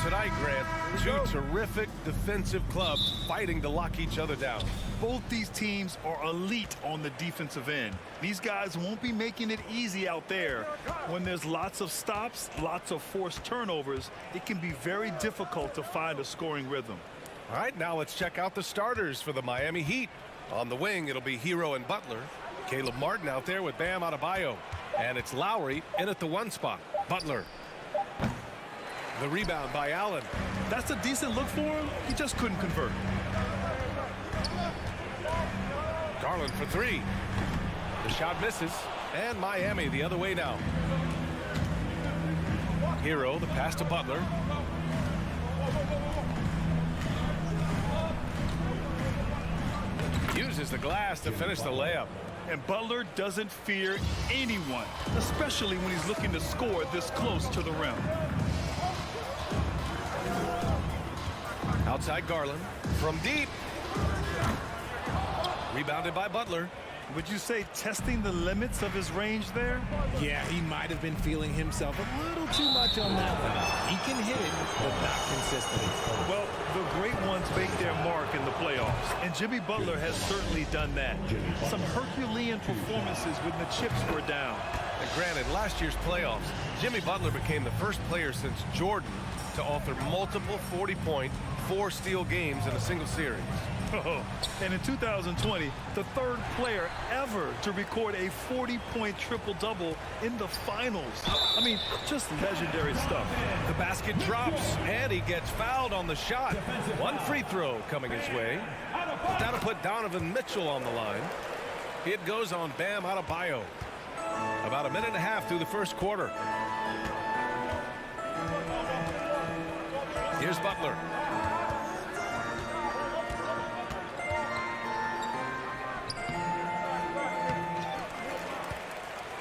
tonight, Grant. Two terrific defensive clubs fighting to lock each other down. Both these teams are elite on the defensive end. These guys won't be making it easy out there. When there's lots of stops, lots of forced turnovers, it can be very difficult to find a scoring rhythm. All right, now let's check out the starters for the Miami Heat. On the wing, it'll be Hero and Butler. Caleb Martin out there with Bam Adebayo. And it's Lowry in at the 1 spot. Butler. The rebound by Allen. That's a decent look for him. He just couldn't convert. Garland for 3. The shot misses. And Miami the other way now. Hero, the pass to Butler. Uses the glass to finish the layup. And Butler doesn't fear anyone, especially when he's looking to score this close to the rim. Outside Garland from deep. Rebounded by Butler. Would you say testing the limits of his range there? Yeah, he might have been feeling himself a little too much on that one. He can hit it, but not consistently. Well, the great ones make their mark in the playoffs, and Jimmy Butler has certainly done that. Some Herculean performances when the chips were down. And granted, last year's playoffs, Jimmy Butler became the first player since Jordan to author multiple 40-point, 4-steal games in a single series. Oh, and in 2020, the third player ever to record a 40-point triple-double in the finals. I mean, just legendary stuff. The basket drops, and he gets fouled on the shot. One free throw coming his way. That'll put Donovan Mitchell on the line. It goes on Bam Adebayo. About a minute and a half through the first quarter. Here's Butler.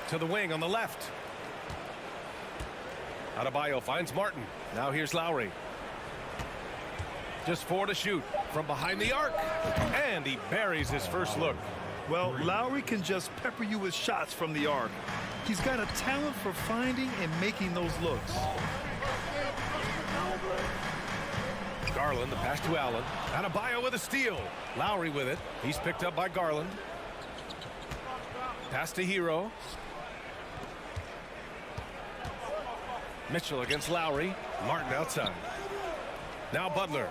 To the wing on the left. Adebayo finds Martin. Now here's Lowry. Just 4 to shoot from behind the arc. And he buries his first look. Well, Lowry can just pepper you with shots from the arc. He's got a talent for finding and making those looks. Garland, the pass to Allen. Adebayo with a steal. Lowry with it. He's picked up by Garland. Pass to Hero. Mitchell against Lowry. Martin outside. Now Butler.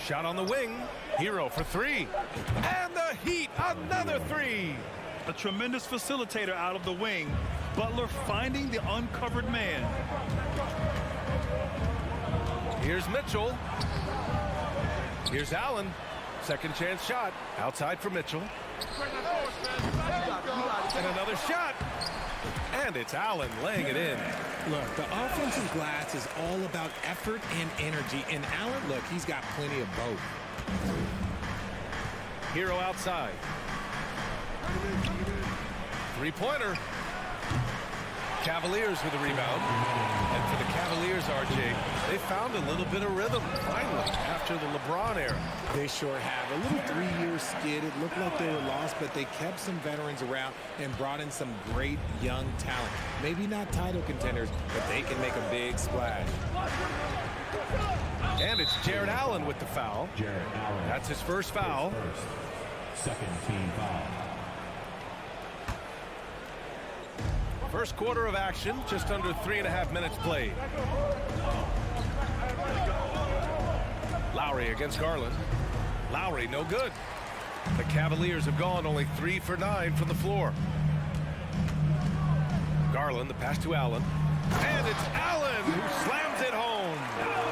Shot on the wing. Hero for 3. And the Heat, another 3. A tremendous facilitator out of the wing. Butler finding the uncovered man. Here's Mitchell. Here's Allen. Second chance shot. Outside for Mitchell. And another shot. And it's Allen laying it in. Look, the offensive glass is all about effort and energy. And Allen, look, he's got plenty of both. Hero outside. Three-pointer. Cavaliers with a rebound. And for the Cavaliers, RJ, they found a little bit of rhythm, finally, after the LeBron era. They sure have. A little 3-year skid. It looked like they were lost, but they kept some veterans around and brought in some great young talent. Maybe not title contenders, but they can make a big splash. And it's Jared Allen with the foul. Jared Allen. That's his first foul. Second team foul. First quarter of action, just under 3.5 minutes played. Lowry against Garland. Lowry, no good. The Cavaliers have gone only 3 for 9 from the floor. Garland, the pass to Allen. And it's Allen who slams it home.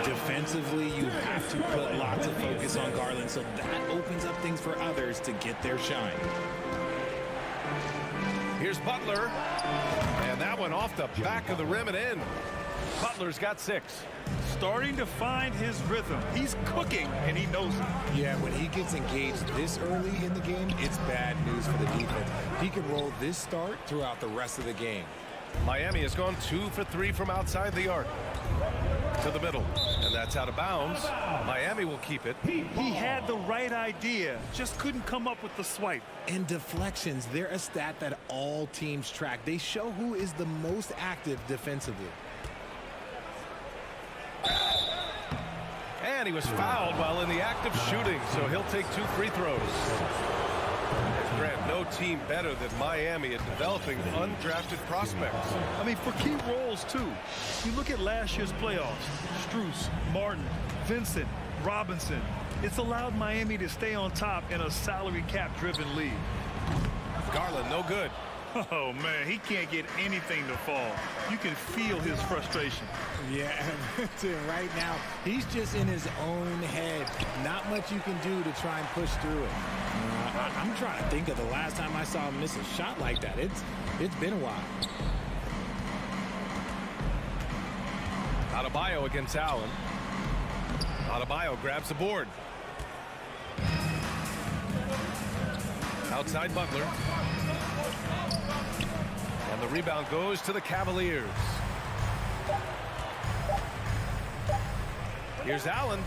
Defensively, you have to put lots of focus on Garland, so that opens up things for others to get their shine. Here's Butler. And that one off the back of the rim and in. Butler's got 6. Starting to find his rhythm. He's cooking, and he knows it. Yeah, when he gets engaged this early in the game, it's bad news for the defense. He can roll this start throughout the rest of the game. Miami has gone 2 for 3 from outside the arc. To the middle. And that's out of bounds. Miami will keep it. He had the right idea, just couldn't come up with the swipe. And deflections, they're a stat that all teams track. They show who is the most active defensively. And he was fouled while in the act of shooting, so he'll take 2 free throws. Grant, no team better than Miami at developing undrafted prospects. I mean, for key roles, too. You look at last year's playoffs. Strus, Martin, Vincent, Robinson. It's allowed Miami to stay on top in a salary cap-driven league. Garland, no good. Oh, man, he can't get anything to fall. You can feel his frustration. Yeah, right now, he's just in his own head. Not much you can do to try and push through it. I'm trying to think of the last time I saw him miss a shot like that. It's been a while. Adebayo against Allen. Adebayo grabs the board. Outside Butler. And the rebound goes to the Cavaliers. Here's Allen.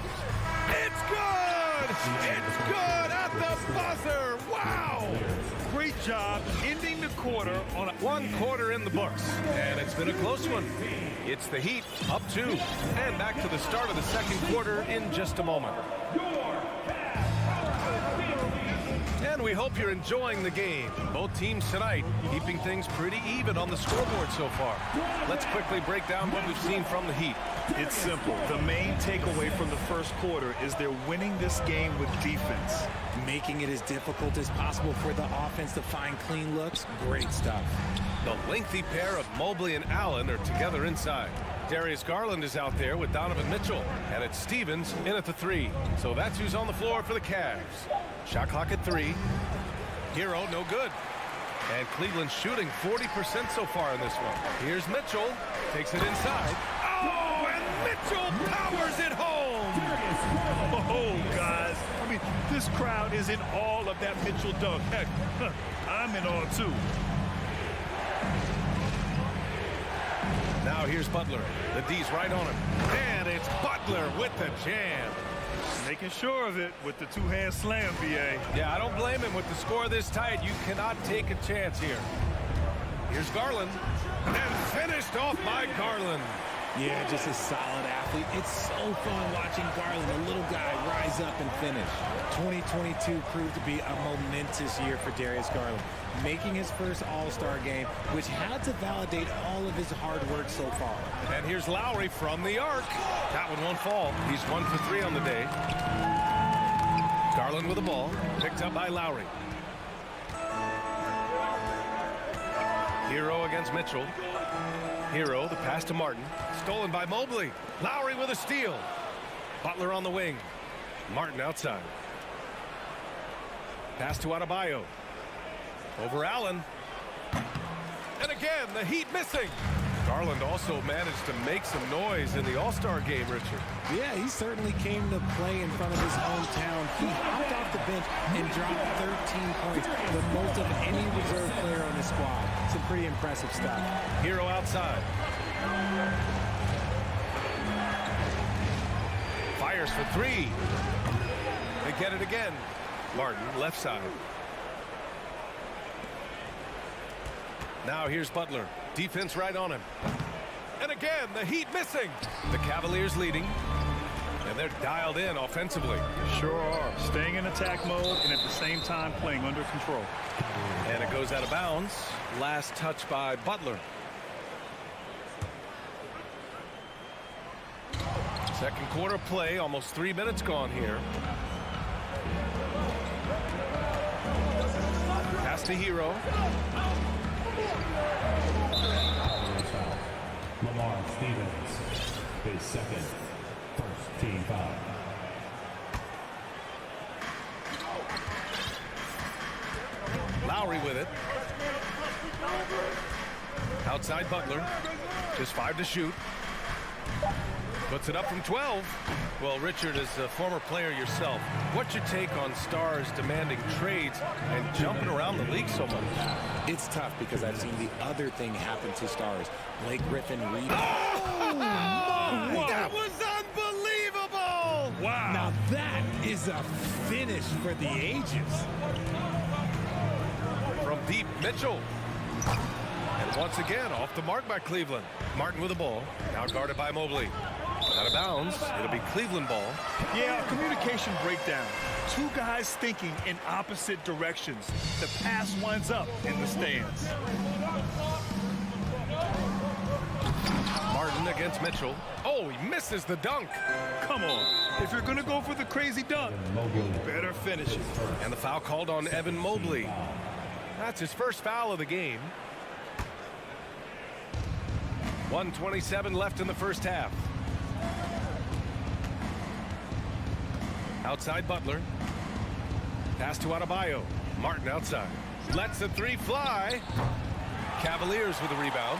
It's good! It's good at the buzzer! Wow! Great job ending the quarter on a 1 quarter in the books. And it's been a close one. It's the Heat up 2. And back to the start of the second quarter in just a moment. And we hope you're enjoying the game. Both teams tonight keeping things pretty even on the scoreboard so far. Let's quickly break down what we've seen from the Heat. It's simple. The main takeaway from the first quarter is they're winning this game with defense. Making it as difficult as possible for the offense to find clean looks. Great stuff. The lengthy pair of Mobley and Allen are together inside. Darius Garland is out there with Donovan Mitchell. And it's Stevens in at the 3. So that's who's on the floor for the Cavs. Shot clock at 3. Hero, no good. And Cleveland shooting 40% so far in this one. Here's Mitchell. Takes it inside. Oh, and Mitchell powers it home. Oh, guys. I mean, this crowd is in awe of that Mitchell dunk. Heck, I'm in awe, too. Now here's Butler. The D's right on him. And it's Butler with the jam. Making sure of it with the two-hand slam, B.A. Yeah, I don't blame him with the score this tight. You cannot take a chance here. Here's Garland. And finished off by Garland. Yeah, just a solid athlete. It's so fun watching Garland, a little guy, rise up and finish. 2022 proved to be a momentous year for Darius Garland, making his first All-Star game, which had to validate all of his hard work so far. And here's Lowry from the arc. That one won't fall. He's 1 for 3 on the day. Garland with the ball, picked up by Lowry. Hero against Mitchell. Hero, the pass to Martin. Stolen by Mobley. Lowry with a steal. Butler on the wing. Martin outside. Pass to Adebayo. Over Allen. And again, the Heat missing. Garland also managed to make some noise in the All-Star game, Richard. Yeah, he certainly came to play in front of his hometown. He hopped off the bench and dropped 13 points, the most of any reserve player on the squad. Some pretty impressive stuff. Hero outside. Fires for 3. They get it again. Martin, left side. Now here's Butler. Defense right on him. And again, the Heat missing. The Cavaliers leading. And they're dialed in offensively. Sure are. Staying in attack mode and at the same time playing under control. And it goes out of bounds. Last touch by Butler. Second quarter play. Almost 3 minutes gone here. Pass to Hero. Lamar Stevens, his second, first team foul. Lowry with it. Outside Butler. Just 5 to shoot. Puts it up from 12. Well, Richard, as a former player yourself, what's your take on stars demanding trades and jumping around the league so much? It's tough because I've seen the other thing happen to stars. Blake Griffin rebound. Oh, that was Wow. Now that is a finish for the ages. From deep, Mitchell. And once again, off the mark by Cleveland. Martin with the ball. Now guarded by Mobley. Out of bounds. It'll be Cleveland ball. Yeah, communication breakdown. Two guys thinking in opposite directions. The pass winds up in the stands. Martin against Mitchell. Oh, he misses the dunk. Come on. If you're going to go for the crazy dunk, you better finish it. And the foul called on Evan Mobley. That's his first foul of the game. 1:27 left in the first half. Outside Butler. Pass to Adebayo. Martin outside. Lets the three fly. Cavaliers with a rebound.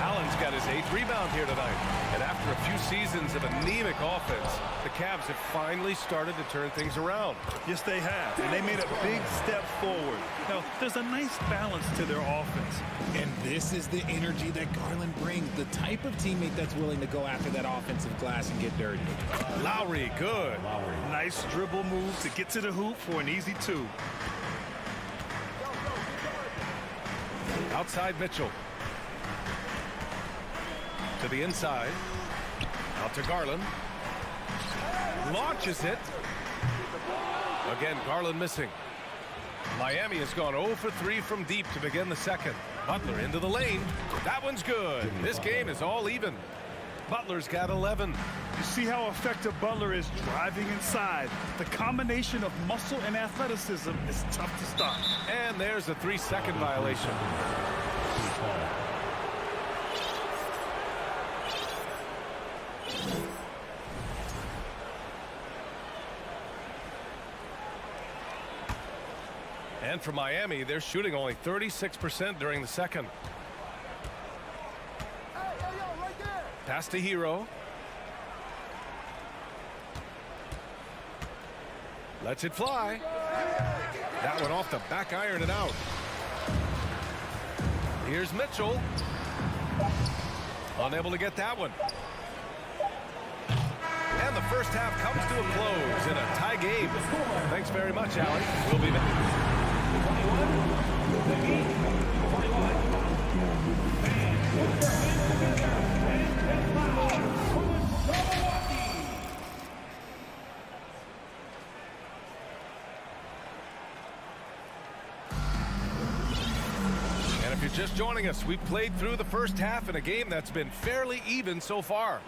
Allen's got his 8th rebound here tonight. And after a few seasons of anemic offense, the Cavs have finally started to turn things around. Yes, they have. And they made a big step forward. Now, there's a nice balance to their offense. And this is the energy that Garland brings. The type of teammate that's willing to go after that offensive glass and get dirty. Lowry, good. Nice dribble move to get to the hoop for an easy 2. Outside Mitchell. To the inside. Out to Garland. Launches it. Again, Garland missing. Miami has gone 0 for 3 from deep to begin the second. Butler into the lane. That one's good. This game is all even. Butler's got 11. You see how effective Butler is driving inside. The combination of muscle and athleticism is tough to stop. And there's a 3-second violation. And for Miami, they're shooting only 36% during the second. Pass to Hero. Lets it fly. That one off the back iron and out. Here's Mitchell. Unable to get that one. And the first half comes to a close in a tie game. Thanks very much, Allie. We'll be back. And if you're just joining us, we've played through the first half in a game that's been fairly even so far.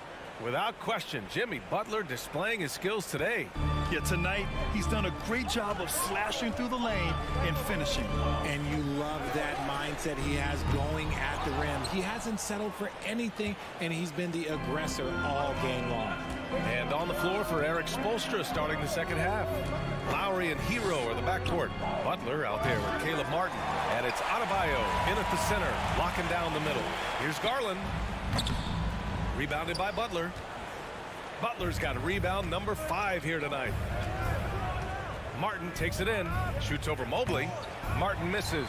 Without question, Jimmy Butler displaying his skills today. Yeah, tonight he's done a great job of slashing through the lane and finishing. And you love that mindset he has going at the rim. He hasn't settled for anything, and he's been the aggressor all game long. And on the floor for Eric Spoelstra starting the second half. Lowry and Hero are the backcourt. Butler out there with Caleb Martin. And it's Adebayo in at the center, locking down the middle. Here's Garland. Rebounded by Butler. Butler's got a rebound number 5 here tonight. Martin takes it in. Shoots over Mobley. Martin misses.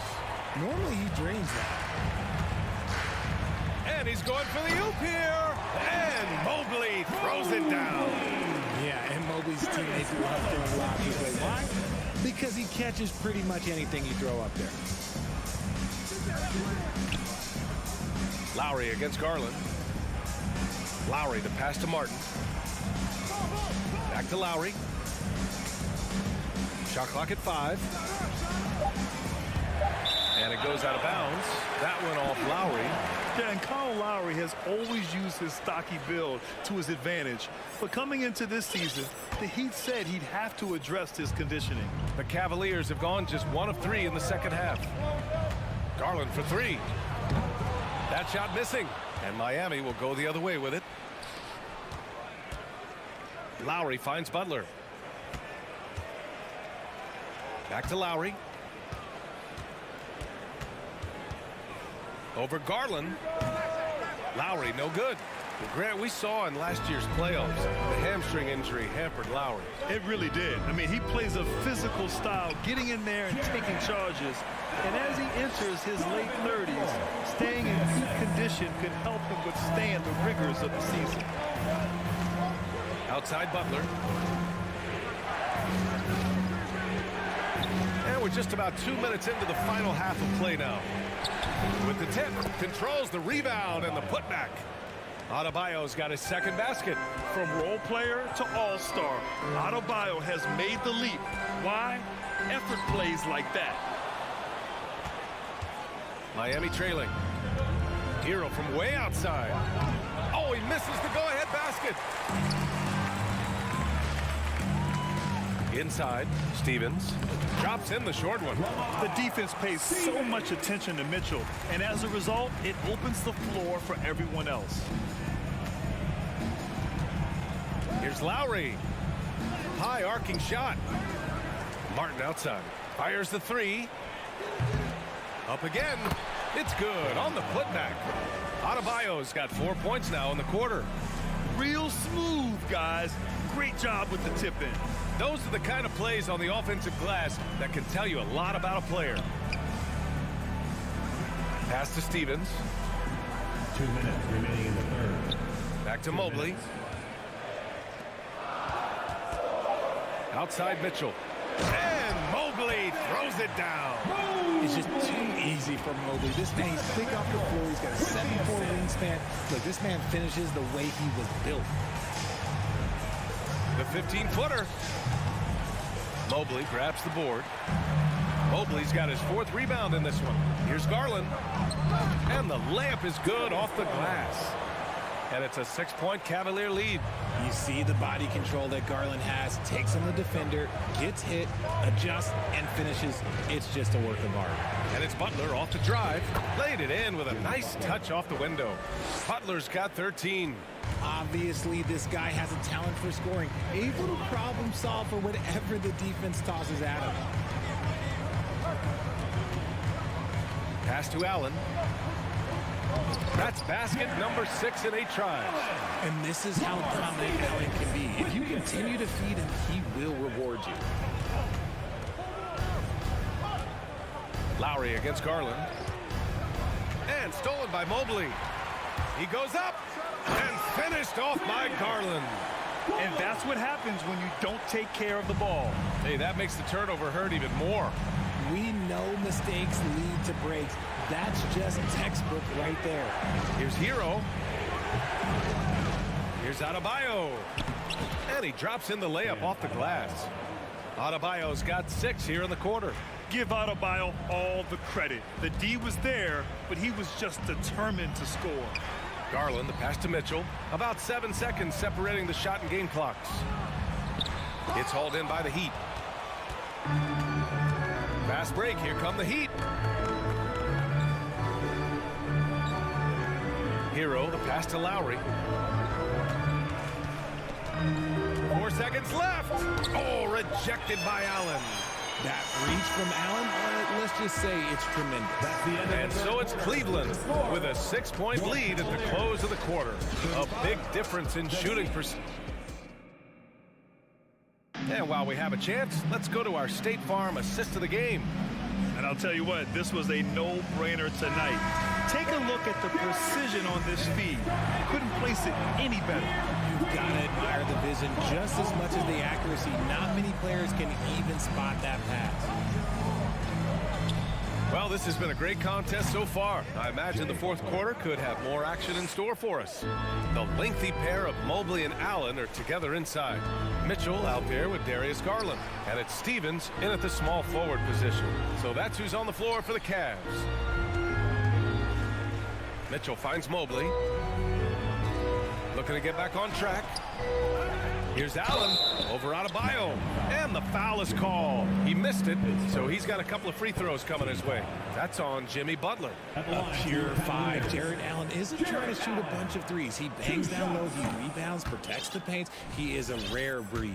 Normally he drains that. And he's going for the oop here. And Mobley throws it down. Yeah, and Mobley's teammates love throwing lobbies. Why? Because he catches pretty much anything you throw up there. Lowry against Garland. Lowry to pass to Martin. Back to Lowry. Shot clock at 5. And it goes out of bounds. That went off Lowry. Yeah, and Kyle Lowry has always used his stocky build to his advantage. But coming into this season, the Heat said he'd have to address his conditioning. The Cavaliers have gone just 1 of 3 in the second half. Garland for 3. That shot missing. And Miami will go the other way with it. Lowry finds Butler. Back to Lowry. Over Garland. Lowry, no good. Well, Grant, we saw in last year's playoffs, the hamstring injury hampered Lowry. It really did. I mean, he plays a physical style, getting in there and taking charges. And as he enters his late 30s, staying in peak condition could help him withstand the rigors of the season. Outside Butler. And we're just about 2 minutes into the final half of play now. With the tip, controls the rebound and the putback. Adebayo's got his second basket. From role player to all-star, Adebayo has made the leap. Why? Effort plays like that. Miami trailing. Hero from way outside. Oh, he misses the go-ahead basket. Inside, Stevens drops in the short one. The defense pays so much attention to Mitchell, and as a result, it opens the floor for everyone else. Here's Lowry. High arcing shot. Martin outside. Fires the three. Up again. It's good on the putback. Adebayo's got 4 points now in the quarter. Real smooth, guys. Great job with the tip-in. Those are the kind of plays on the offensive glass that can tell you a lot about a player. Pass to Stevens. 2 minutes remaining in the third. Back to Mobley. Outside Mitchell. And Mobley throws it down. It's just too easy for Mobley. This man, he's big off the floor. He's got a 7'4" wingspan. Look, this man finishes the way he was built. The 15-footer. Mobley grabs the board. Mobley's got his 4th rebound in this one. Here's Garland. And the layup is good off the glass. And it's a 6-point Cavalier lead. You see the body control that Garland has. Takes on the defender, gets hit, adjusts, and finishes. It's just a work of art. And it's Butler off the drive. Laid it in with a nice touch off the window. Butler's got 13. Obviously, this guy has a talent for scoring. Able to problem solve for whatever the defense tosses at him. Pass to Allen. That's basket number 6 in 8 tries. And this is how dominant Allen can be. If you continue to feed him, he will reward you. Lowry against Garland. And stolen by Mobley. He goes up and finished off by Garland. And that's what happens when you don't take care of the ball. Hey, that makes the turnover hurt even more. We know mistakes lead to breaks. That's just textbook right there. Here's Hero. Here's Adebayo. And he drops in the layup off the glass. Adebayo's got 6 here in the quarter. Give Adebayo all the credit. The D was there, but he was just determined to score. Garland, the pass to Mitchell. About 7 seconds separating the shot and game clocks. It's hauled in by the Heat. Fast break. Here come the Heat. Hero, the pass to Lowry. 4 seconds left. Oh, rejected by Allen. That reach from Allen, let's just say it's tremendous. That's the end And of the so it's Cleveland with a 6-point lead at the close of the quarter. A big difference in shooting percentage. And while we have a chance, let's go to our State Farm assist of the game. And I'll tell you what, this was a no-brainer tonight. Take a look at the precision on this feed. Couldn't place it any better. You've got to admire the vision just as much as the accuracy. Not many players can even spot that pass. Well, this has been a great contest so far. I imagine the fourth quarter could have more action in store for us. The lengthy pair of Mobley and Allen are together inside. Mitchell out there with Darius Garland. And it's Stevens in at the small forward position. So that's who's on the floor for the Cavs. Mitchell finds Mobley. Looking to get back on track. Here's Allen over Adebayo. And the foul is called. He missed it, so he's got a couple of free throws coming his way. That's on Jimmy Butler. A pure 5. Jared Allen isn't trying to shoot a bunch of threes. He bangs down low, he rebounds, protects the paint. He is a rare breed.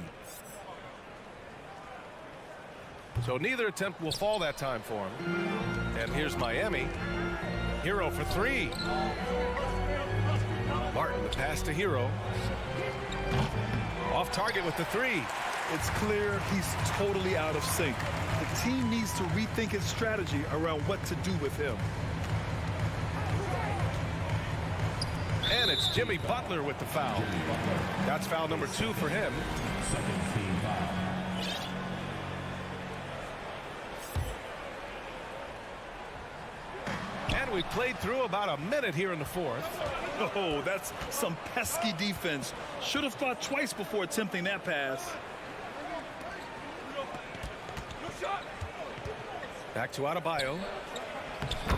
So neither attempt will fall that time for him. And here's Miami. Hero for 3. Martin, the pass to Hero. Off target with the 3. It's clear he's totally out of sync. The team needs to rethink its strategy around what to do with him. And it's Jimmy Butler with the foul. That's foul number 2 for him. Second team foul. And we played through about a minute here in the fourth. Oh, that's some pesky defense. Should have thought twice before attempting that pass. Back to Adebayo.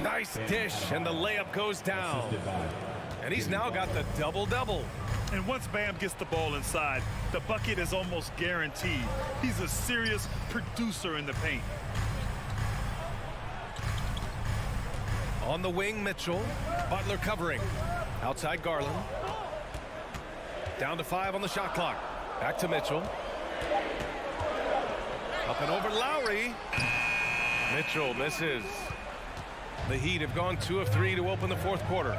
Nice dish, and the layup goes down. And he's now got the double-double. And once Bam gets the ball inside, the bucket is almost guaranteed. He's a serious producer in the paint. On the wing, Mitchell. Butler covering. Outside Garland. Down to 5 on the shot clock. Back to Mitchell. Up and over Lowry. Mitchell misses. The Heat have gone 2 of 3 to open the fourth quarter.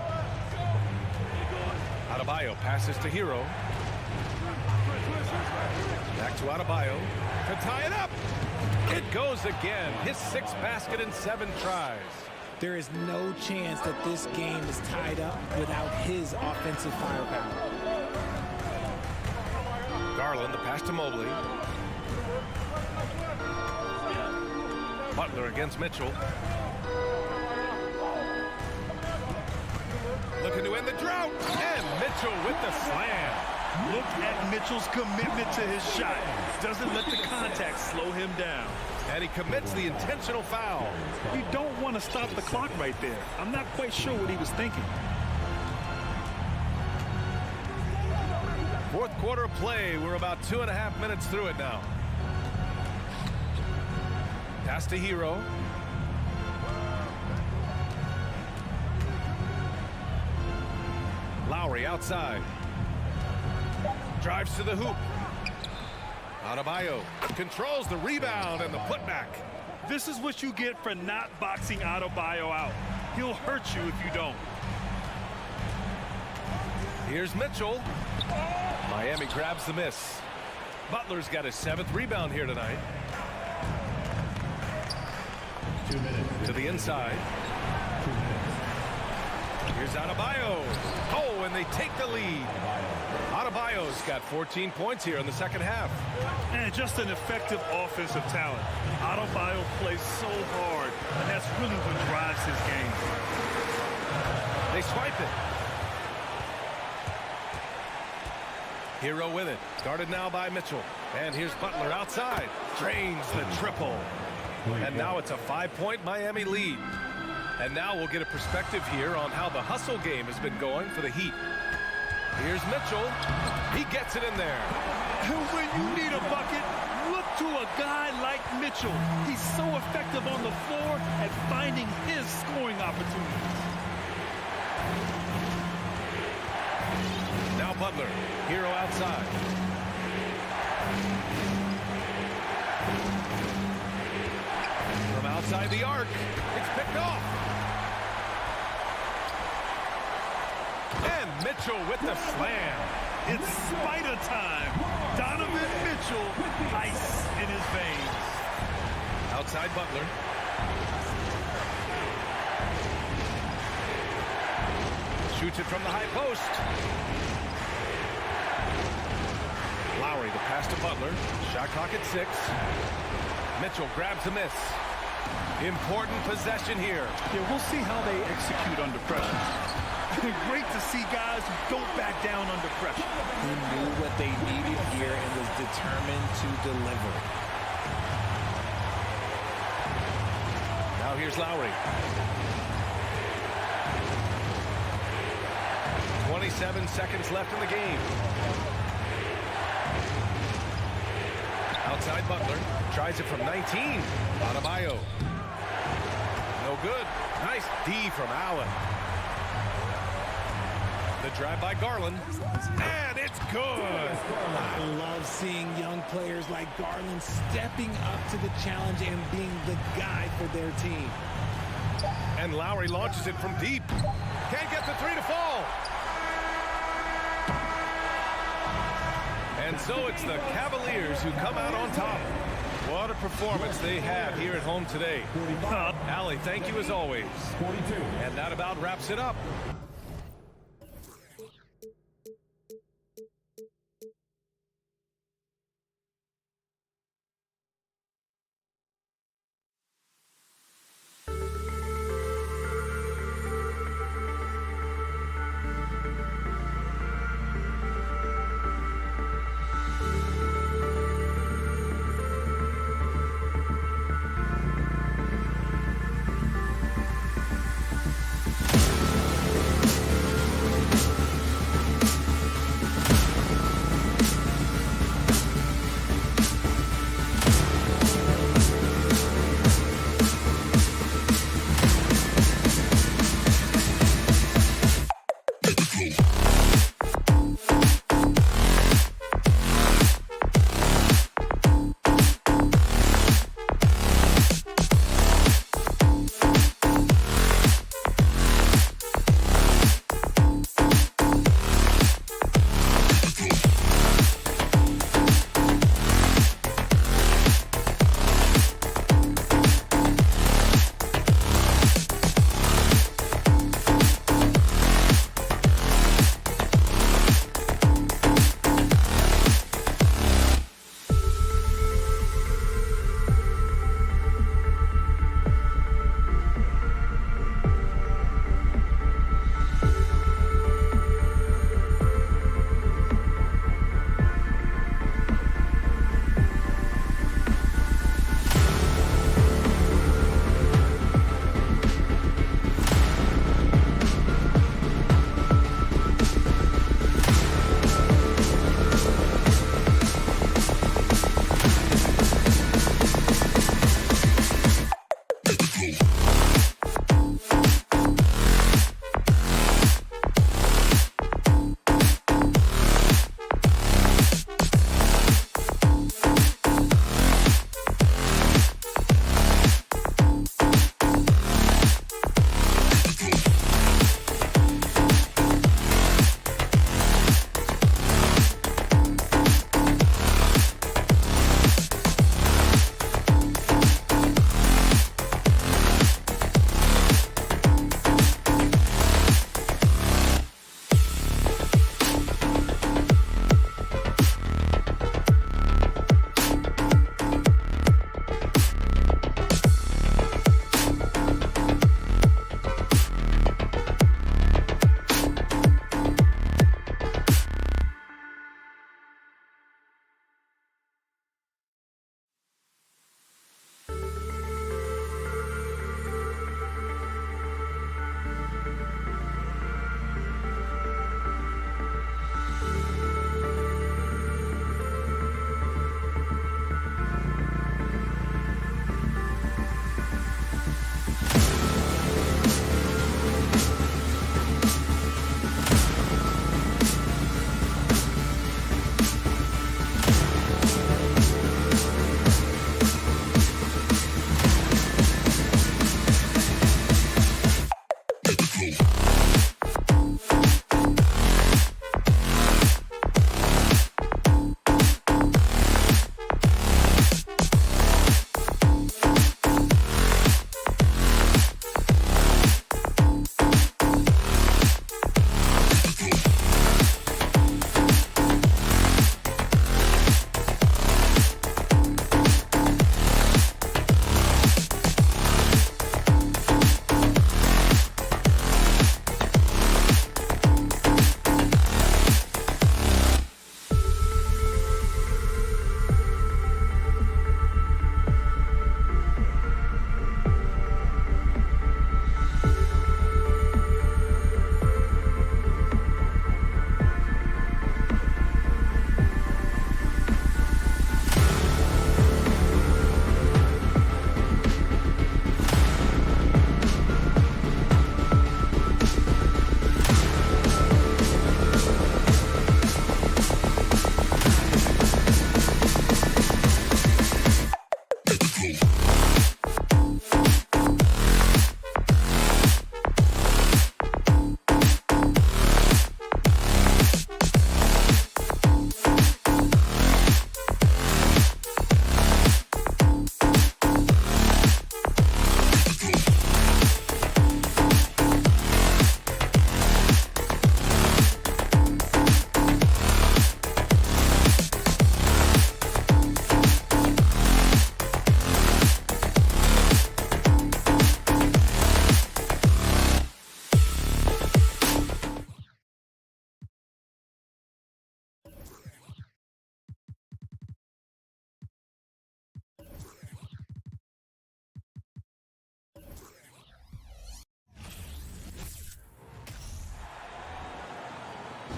Adebayo passes to Hero. Back to Adebayo to tie it up. It goes again. His 6th basket in 7 tries. There is no chance that this game is tied up without his offensive firepower. Garland, the pass to Mobley. Butler against Mitchell. Looking to end the drought. And Mitchell with the slam. Look at Mitchell's commitment to his shot. Doesn't let the contact slow him down. And he commits the intentional foul. You don't want to stop the clock right there. I'm not quite sure what he was thinking. Fourth quarter of play. We're about 2.5 minutes through it now. Pass to Hero. Lowry outside. Drives to the hoop. Adebayo controls the rebound and the putback. This is what you get for not boxing Adebayo out. He'll hurt you if you don't. Here's Mitchell. Miami grabs the miss. Butler's got his 7th rebound here tonight. 2 minutes. To the inside. 2 minutes. Here's Adebayo. Oh, and they take the lead. Adebayo's got 14 points here in the second half. And just an effective offensive talent. Adebayo plays so hard, and that's really what drives his game. They swipe it. Hero with it. Guarded now by Mitchell. And here's Butler outside. Drains the triple. And now it's a 5-point Miami lead. And now we'll get a perspective here on how the hustle game has been going for the Heat. Here's Mitchell. He gets it in there. And when you need a bucket, look to a guy like Mitchell. He's so effective on the floor at finding his scoring opportunities. Now Butler. Hero outside. From outside the arc. It's picked off. And Mitchell with the slam. It's spider time. Donovan Mitchell, ice in his veins. Outside Butler. Shoots it from the high post. Lowry, the pass to Butler. Shot clock at 6. Mitchell grabs the miss. Important possession here. Yeah, we'll see how they execute under pressure. Great to see guys who don't back down under pressure. Who knew what they needed here and was determined to deliver. Now here's Lowry. 27 seconds left in the game. Outside Butler. Tries it from 19. Adebayo. No good. Nice D from Allen. The drive by Garland. And it's good. I love seeing young players like Garland stepping up to the challenge and being the guy for their team. And Lowry launches it from deep. Can't get the 3 to fall. And so it's the Cavaliers who come out on top. What a performance they have here at home today. Allie, thank you as always. 42. And that about wraps it up.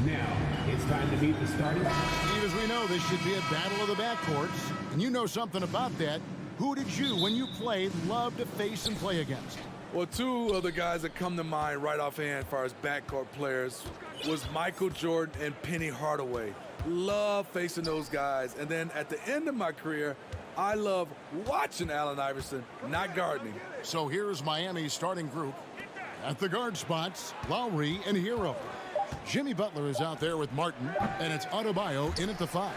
Now, it's time to meet the starting. Steve, as we know, this should be a battle of the backcourts. And you know something about that. Who did you, when you played, love to face and play against? Well, two of the guys that come to mind right offhand as far as backcourt players was Michael Jordan and Penny Hardaway. Love facing those guys. And then at the end of my career, I love watching Allen Iverson, not guarding. So here's Miami's starting group. At the guard spots, Lowry and Hero. Jimmy Butler is out there with Martin, and it's Adebayo in at the 5.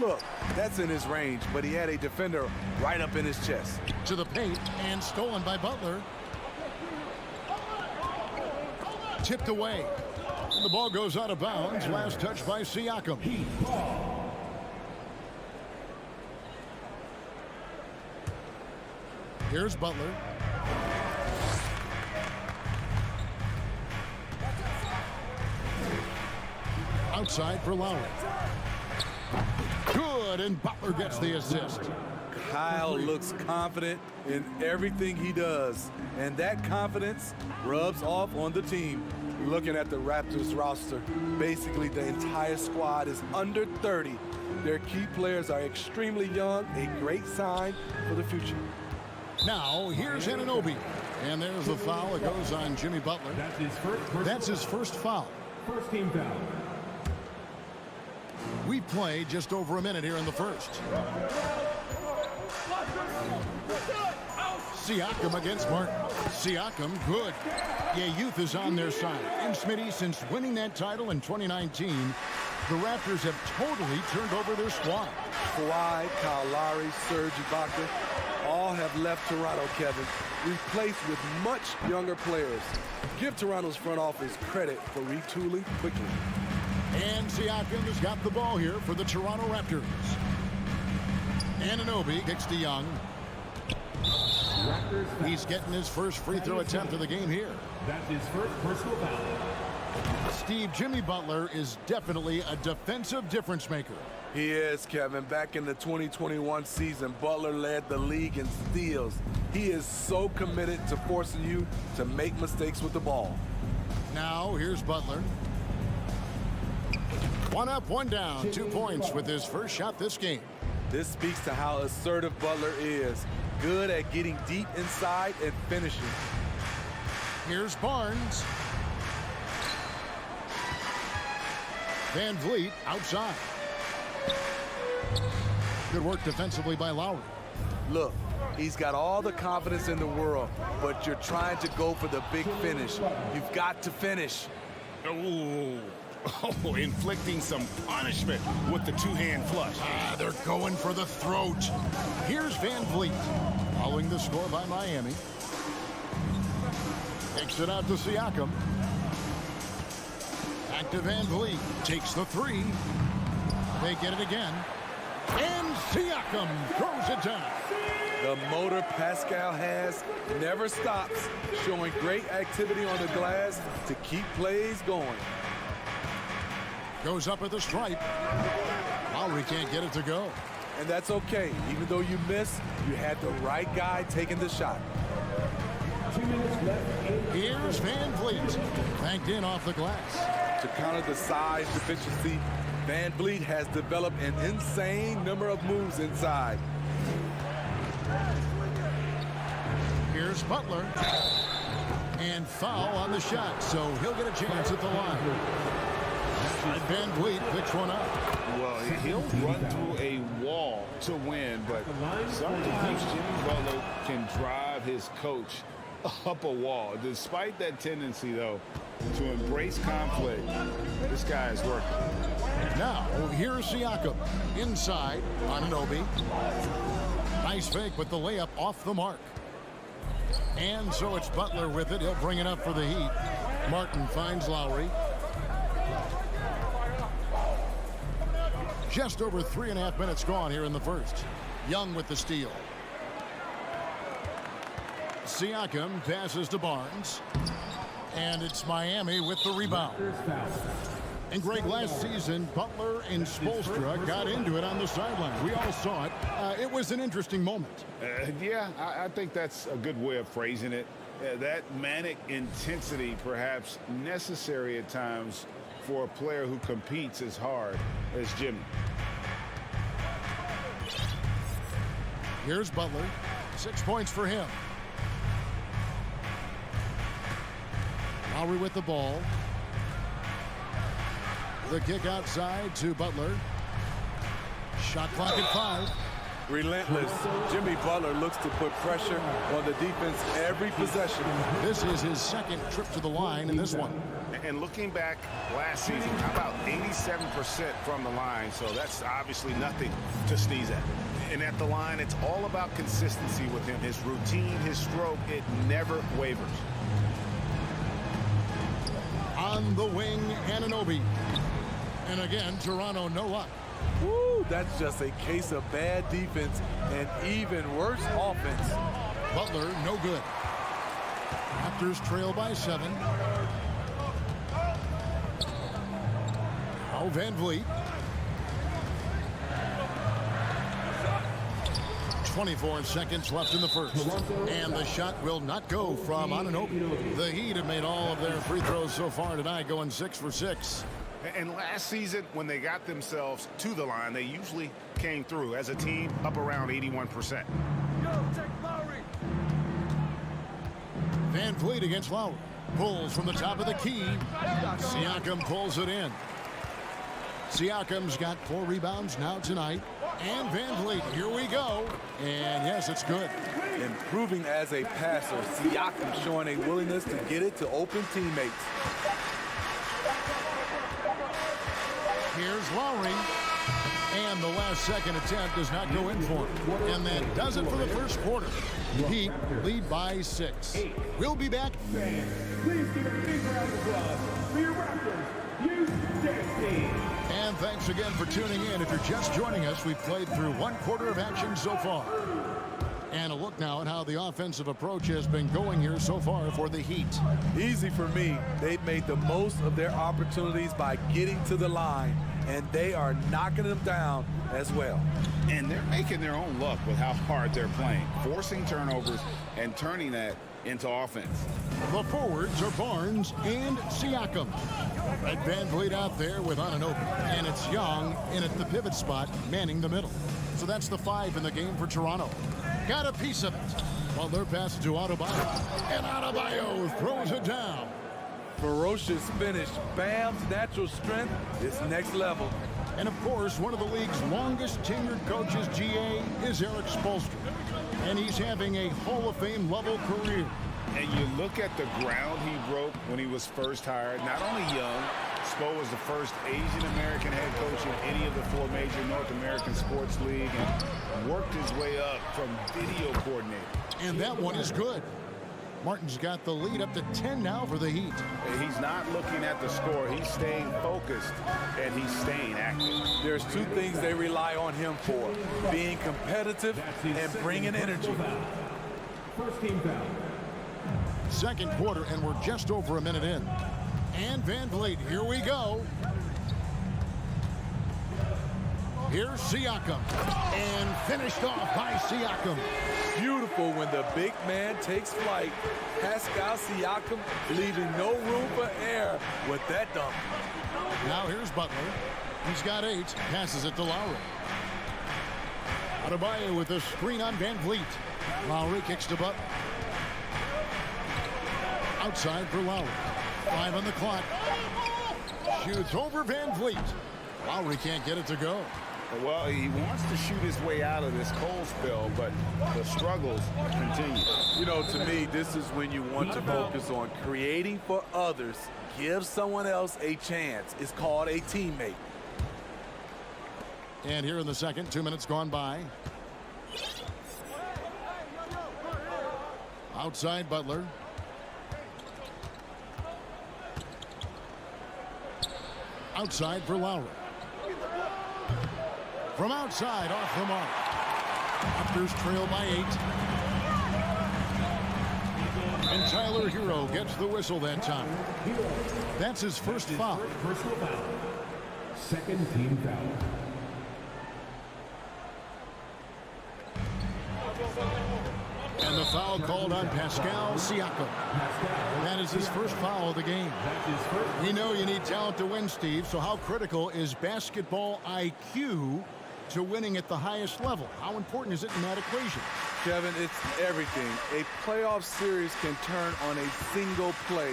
Look, that's in his range, but he had a defender right up in his chest. To the paint, and stolen by Butler. Tipped away. And the ball goes out of bounds. Last touch by Siakam. Here's Butler. Outside for Lowry. Good, and Butler gets the assist. Kyle looks confident in everything he does, and that confidence rubs off on the team. Looking at the Raptors roster, basically the entire squad is under 30. Their key players are extremely young, a great sign for the future. Now, here's Anunoby. And there's the foul. It goes on Jimmy Butler. That's his first foul. First team foul. We've played just over a minute here in the first. Siakam against Martin. Siakam, good. Yeah, youth is on their side. And Smitty, since winning that title in 2019, the Raptors have totally turned over their squad. Kawhi, Kyle Lowry, Serge Ibaka, all have left Toronto, Kevin, replaced with much younger players. Give Toronto's front office credit for retooling quickly. And Siakam has got the ball here for the Toronto Raptors. Anunoby kicks to Young. He's getting his first free throw attempt of the game here. That's his first personal foul. Steve, Jimmy Butler is definitely a defensive difference maker. He is, Kevin. Back in the 2021 season, Butler led the league in steals. He is so committed to forcing you to make mistakes with the ball. Now, here's Butler. One up, one down. 2 points with his first shot this game. This speaks to how assertive Butler is. Good at getting deep inside and finishing. Here's Barnes. Van Vliet outside. Good work defensively by Lowry. Look, he's got all the confidence in the world, but you're trying to go for the big finish. You've got to finish. Oh, inflicting some punishment with the two-hand flush. They're going for the throat. Here's Van Vliet. Following the score by Miami. Takes it out to Siakam. Back to Van Vliet. Takes the 3. They get it again. And Siakam throws it down. The motor Pascal has never stops, showing great activity on the glass to keep plays going. Goes up at the stripe. Lowry can't get it to go. And that's okay. Even though you miss, you had the right guy taking the shot. 2 minutes left. Here's Van Vliet. Banked in off the glass. To counter the size deficiency, Van Vliet has developed an insane number of moves inside. Here's Butler. And foul on the shot, so he'll get a chance at the line. And Van Vliet picks one up. Well, he'll run through a wall to win, but sometimes Jimmy Butler can drive his coach up a wall. Despite that tendency, though, to embrace conflict, this guy is working. Now, here's Siakam. Inside, Anunoby. Nice fake, but the layup off the mark. And so it's Butler with it. He'll bring it up for the Heat. Martin finds Lowry. Just over 3.5 minutes gone here in the first. Young with the steal. Siakam passes to Barnes. And it's Miami with the rebound. And Greg, last season, Butler and Spoelstra got into it on the sideline. We all saw it. It was an interesting moment. Yeah, I think that's a good way of phrasing it. That manic intensity, perhaps necessary at times for a player who competes as hard as Jimmy. Here's Butler. 6 points for him. Lowry with the ball. The kick outside to Butler. Shot clock at 5. Relentless. Jimmy Butler looks to put pressure on the defense every possession. This is his second trip to the line in this one. And looking back last season, how about 87% from the line? So that's obviously nothing to sneeze at. And at the line, it's all about consistency with him. His routine, his stroke, it never wavers. On the wing, Anunoby. And again, Toronto no luck. Woo, that's just a case of bad defense and even worse offense. Butler no good. Raptors trail by 7. Now Van Vliet. 24 seconds left in the first. And the shot will not go from Anunoby. The Heat have made all of their free throws so far tonight, going 6 for 6. And last season, when they got themselves to the line, they usually came through as a team up around 81%. Van Vliet against Lowry. Pulls from the top of the key. Siakam pulls it in. Siakam's got 4 rebounds now tonight. And Van Vliet, here we go. And yes, it's good. Improving as a passer, Siakam showing a willingness to get it to open teammates. Here's Lowry. And the last second attempt does not go in for him. And that does it for the first quarter. Heat lead by 6. We'll be back. Please give a big round of applause for your Raptors, Houston. And thanks again for tuning in. If you're just joining us, we've played through 1 quarter of action so far. And a look now at how the offensive approach has been going here so far for the Heat. Easy for me. They've made the most of their opportunities by getting to the line, and they are knocking them down as well. And they're making their own luck with how hard they're playing, forcing turnovers and turning that into offense. The forwards are Barnes and Siakam. Red Van Vliet out there with Anunoby. And it's Young in at the pivot spot, manning the middle. So that's the 5 in the game for Toronto. Got a piece of it. Butler passes to Adebayo. And Adebayo throws it down. Ferocious finish. Bam's natural strength is next level. And of course, one of the league's longest tenured coaches, GA, is Eric Spoelstra. And he's having a Hall of Fame level career. And you look at the ground he broke when he was first hired. Not only young, Spo was the first Asian-American head coach in any of the 4 major North American sports league and worked his way up from video coordinator. And that one is good. Martin's got the lead up to 10 now for the Heat. He's not looking at the score. He's staying focused, and he's staying active. There's 2 things they rely on him for: being competitive and bringing energy. First team foul. Second quarter, and we're just over a minute in. And Van Vliet, here we go. Here's Siakam. And finished off by Siakam. Beautiful when the big man takes flight. Pascal Siakam leaving no room for error with that dunk. Now here's Butler. He's got 8. Passes it to Lowry. Adebayo with a screen on Van Vliet. Lowry kicks to Butler. Outside for Lowry. 5 on the clock. Shoots over Van Vliet. Lowry can't get it to go. Well, he wants to shoot his way out of this cold spell, but the struggles continue. You know, to me, this is when you want to focus on creating for others. Give someone else a chance. It's called a teammate. And here in the second, 2 minutes gone by. Outside Butler. Outside for Lowry. From outside, off the mark. Raptors trail by 8. And Tyler Hero gets the whistle that time. That's his first foul. Personal foul. Second team foul. And the foul Foul called on Pascal Siakam. That is his first foul of the game. We know you need talent to win, Steve, so how critical is basketball IQ to winning at the highest level? How important is it in that equation? Kevin, it's everything. A playoff series can turn on a single play.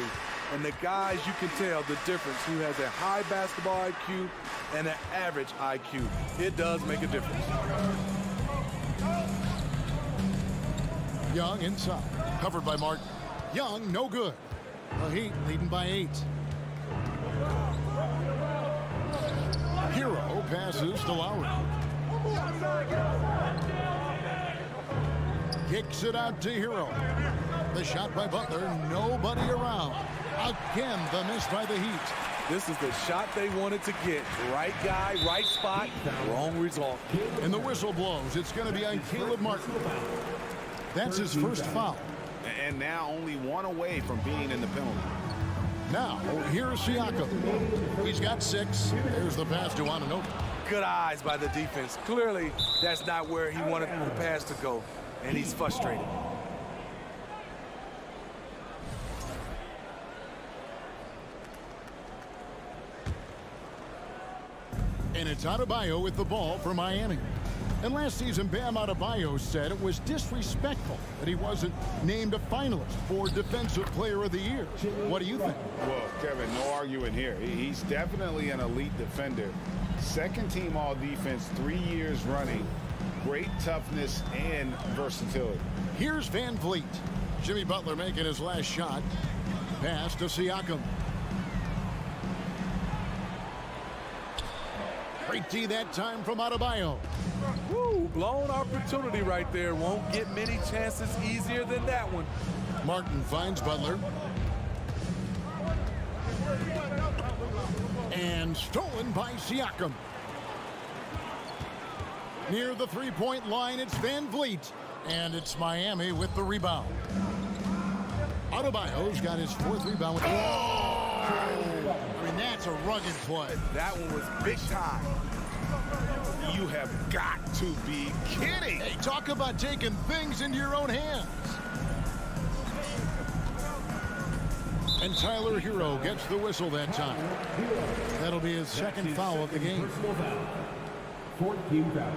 And the guys, you can tell the difference who has a high basketball IQ and an average IQ. It does make a difference. Young inside, covered by Martin. Young, no good. The Heat leading by 8. Hero passes to Lowry. Kicks it out to Hero. The shot by Butler, nobody around. Again, the miss by the Heat. This is the shot they wanted to get. Right guy, right spot, wrong result. And the whistle blows. It's going to be on Caleb Martin. That's his first foul. And now only one away from being in the penalty. Now, here's Siakam. He's got 6. There's the pass to Anunoby. Good eyes by the defense. Clearly, that's not where he wanted the pass to go, and he's frustrated. And it's Adebayo with the ball for Miami. And last season, Bam Adebayo said it was disrespectful that he wasn't named a finalist for Defensive Player of the Year. What do you think? Well, Kevin, no arguing here. He's definitely an elite defender. Second team all defense 3 years running. Great toughness and versatility. Here's Van Vliet. Jimmy Butler making his last shot. Pass to Siakam. Great D that time from Adebayo. Woo, blown opportunity right there. Won't get many chances easier than that one. Martin finds Butler. And stolen by Siakam. Near the three-point line, it's Van Vliet. And it's Miami with the rebound. Adebayo's got his 4th rebound. I mean, that's a rugged play. That one was big time. You have got to be kidding. Hey, talk about taking things into your own hands. And Tyler Hero gets the whistle that time. That'll be his second foul of the game. 14 foul.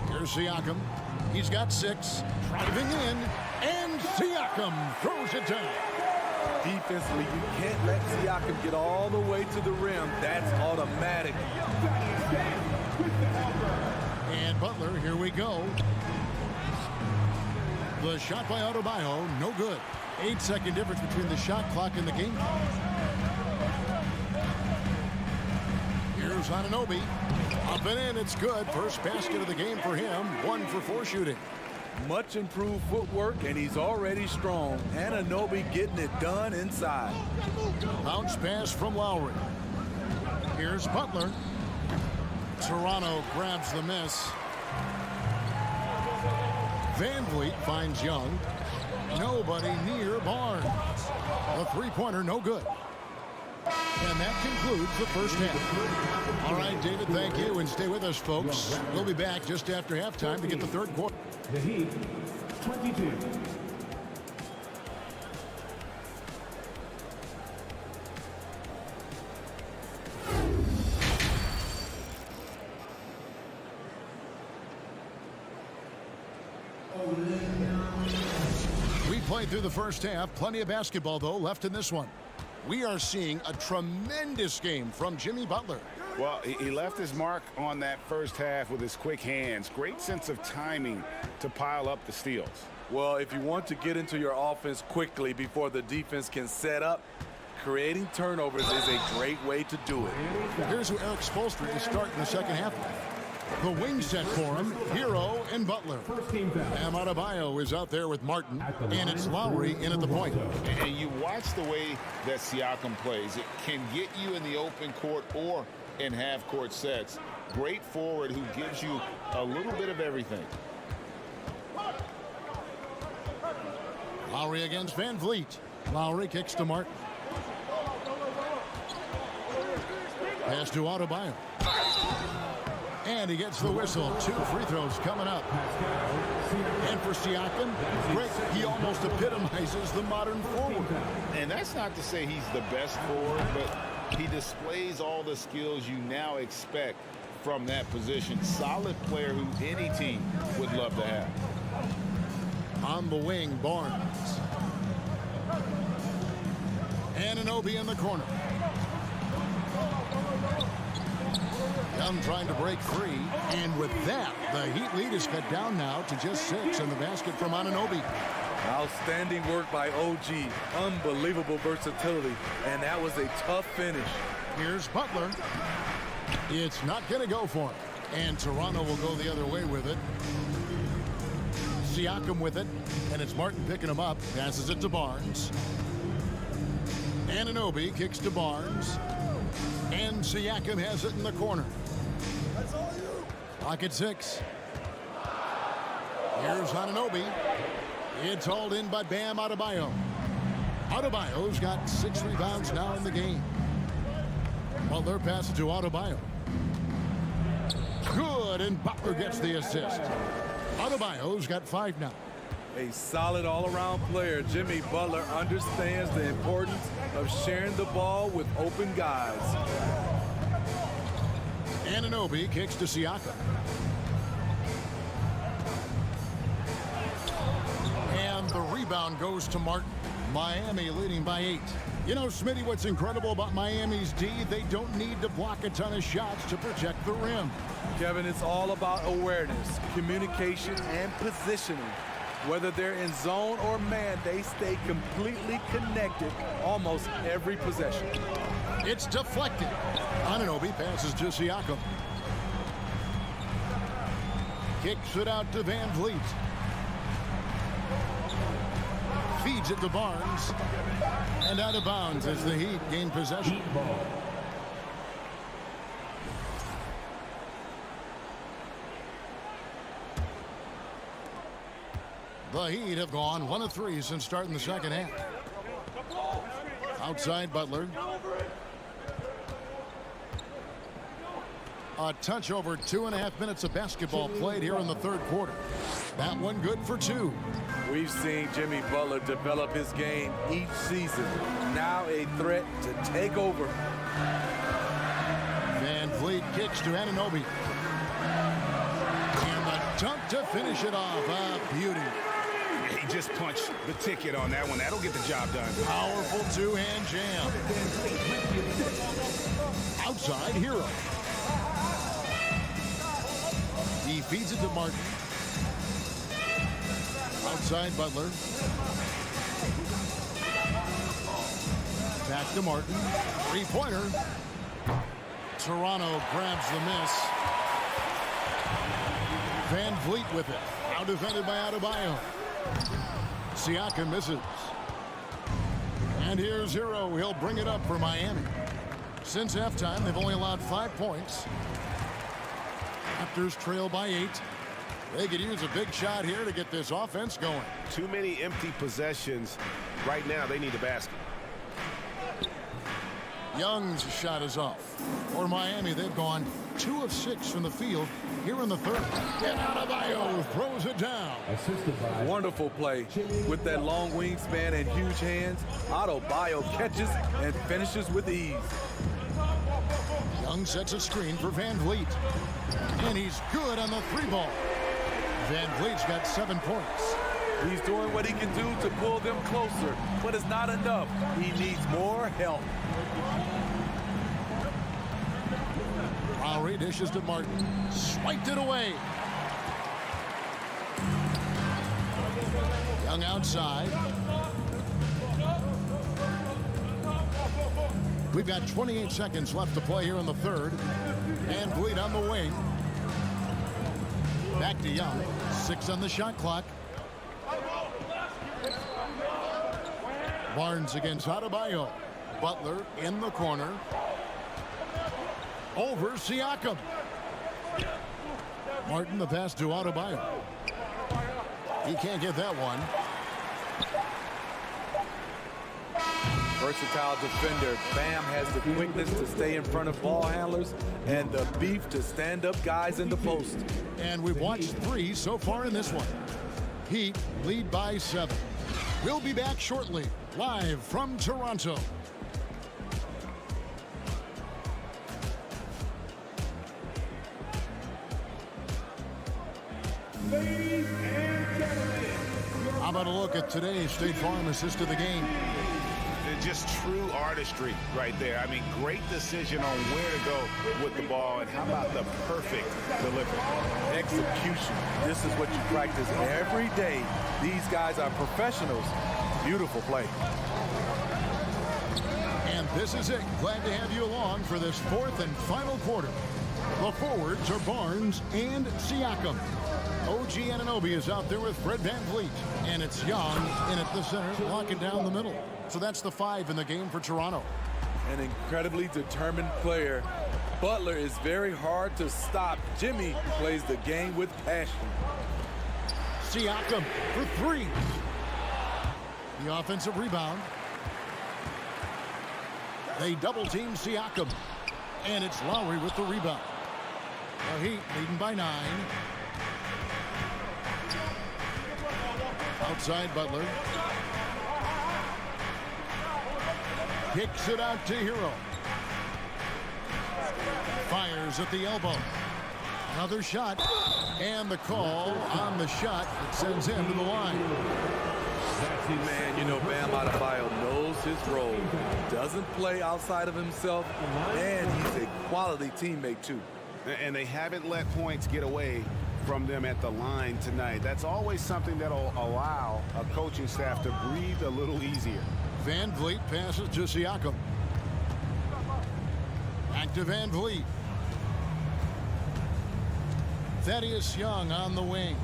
Here's Siakam. He's got 6. Driving in. And Siakam throws it down. Defensively, you can't let Siakam get all the way to the rim. That's automatic. And Butler, here we go. The shot by Adebayo, no good. 8-second difference between the shot clock and the game clock. Here's Anunoby. Up and in, it's good. First basket of the game for him. 1 for 4 shooting. Much improved footwork, and he's already strong. Anunoby getting it done inside. Bounce pass from Lowry. Here's Butler. Toronto grabs the miss. Van Vliet finds Young. Nobody near Barnes. A three-pointer, no good. And that concludes the first half. All right, David, thank you, and stay with us, folks. We'll be back just after halftime to get the third quarter. The Heat, 22. We played through the first half. Plenty of basketball, though, left in this one. We are seeing a tremendous game from Jimmy Butler. Well, he left his mark on that first half with his quick hands. Great sense of timing to pile up the steals. Well, if you want to get into your offense quickly before the defense can set up, creating turnovers is a great way to do it. Here's who Eric Spoelstra is starting the second half. The wing set for him, Hero and Butler. Bam Adebayo is out there with Martin, and it's Lowry in at the point. And you watch the way that Siakam plays. It can get you in the open court or in half-court sets. Great forward who gives you a little bit of everything. Lowry against Van Vliet. Lowry kicks to Martin. Pass to Adebayo. And he gets the whistle. 2 free throws coming up. And for Siakam, Greg, he almost epitomizes the modern forward. And that's not to say he's the best forward, but he displays all the skills you now expect from that position. Solid player who any team would love to have. On the wing, Barnes. Anunoby in the corner. Young trying to break free. And with that, the Heat lead is cut down now to just 6 in the basket from Anunoby. Outstanding work by OG. Unbelievable versatility. And that was a tough finish. Here's Butler. It's not going to go for him. And Toronto will go the other way with it. Siakam with it. And it's Martin picking him up. Passes it to Barnes. Anunoby kicks to Barnes. And Siakam has it in the corner. Clock at 6. Here's Anunoby. It's hauled in by Bam Adebayo. Adebayo's got 6 rebounds now in the game. Butler passes to Adebayo. Good, and Butler gets the assist. Adebayo's got 5 now. A solid all-around player. Jimmy Butler understands the importance of sharing the ball with open guys. Anunoby kicks to Siakam. And the rebound goes to Martin. Miami leading by 8. You know, Smitty, what's incredible about Miami's D, they don't need to block a ton of shots to protect the rim. Kevin, it's all about awareness, communication, and positioning. Whether they're in zone or man, they stay completely connected almost every possession. It's deflected. Anunoby passes to Siakam. Kicks it out to Van Vliet. Feeds it to Barnes. And out of bounds as the Heat gain possession. The Heat have gone 1 of 3 since starting the second half. Outside Butler. A touch over 2.5 minutes of basketball played here in the third quarter. That one good for 2. We've seen Jimmy Butler develop his game each season. Now a threat to take over. Van Vliet kicks to Anunoby. And the dunk to finish it off. A beauty. He just punched the ticket on that one. That'll get the job done. Powerful 2-hand jam. Outside Hero. He feeds it to Martin. Outside Butler. Back to Martin. 3-pointer. Toronto grabs the miss. Van Vliet with it. Out defended by Adebayo. Siakam misses. And here's Hero. He'll bring it up for Miami. Since halftime, they've only allowed 5 points. Raptors trail by 8. They could use a big shot here to get this offense going. Too many empty possessions. Right now, they need a basket. Young's shot is off. For Miami, they've gone 2 of 6 from the field here in the third. And Adebayo throws it down. Wonderful play. With that long wingspan and huge hands, Adebayo catches and finishes with ease. Young sets a screen for Van Vliet. And he's good on the 3-ball. Van Vliet's got 7 points. He's doing what he can do to pull them closer, but it's not enough. He needs more help. Lowry dishes to Martin. Swiped it away. Young outside. We've got 28 seconds left to play here in the third. And Vliet on the wing. Back to Young. 6 on the shot clock. Barnes against Adebayo. Butler in the corner. Over Siakam. Martin the pass to Adebayo. He can't get that one. versatile defender. Bam has the quickness to stay in front of ball handlers and the beef to stand up guys in the post. And we've watched 3 so far in this one. Heat lead by 7. We'll be back shortly, live from Toronto. Ladies and gentlemen, How about a look at today's State Farm assist of the game? Just true artistry right there. I mean, great decision on where to go with the ball, and how about the perfect delivery? Execution. This is what you practice every day. These guys are professionals. Beautiful play. And this is it. Glad to have you along for this 4th and final quarter. The forwards are Barnes and Siakam. OG Anunoby is out there with Fred VanVleet. And it's Young in at the center, locking down the middle. So that's the 5 in the game for Toronto. An incredibly determined player. Butler is very hard to stop. Jimmy plays the game with passion. Siakam for 3. The offensive rebound. They double-team Siakam. And it's Lowry with the rebound. The Heat leading by 9. Outside Butler. Kicks it out to Hero. Fires at the elbow. Another shot. And the call on the shot that sends him to the line. Man, you know, Bam Adebayo knows his role. Doesn't play outside of himself. And he's a quality teammate, too. And they haven't let points get away from them at the line tonight. That's always something that'll allow a coaching staff to breathe a little easier. VanVleet passes to Siakam. Back to VanVleet. Thaddeus Young on the wing.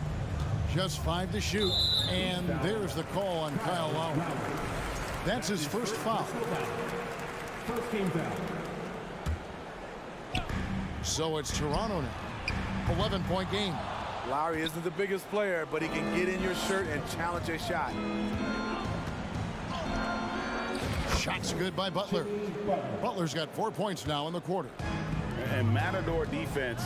Just 5 to shoot. And there's the call on Kyle Lowry. That's his first foul. first team foul. So it's Toronto now. 11-point game. Lowry isn't the biggest player, but he can get in your shirt and challenge a shot. Shot's good by Butler. Butler's got 4 points now in the quarter. And Matador defense,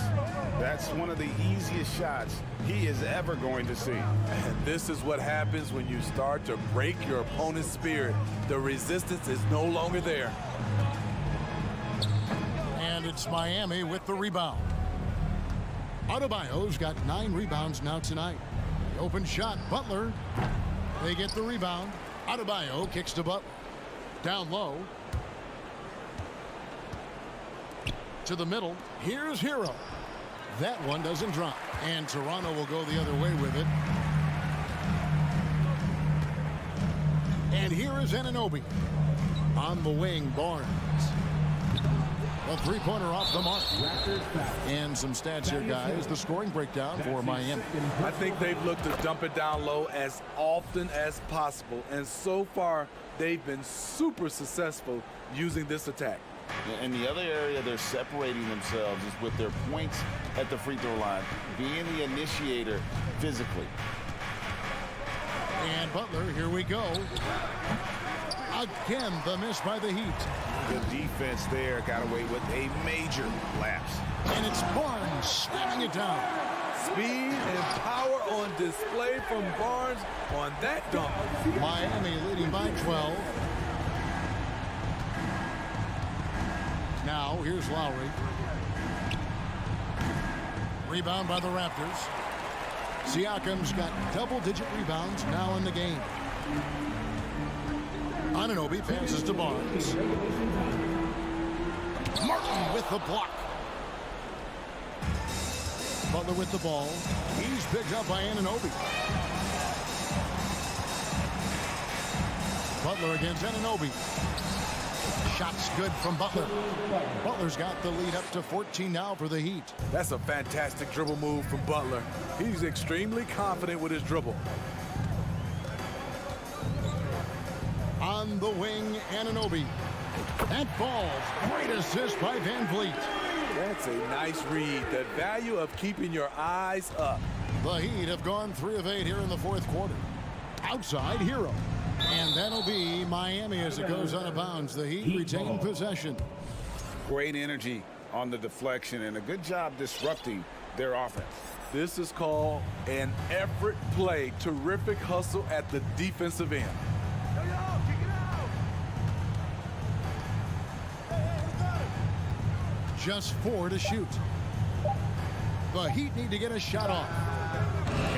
that's one of the easiest shots he is ever going to see. And this is what happens when you start to break your opponent's spirit. The resistance is no longer there. And it's Miami with the rebound. Adebayo's got 9 rebounds now tonight. The open shot, Butler. They get the rebound. Adebayo kicks to Butler. Down low. To the middle. Here's Hero. That one doesn't drop. And Toronto will go the other way with it. And here is Anunoby. On the wing, Barnes. A three-pointer off the mark. And some stats here, guys. The scoring breakdown for Miami. I think they've looked to dump it down low as often as possible. And so far, they've been super successful using this attack. And the other area they're separating themselves is with their points at the free throw line, being the initiator physically. And Butler, here we go. Again, the miss by the Heat. The defense there got away with a major lapse. And it's Barnes slamming it down. Speed and power on display from Barnes on that dunk. Miami leading by 12. Now, here's Lowry. Rebound by the Raptors. Siakam's got double-digit rebounds now in the game. Anunoby passes to Barnes. Martin with the block. Butler with the ball. He's picked up by Anunoby. Butler against Anunoby. Shot's good from Butler. Butler's got the lead up to 14 now for the Heat. That's a fantastic dribble move from Butler. He's extremely confident with his dribble. On the wing, Anunoby. That falls. Great assist by VanVleet. That's a nice read. The value of keeping your eyes up. The Heat have gone 3 of 8 here in the fourth quarter. Outside, Hero. And that'll be Miami as it goes out of bounds. The Heat retain possession. Great energy on the deflection and a good job disrupting their offense. This is called an effort play. Terrific hustle at the defensive end. Just 4 to shoot. The Heat need to get a shot off.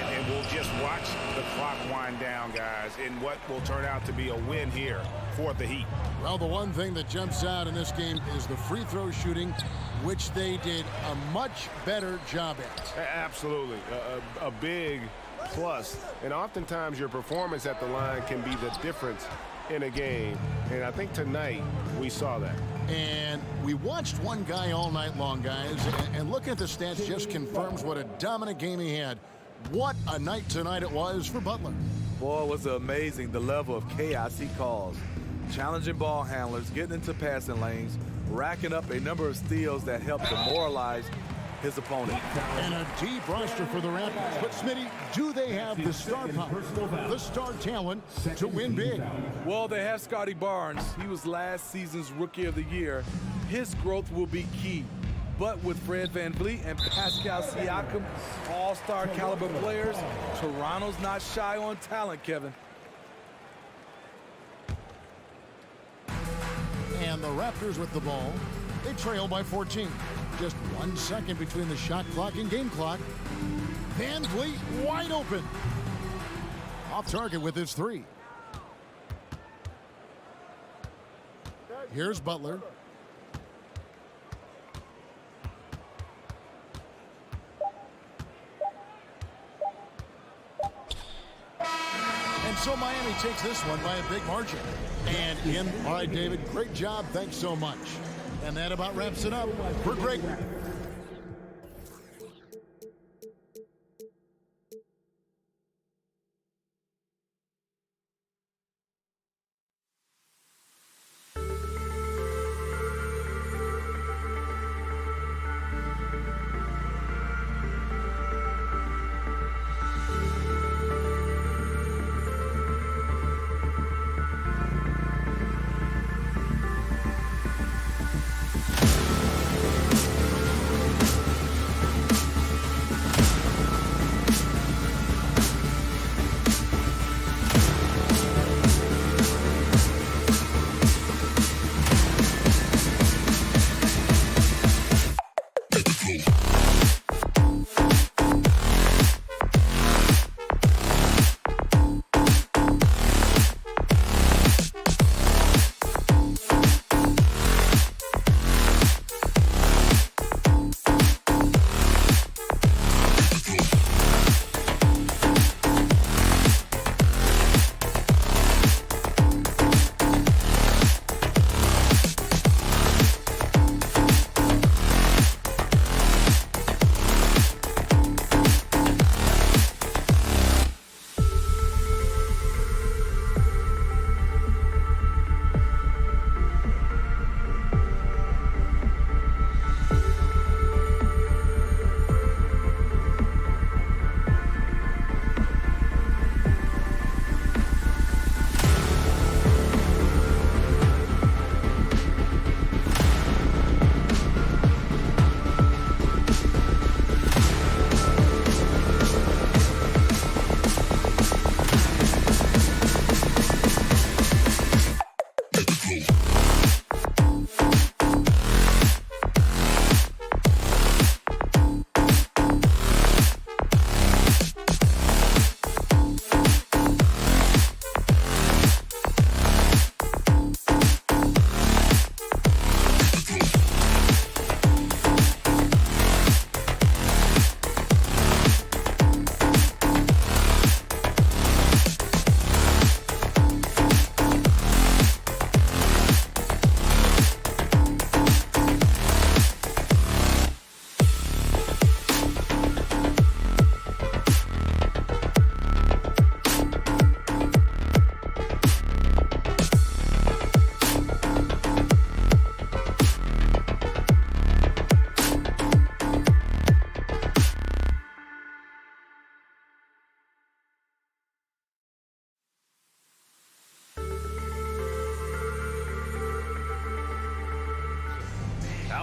And we'll just watch the clock wind down, guys, in what will turn out to be a win here for the Heat. Well, the one thing that jumps out in this game is the free throw shooting, which they did a much better job at. Absolutely. A big plus. And oftentimes your performance at the line can be the difference in a game. And I think tonight we saw that. And we watched one guy all night long, guys, and looking at the stats just confirms what a dominant game he had. What a night tonight it was for Butler. Boy, was it amazing the level of chaos he caused. Challenging ball handlers, getting into passing lanes, racking up a number of steals that helped demoralize his opponent. And a deep roster for the Raptors. But, Smitty, do they have the star power, the star talent to win big? Well, they have Scotty Barnes. He was last season's Rookie of the Year. His growth will be key. But with Fred VanVleet and Pascal Siakam, all-star caliber players, Toronto's not shy on talent, Kevin. And the Raptors with the ball. They trail by 14. Just 1 second between the shot clock and game clock. VanVleet wide open. Off target with his 3. Here's Butler. And so Miami takes this one by a big margin. And in. All right, David, great job. Thanks so much. And that about wraps it up for Greg.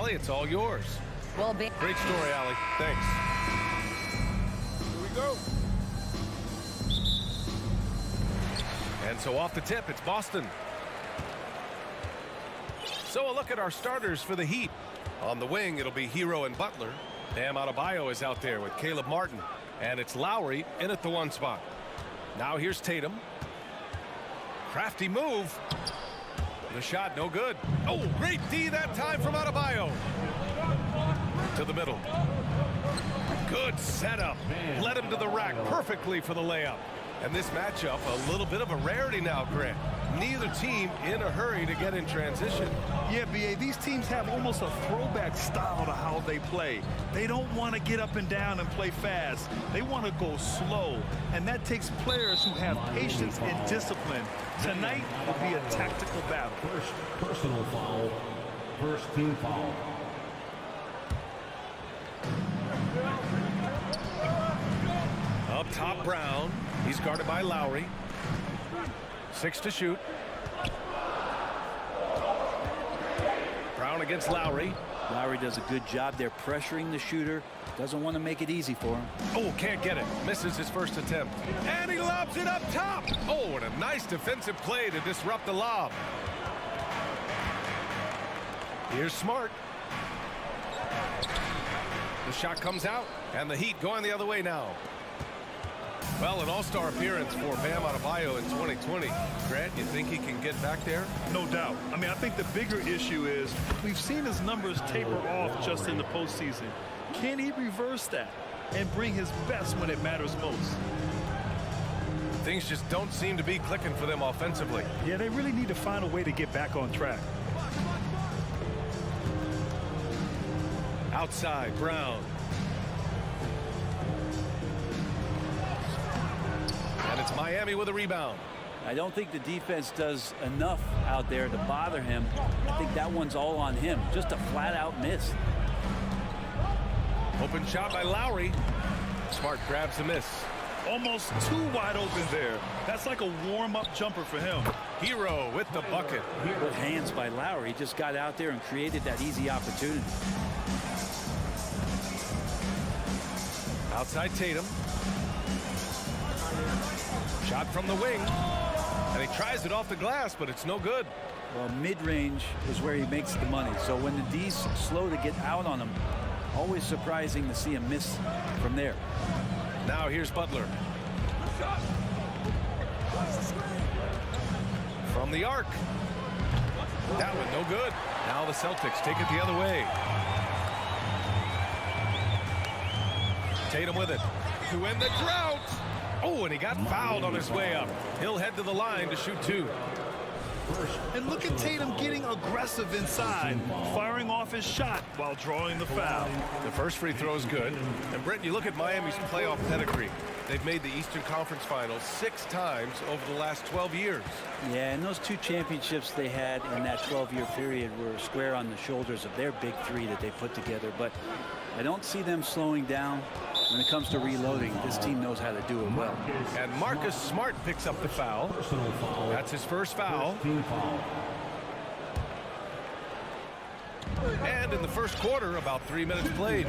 Allie, it's all yours. Well, Great story, Allie. Thanks. Here we go. And so off the tip, it's Boston. So a look at our starters for the Heat. On the wing, it'll be Hero and Butler. Bam Adebayo is out there with Caleb Martin. And it's Lowry in at the 1 spot. Now here's Tatum. Crafty move. The shot no good. Oh, great D that time from Adebayo. To the middle. Good setup. Led him to the rack perfectly for the layup. And this matchup, a little bit of a rarity now, Grant. Neither team in a hurry to get in transition. Yeah, B.A., these teams have almost a throwback style to how they play. They don't want to get up and down and play fast. They want to go slow, and that takes players who have patience and discipline. Tonight will be a tactical battle. First personal foul. First team foul. Up top, Brown. He's guarded by Lowry. 6 to shoot. Brown against Lowry. Lowry does a good job there pressuring the shooter. Doesn't want to make it easy for him. Oh, can't get it. Misses his first attempt. And he lobs it up top. Oh, and a nice defensive play to disrupt the lob. Here's Smart. The shot comes out, and the Heat going the other way now. Well, an all-star appearance for Bam Adebayo in 2020. Grant, you think he can get back there? No doubt. I mean, I think the bigger issue is we've seen his numbers taper off just in the postseason. Can he reverse that and bring his best when it matters most? Things just don't seem to be clicking for them offensively. Yeah, they really need to find a way to get back on track. Outside, Brown. And it's Miami with a rebound. I don't think the defense does enough out there to bother him. I think that one's all on him. Just a flat-out miss. Open shot by Lowry. Smart grabs the miss. Almost too wide open there. That's like a warm-up jumper for him. Hero with the bucket. Good hands by Lowry. Just got out there and created that easy opportunity. Outside Tatum. Shot from the wing. And he tries it off the glass, but it's no good. Well, mid-range is where he makes the money. So when the D's slow to get out on him, always surprising to see him miss from there. Now here's Butler. From the arc. That one no good. Now the Celtics take it the other way. Tatum with it. To end the drought. Oh, and he got fouled on his way up. He'll head to the line to shoot 2. And look at Tatum getting aggressive inside, firing off his shot while drawing the foul. The first free throw is good. And Brent, you look at Miami's playoff pedigree. They've made the Eastern Conference Finals 6 times over the last 12 years. Yeah, and those 2 championships they had in that 12-year period were square on the shoulders of their big 3 that they put together. But I don't see them slowing down when it comes to reloading. This team knows how to do it well. And Marcus Smart picks up the foul. That's his first foul. And in the first quarter, about 3 minutes played.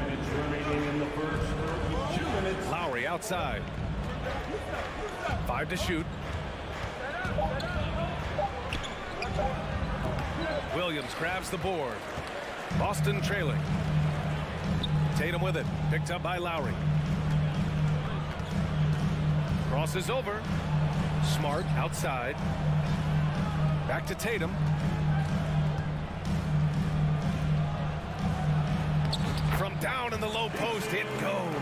Lowry outside. 5 to shoot. Williams grabs the board. Boston trailing. Tatum with it. Picked up by Lowry. Crosses over. Smart outside. Back to Tatum. From down in the low post, it goes.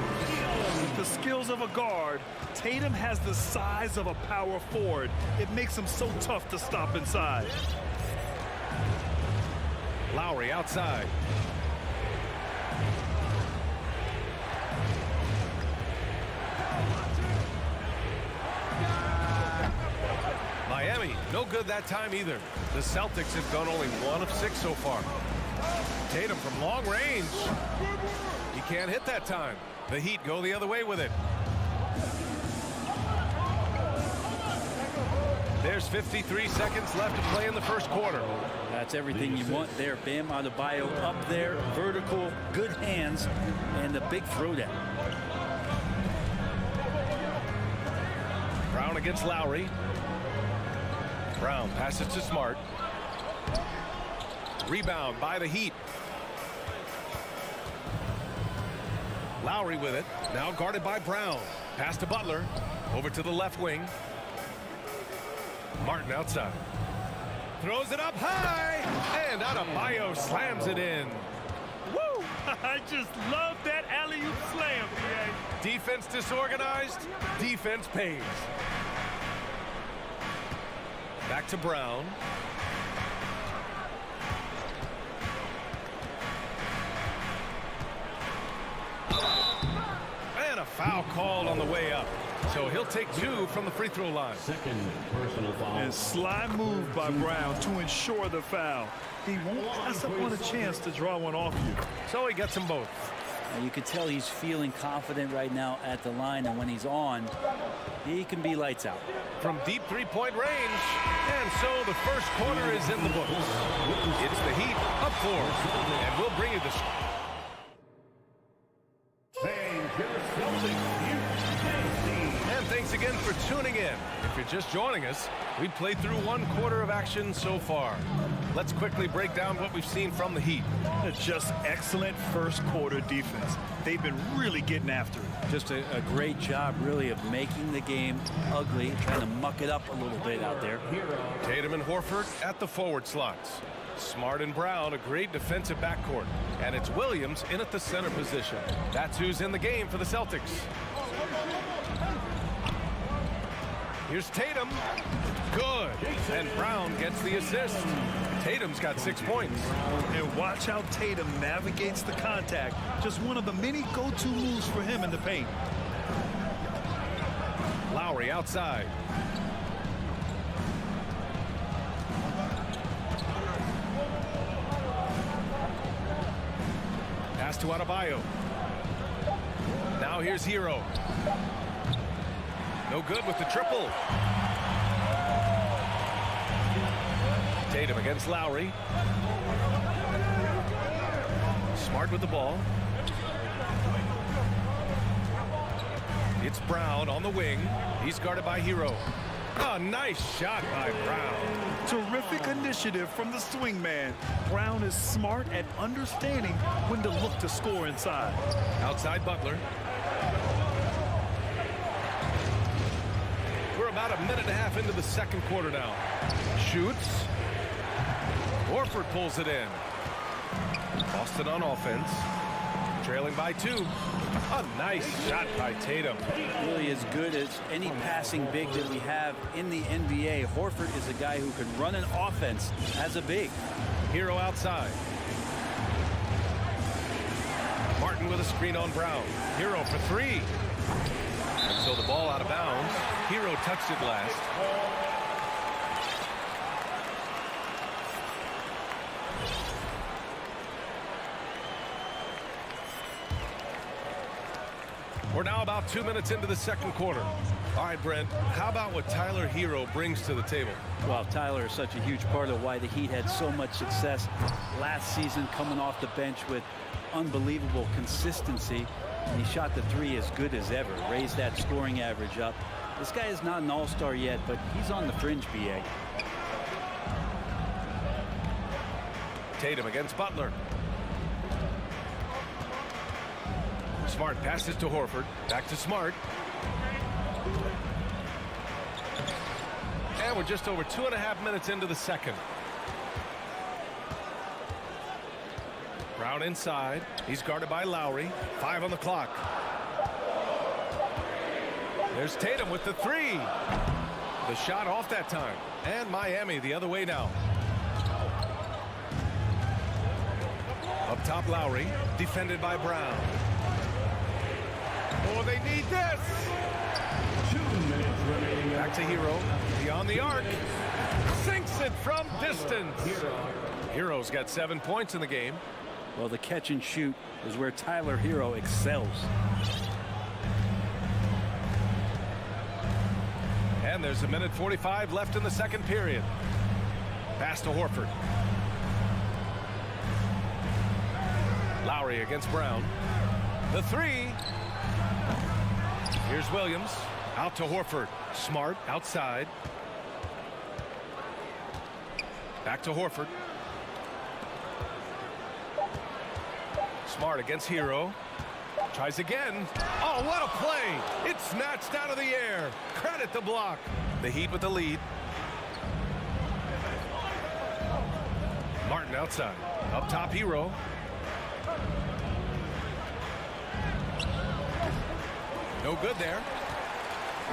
With the skills of a guard, Tatum has the size of a power forward. It makes him so tough to stop inside. Lowry outside. Miami, no good that time either. The Celtics have gone only 1 of 6 so far. Tatum from long range. He can't hit that time. The Heat go the other way with it. There's 53 seconds left to play in the first quarter. That's everything you want there. Bam Adebayo up there, vertical, good hands, and the big throwdown. Brown against Lowry. Brown passes to Smart. Rebound by the Heat. Lowry with it. Now guarded by Brown. Pass to Butler. Over to the left wing. Martin outside. Throws it up high. And Adebayo slams it in. Woo! I just love that alley-oop slam, B.A. Defense disorganized. Defense pays. Back to Brown. And a foul called on the way up. So he'll take 2 from the free throw line. Second personal foul. And sly move by Brown to ensure the foul. He won't pass up on a chance to draw one off you. So he gets them both. And you can tell he's feeling confident right now at the line, and when he's on, he can be lights out. From deep three-point range. And so the first quarter is in the books. It's the Heat up 4. And we'll bring you the... And thanks again for tuning in. If you're just joining us, we played through 1 quarter of action so far. Let's quickly break down what we've seen from the Heat. Just excellent first quarter defense. They've been really getting after it. Just a great job, really, of making the game ugly, trying to muck it up a little bit out there. Tatum and Horford at the forward slots. Smart and Brown, a great defensive backcourt. And it's Williams in at the center position. That's who's in the game for the Celtics. Here's Tatum. Good. And Brown gets the assist. Tatum's got 6 points. And watch how Tatum navigates the contact. Just one of the many go-to moves for him in the paint. Lowry outside. Pass to Adebayo. Now here's Hero. No good with the triple. Tatum against Lowry. Smart with the ball. It's Brown on the wing. He's guarded by Hero. A nice shot by Brown. Terrific initiative from the swing man. Brown is smart at understanding when to look to score inside. Outside Butler. We're about a minute and a half into the second quarter now. Shoots. Horford pulls it in. Boston on offense. Trailing by 2. A nice shot by Tatum. Really as good as any passing big that we have in the NBA. Horford is a guy who can run an offense as a big. Hero outside. Martin with a screen on Brown. Hero for 3. And so the ball out of bounds. Hero touched it last. We're now about 2 minutes into the second quarter. All right, Brent, how about what Tyler Hero brings to the table? Well, Tyler is such a huge part of why the Heat had so much success last season, coming off the bench with unbelievable consistency. And he shot the 3 as good as ever, raised that scoring average up. This guy is not an all-star yet, but he's on the fringe, B.A. Tatum against Butler. Smart passes to Horford. Back to Smart. And we're just over 2.5 minutes into the second. Brown inside. He's guarded by Lowry. 5 on the clock. There's Tatum with the 3. The shot off that time. And Miami the other way now. Up top, Lowry. Defended by Brown. Oh, they need this. 2 minutes remaining. Back to Hero. Beyond the arc. Sinks it from distance. Hero's got 7 points in the game. Well, the catch and shoot is where Tyler Hero excels. And there's a minute 45 left in the second period. Pass to Horford. Lowry against Brown. The three. Here's Williams. Out to Horford. Smart outside. Back to Horford. Smart against Hero. Tries again. Oh, what a play. It's snatched out of the air. Credit the block. The Heat with the lead. Martin outside. Up top, Hero. No good there.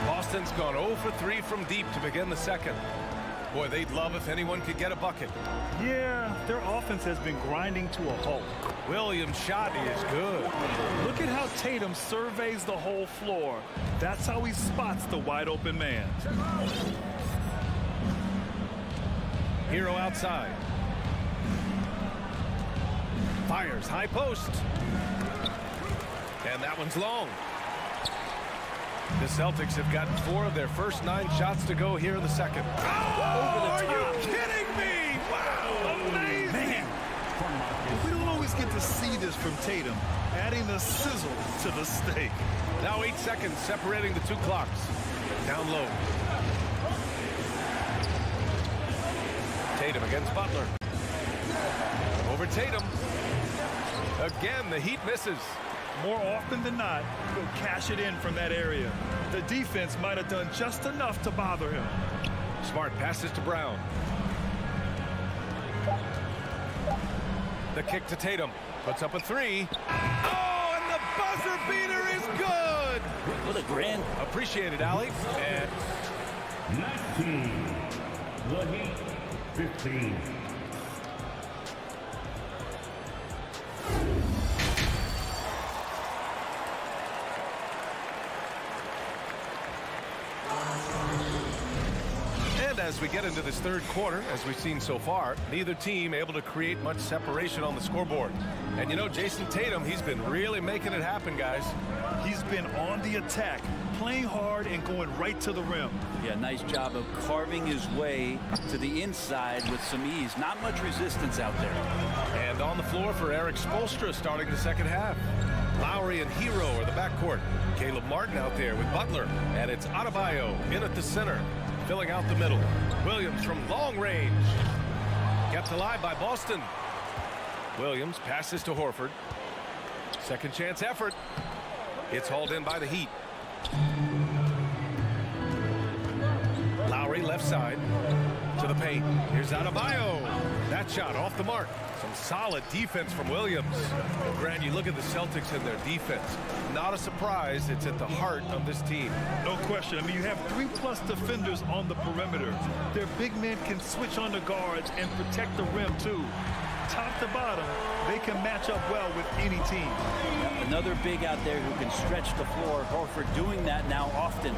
Boston's gone 0 for 3 from deep to begin the second. Boy, they'd love if anyone could get a bucket. Yeah, their offense has been grinding to a halt. Williams' shot is good. Look at how Tatum surveys the whole floor. That's how he spots the wide open man. Hero outside. Fires high post. And that one's long. The Celtics have gotten 4 of their first 9 shots to go here in the second. Oh, are you kidding me? Wow, amazing. Man, we don't always get to see this from Tatum, adding the sizzle to the steak. Now 8 seconds separating the 2 clocks. Down low. Tatum against Butler. Over Tatum. Again, the Heat misses. More often than not, he'll cash it in from that area. The defense might have done just enough to bother him. Smart passes to Brown. The kick to Tatum. Puts up a 3. Oh, and the buzzer beater is good. What a grand. Appreciate it, Allie. And 19. The Heat, 15. as we get into this third quarter, as we've seen so far, neither team able to create much separation on the scoreboard. And you know, Jason Tatum, he's been really making it happen, guys. He's been on the attack, playing hard and going right to the rim. Yeah, nice job of carving his way to the inside with some ease. Not much resistance out there. And on the floor for Erik Spoelstra starting the second half. Lowry and Hero are the backcourt. Caleb Martin out there with Butler. And it's Adebayo in at the center, filling out the middle. Williams from long range. Kept alive by Boston. Williams passes to Horford. Second chance effort. It's hauled in by the Heat. Lowry left side to the paint. Here's Adebayo. That shot off the mark. Some solid defense from Williams. Grant, you look at the Celtics and their defense. Not a surprise. It's at the heart of this team. No question. I mean, you have 3+ defenders on the perimeter. Their big men can switch on the guards and protect the rim, too. Top to bottom, they can match up well with any team. Another big out there who can stretch the floor. Horford doing that now often.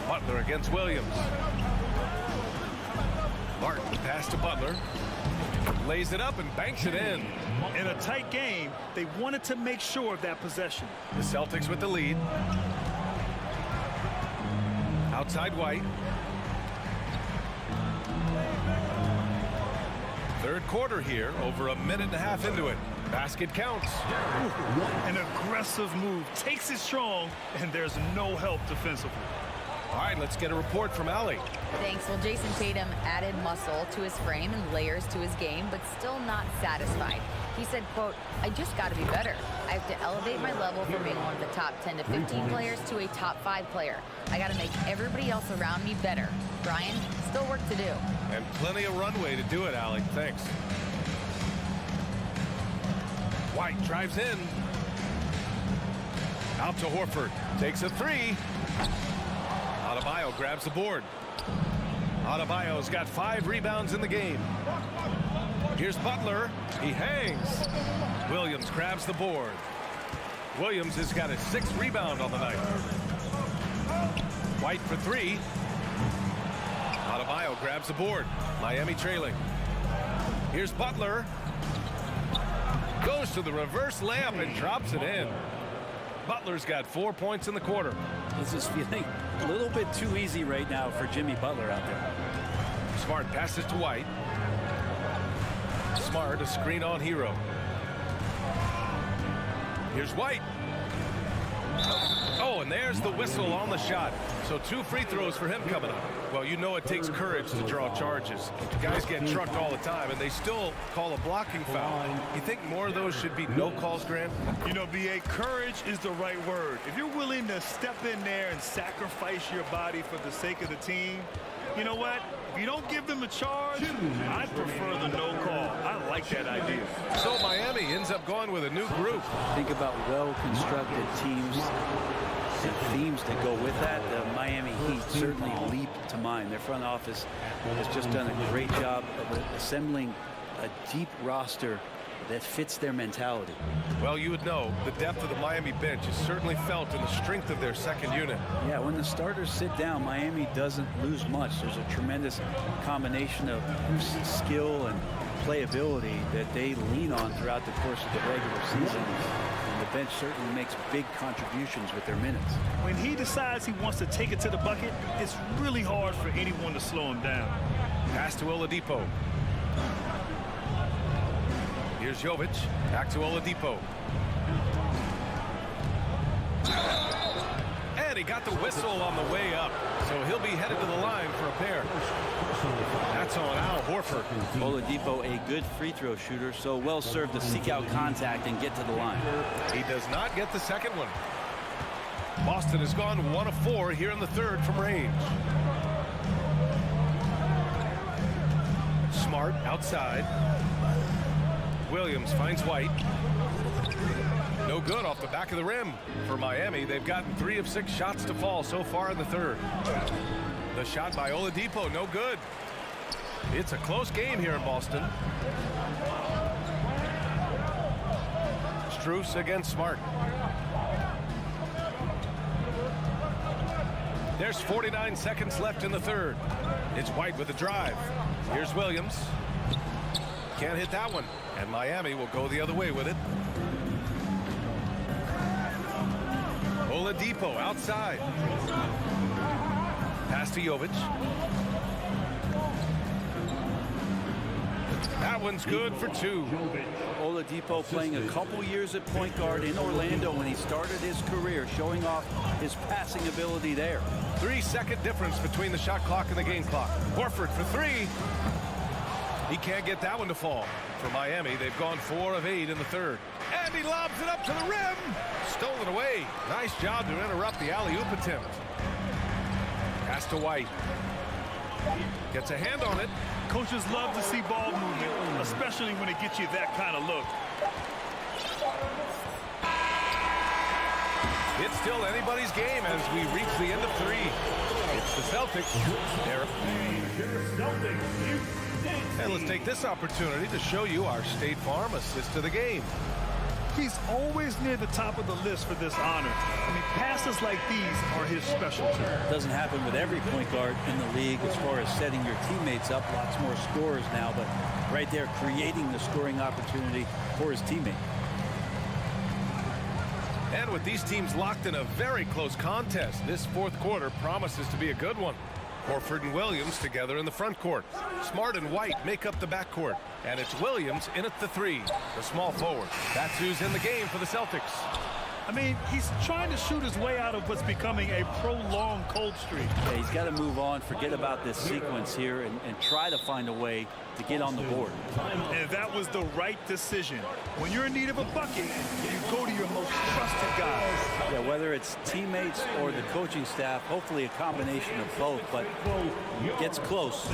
Butler against Williams. Martin pass to Butler. Lays it up and banks it in. In a tight game, they wanted to make sure of that possession. The Celtics with the lead. Outside White. Third quarter here, over a minute and a half into it. Basket counts. An aggressive move, takes it strong, and there's no help defensively. All right, let's get a report from Allie. Thanks. Well, Jason Tatum added muscle to his frame and layers to his game, but still not satisfied. He said, quote, "I just got to be better. I have to elevate my level from being one of the top 10 to 15 players to a top 5 player. I got to make everybody else around me better. Brian, still work to do." And plenty of runway to do it, Allie. Thanks. White drives in. Out to Horford. Takes a 3. Adebayo grabs the board. Adebayo's got 5 rebounds in the game. Here's Butler. He hangs. Williams grabs the board. Williams has got his 6th rebound on the night. White for 3. Adebayo grabs the board. Miami trailing. Here's Butler. Goes to the reverse layup and drops it in. Butler's got 4 points in the quarter. This is feeling a little bit too easy right now for Jimmy Butler out there. Smart passes to White. Smart, a screen on Hero. Here's White. Oh, and there's the whistle on the shot. So 2 free throws for him coming up. Well, you know it takes courage to draw charges. Guys get trucked all the time, and they still call a blocking foul. You think more of those should be no calls, Grant? You know, B.A., courage is the right word. If you're willing to step in there and sacrifice your body for the sake of the team, you know what? If you don't give them a charge, I prefer the no call. I like that idea. So Miami ends up going with a new group. Think about well-constructed teams and themes that go with that. The Miami Heat certainly leap to mind. Their front office has just done a great job of assembling a deep roster that fits their mentality. Well, you would know the depth of the Miami bench is certainly felt in the strength of their second unit. Yeah, when the starters sit down, Miami doesn't lose much. There's a tremendous combination of skill and playability that they lean on throughout the course of the regular season. And the bench certainly makes big contributions with their minutes. When he decides he wants to take it to the bucket, it's really hard for anyone to slow him down. Pass to Oladipo. Here's Jovic, back to Oladipo. And he got the whistle on the way up, so he'll be headed to the line for a pair. That's on Al Horford. Oladipo, a good free throw shooter, so well served to seek out contact and get to the line. He does not get the second one. Boston has gone 1 of 4 here in the third from range. Smart outside. Williams finds White. No good off the back of the rim for Miami. They've gotten 3 of 6 shots to fall so far in the third. The shot by Oladipo, no good. It's a close game here in Boston. Strus against Smart. There's 49 seconds left in the third. It's White with the drive. Here's Williams. Can't hit that one. And Miami will go the other way with it. Oladipo outside. Pass to Jovic. That one's good for 2. Oladipo playing a couple years at point guard in Orlando when he started his career, showing off his passing ability there. 3-second difference between the shot clock and the game clock. Horford for 3. He can't get that one to fall. For Miami, they've gone 4 of 8 in the third. And he lobs it up to the rim. Stolen away. Nice job to interrupt the alley-oop attempt. Pass to White. Gets a hand on it. Coaches love to see ball movement, especially when it gets you that kind of look. It's still anybody's game as we reach the end of 3. It's the Celtics. And let's take this opportunity to show you our State Farm assist to the game. He's always near the top of the list for this honor. I mean, passes like these are his specialty. Doesn't happen with every point guard in the league as far as setting your teammates up. Lots more scorers now, but right there creating the scoring opportunity for his teammate. And with these teams locked in a very close contest, this fourth quarter promises to be a good one. Horford and Williams together in the front court. Smart and White make up the backcourt. And it's Williams in at the 3, the small forward. That's who's in the game for the Celtics. I mean, he's trying to shoot his way out of what's becoming a prolonged cold streak. Yeah, he's got to move on, forget about this sequence here, and try to find a way to get on the board. And that was the right decision. When you're in need of a bucket, you go to your most trusted guys. Yeah, whether it's teammates or the coaching staff, hopefully a combination of both, but gets close.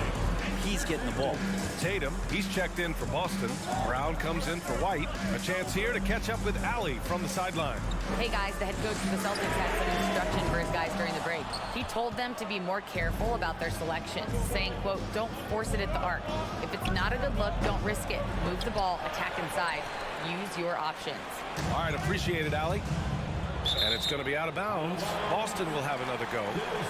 He's getting the ball. Tatum, he's checked in for Boston. Brown comes in for White. A chance here to catch up with Allie from the sideline. Hey guys, the head coach of the Celtics had some instruction for his guys during the break. He told them to be more careful about their selections, saying, quote, don't force it at the arc. If it's not a good look, don't risk it. Move the ball, attack inside. Use your options. All right, appreciate it, Allie. And it's going to be out of bounds. Boston will have another go.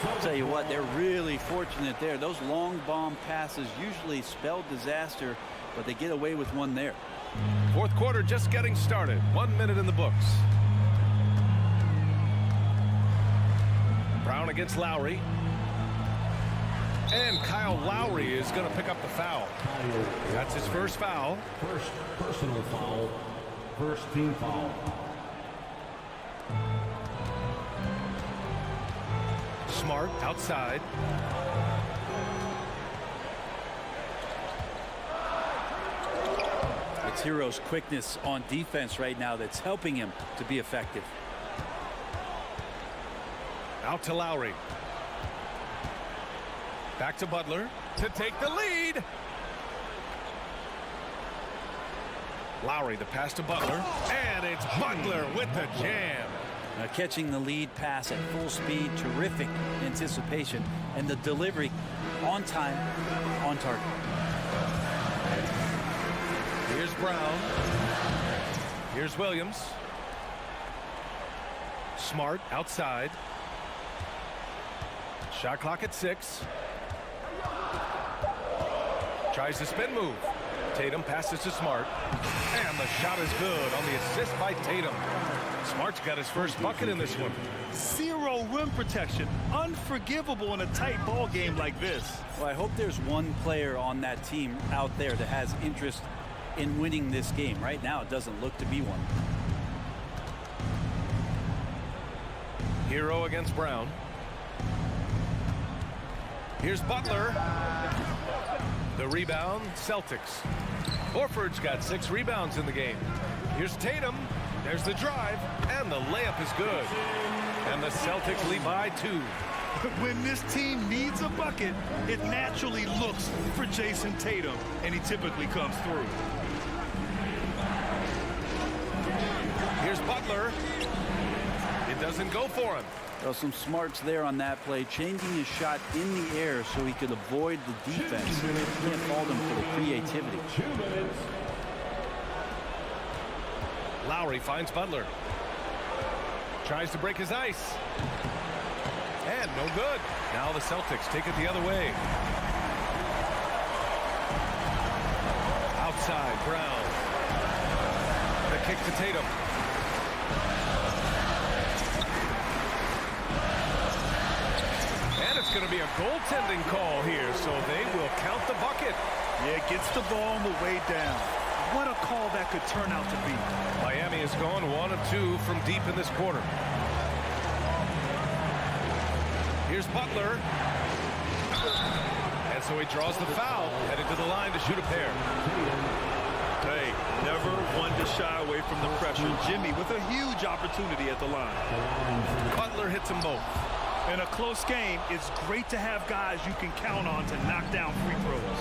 I'll tell you what, they're really fortunate there. Those long bomb passes usually spell disaster, but they get away with one there. Fourth quarter just getting started. 1 minute in the books. Brown against Lowry. And Kyle Lowry is going to pick up the foul. That's his first foul. First personal foul. First team foul. Smart outside. It's Hero's quickness on defense right now that's helping him to be effective. Out to Lowry. Back to Butler to take the lead. Lowry, the pass to Butler. And it's Butler with the jam. Now catching the lead pass at full speed, terrific anticipation, and the delivery on time, on target. Here's Brown. Here's Williams. Smart outside. Shot clock at 6. Tries the spin move. Tatum passes to Smart. And the shot is good on the assist by Tatum. Smart's got his first bucket in this one. Zero rim protection. Unforgivable in a tight ball game like this. Well, I hope there's one player on that team out there that has interest in winning this game. Right now, it doesn't look to be one. Hero against Brown. Here's Butler. The rebound, Celtics. Horford's got 6 rebounds in the game. Here's Tatum. There's the drive, and the layup is good. And the Celtics lead by 2. When this team needs a bucket, it naturally looks for Jason Tatum, and he typically comes through. Here's Butler. It doesn't go for him. Well, some smarts there on that play, changing his shot in the air so he could avoid the defense. Can't fault him for the creativity. 2 minutes. Lowry finds Butler. Tries to break his ice. And no good. Now the Celtics take it the other way. Outside, Brown. The kick to Tatum. And it's going to be a goaltending call here, so they will count the bucket. Yeah, gets the ball on the way down. What a call that could turn out to be. Miami has gone 1 of 2 from deep in this quarter. Here's Butler. And so he draws the foul, headed to the line to shoot a pair. Hey, never one to shy away from the pressure. Jimmy with a huge opportunity at the line. Butler hits them both. In a close game, it's great to have guys you can count on to knock down free throws.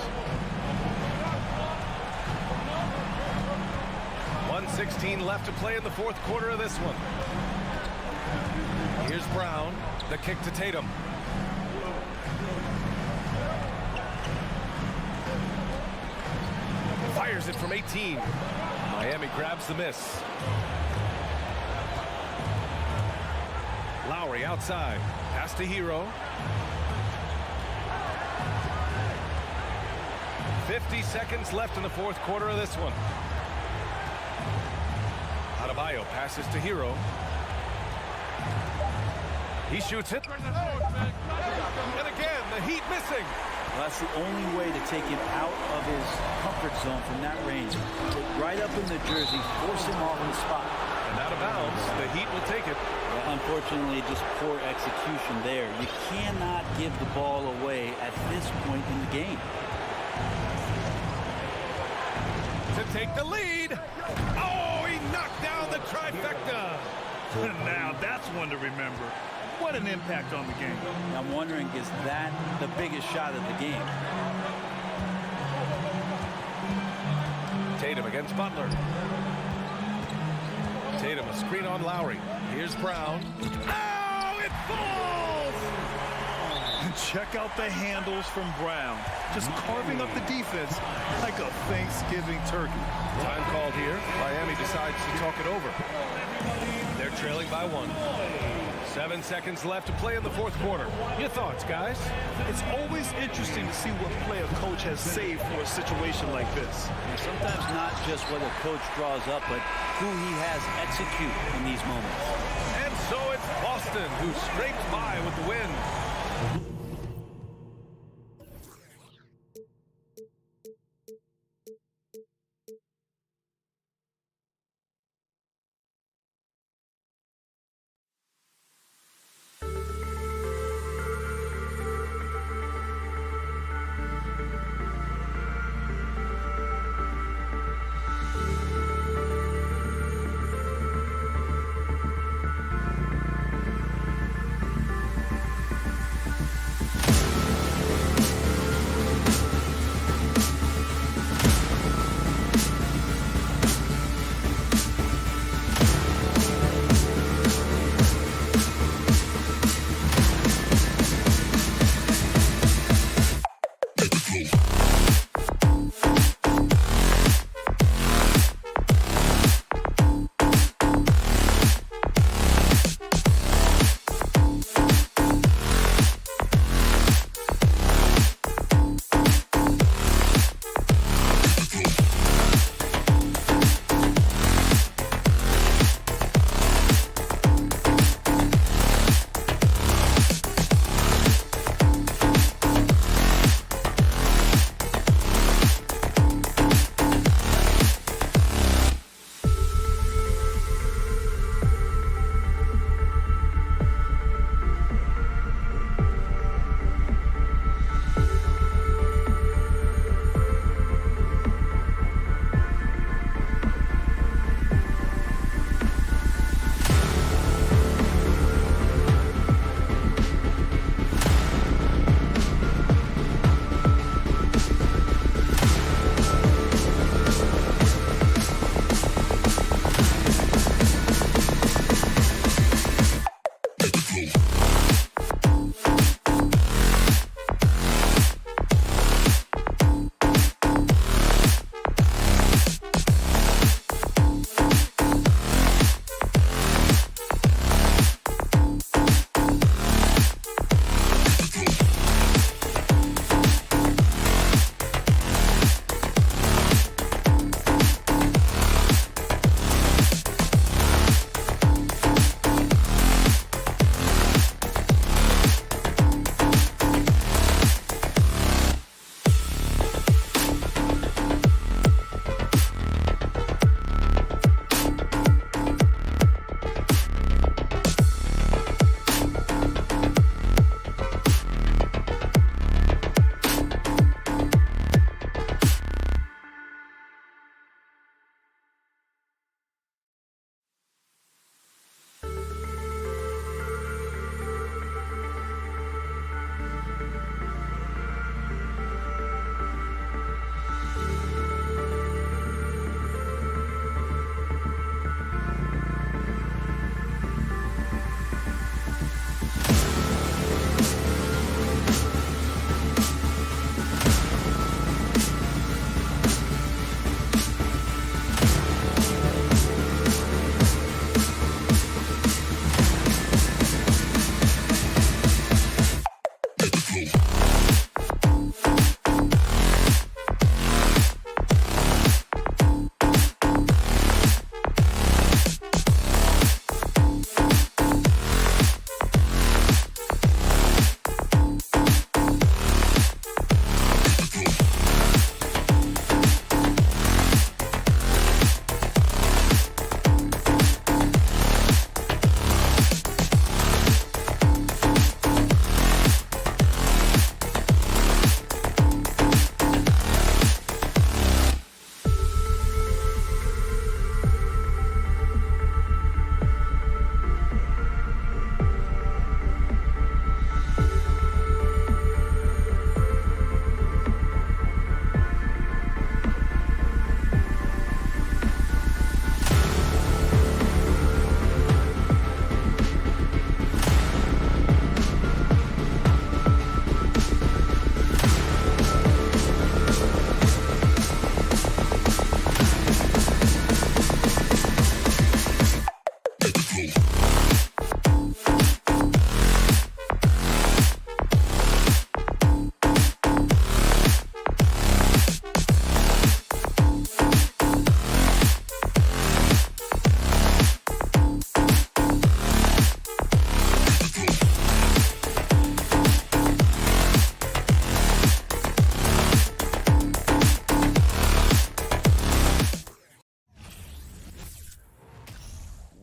1:16 left to play in the fourth quarter of this one. Here's Brown. The kick to Tatum. Fires it from 18. Miami grabs the miss. Lowry outside. Pass to Hero. 50 seconds left in the fourth quarter of this one. Adebayo passes to Hero. He shoots it. And again, the Heat missing. Well, that's the only way to take him out of his comfort zone from that range. Get right up in the jersey, force him off the spot. And out of bounds, the Heat will take it. Well, unfortunately, just poor execution there. You cannot give the ball away at this point in the game. To take the lead. Oh, he knocked down the trifecta. Now that's one to remember. What an impact on the game. I'm wondering, is that the biggest shot of the game? Tatum against Butler. Tatum, a screen on Lowry. Here's Brown. Oh, it falls! Check out the handles from Brown. Just carving up the defense like a Thanksgiving turkey. Time called here. Miami decides to talk it over. They're trailing by 1. 7 seconds left to play in the fourth quarter. Your thoughts, guys? It's always interesting to see what play a coach has saved for a situation like this. And sometimes not just what a coach draws up, but who he has execute in these moments. And so it's Boston, who scraped by with the win.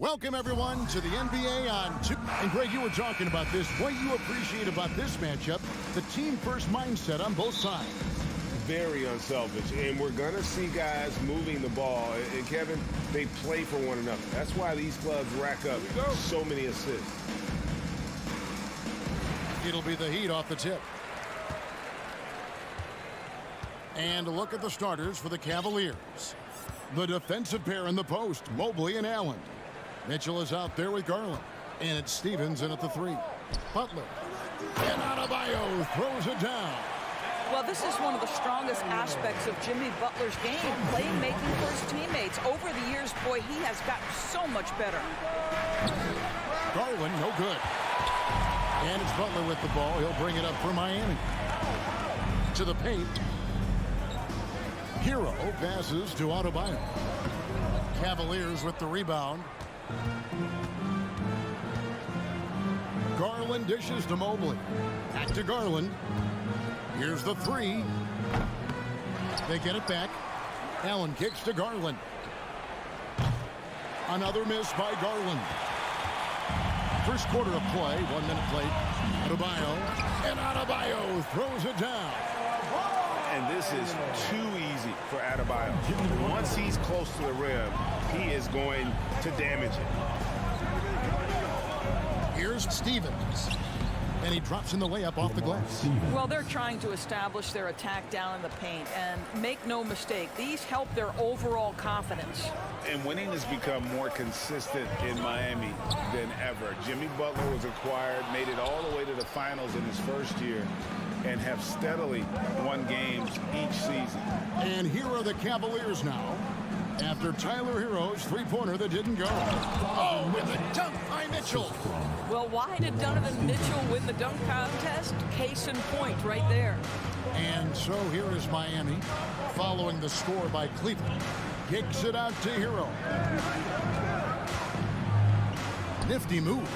Welcome, everyone, to the NBA on 2. And, Greg, you were talking about this. What you appreciate about this matchup, the team-first mindset on both sides. Very unselfish, and we're going to see guys moving the ball. And, Kevin, they play for one another. That's why these clubs rack up so many assists. It'll be the Heat off the tip. And a look at the starters for the Cavaliers. The defensive pair in the post, Mobley and Allen. Mitchell is out there with Garland. And it's Stevens in at the 3. Butler. And Adebayo throws it down. Well, this is one of the strongest aspects of Jimmy Butler's game, playmaking for his teammates. Over the years, boy, he has gotten so much better. Garland, no good. And it's Butler with the ball. He'll bring it up for Miami. To the paint. Hero passes to Adebayo. Cavaliers with the rebound. Garland dishes to Mobley. Back to Garland. Here's the 3. They get it back. Allen kicks to Garland. Another miss by Garland. First quarter of play, 1 minute late. Adebayo. And Adebayo throws it down. And this is too easy for Adebayo. Once he's close to the rim, he is going to damage it. Here's Stevens. And he drops in the layup off the glass. Well, they're trying to establish their attack down in the paint. And make no mistake, these help their overall confidence. And winning has become more consistent in Miami than ever. Jimmy Butler was acquired, made it all the way to the finals in his first year, and have steadily won games each season. And here are the Cavaliers now. After Tyler Hero's three-pointer that didn't go. Oh, with a dunk by Mitchell. Well, why did Donovan Mitchell win the dunk contest? Case in point right there. And so here is Miami, following the score by Cleveland. Kicks it out to Hero. Nifty move.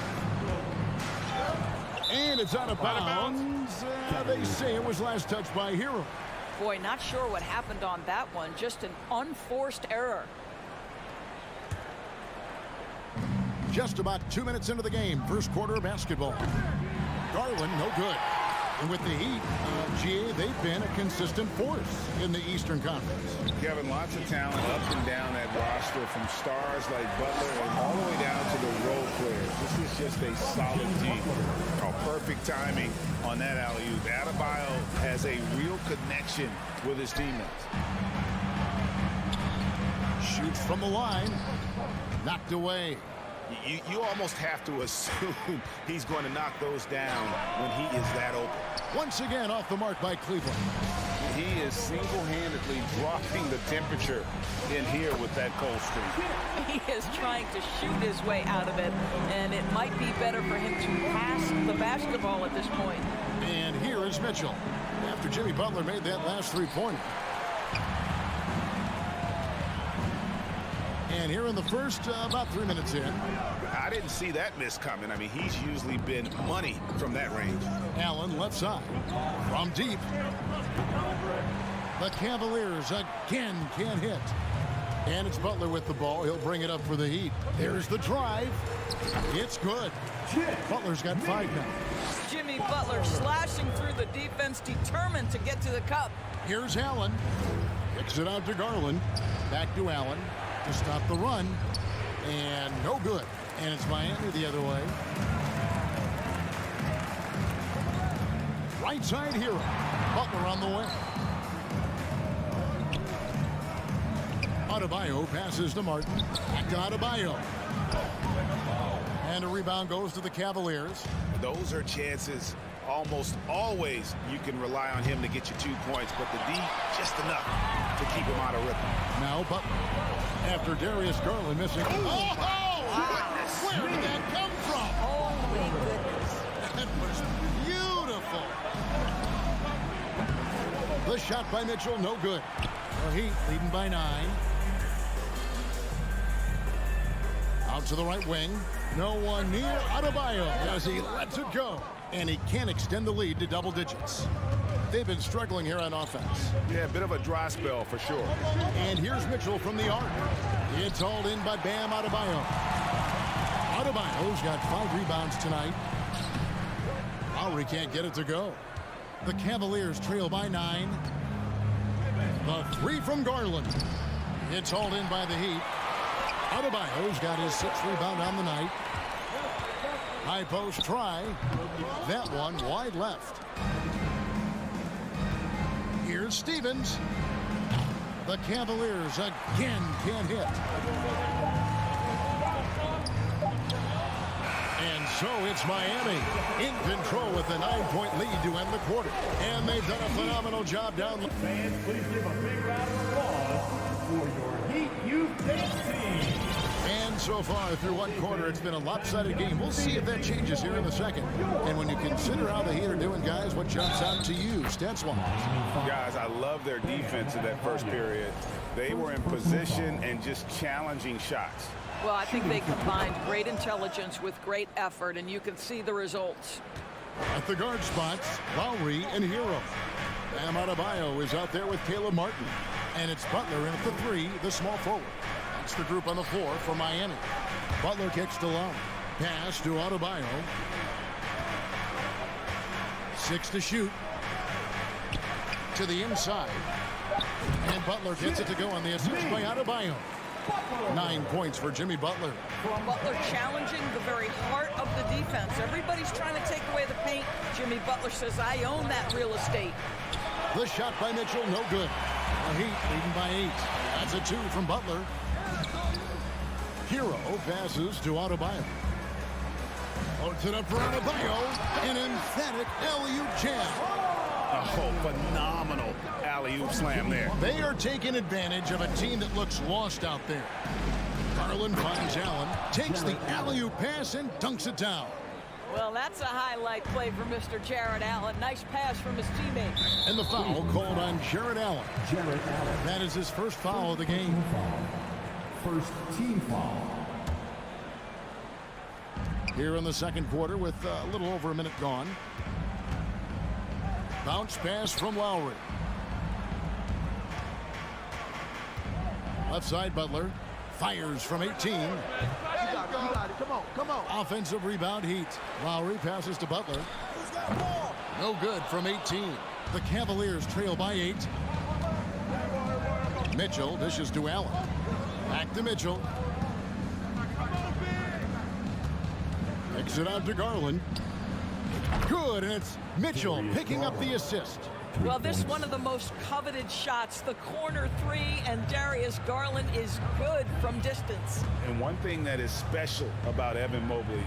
And it's out of bounds. They say it was last touched by Hero. Boy, not sure what happened on that one. Just an unforced error. Just about 2 minutes into the game. First quarter of basketball. Garland, no good. And with the Heat, GA, they've been a consistent force in the Eastern Conference. Kevin, lots of talent up and down that roster, from stars like Butler and all the way down to the role players. This is just a solid team. Oh, perfect timing on that alley-oop. Adebayo has a real connection with his teammates. Shoots from the line. Knocked away. You almost have to assume he's going to knock those down when he is that open. Once again off the mark by Cleveland. He is single-handedly dropping the temperature in here with that cold streak. He is trying to shoot his way out of it, and it might be better for him to pass the basketball at this point. And here is Mitchell. After Jimmy Butler made that last three-pointer. And here in the first, about 3 minutes in. I didn't see that miss coming. I mean, he's usually been money from that range. Allen left side. From deep. The Cavaliers again can't hit. And it's Butler with the ball. He'll bring it up for the Heat. There's the drive. It's good. Butler's got 5 now. Jimmy Butler slashing through the defense, determined to get to the cup. Here's Allen. Kicks it out to Garland. Back to Allen to stop the run. And no good. And it's Miami the other way. Right side Hero. Butler on the way. Adebayo passes to Martin. Back to Adebayo. And a rebound goes to the Cavaliers. Those are chances. Almost always you can rely on him to get you 2 points, but the D, just enough to keep him out of rhythm. Now Butler. After Darius Garland missing. Oh, wow. Where did that come from? Holy goodness. That was beautiful. The shot by Mitchell, no good. The Heat leading by 9. Out to the right wing. No one near Adebayo as he lets it go. And he can't extend the lead to double digits. They've been struggling here on offense. Yeah, a bit of a dry spell for sure. And here's Mitchell from the arc. It's hauled in by Bam Adebayo. Adebayo's got 5 rebounds tonight. Lowry can't get it to go. The Cavaliers trail by 9. The 3 from Garland. It's hauled in by the Heat. Adebayo's got his 6th rebound on the night. High post try. That one wide left. Here's Stevens. The Cavaliers again can't hit. And so it's Miami in control with a 9-point lead to end the quarter. And they've done a phenomenal job down. Fans, please give a big round of applause for your Heat Youth team. And so far through one quarter, it's been a lopsided game. We'll see if that changes here in the second. And when you consider how the Heat are doing, guys, what jumps out to you, stats-wise? Guys, I love their defense in that first period. They were in position and just challenging shots. Well, I think they combined great intelligence with great effort, and you can see the results. At the guard spots, Lowry and Hero. Bam Adebayo is out there with Caleb Martin. And it's Butler in at the 3, the small forward. That's the group on the floor for Miami. Butler kicks to Lowry. Pass to Adebayo. 6 to shoot. To the inside. And Butler gets it to go on the assist by Adebayo. 9 points for Jimmy Butler. Butler challenging the very heart of the defense. Everybody's trying to take away the paint. Jimmy Butler says, I own that real estate. The shot by Mitchell, no good. The Heat leading by 8. That's a 2 from Butler. Hero passes to Adebayo. Puts it up for Adebayo. An emphatic alley-oop jam. Oh, phenomenal alley-oop slam there. They are taking advantage of a team that looks lost out there. Garland finds Allen, takes the alley-oop pass and dunks it down. Well, that's a highlight play for Mr. Jared Allen. Nice pass from his teammate. And the foul called on Jared Allen. That is his first foul of the game. First team foul. Here in the second quarter with a little over a minute gone. Bounce pass from Lowry. Left side, Butler. Fires from 18. You got it. Come on. Offensive rebound, Heat. Lowry passes to Butler. No good from 18. The Cavaliers trail by 8. Mitchell dishes to Allen. Back to Mitchell. Kicks it out to Garland. Good, and it's Mitchell picking up the assist. Well, this is one of the most coveted shots, the corner 3, and Darius Garland is good from distance. And one thing that is special about Evan Mobley,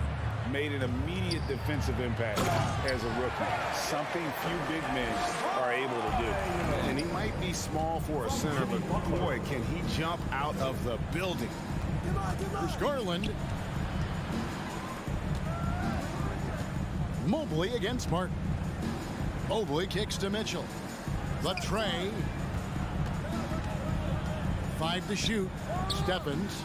made an immediate defensive impact as a rookie. Something few big men are able to do. And he might be small for a center, but boy, can he jump out of the building. Here's Garland. Mobley against Martin. Mobley kicks to Mitchell. The tray. 5 to shoot. Stephens.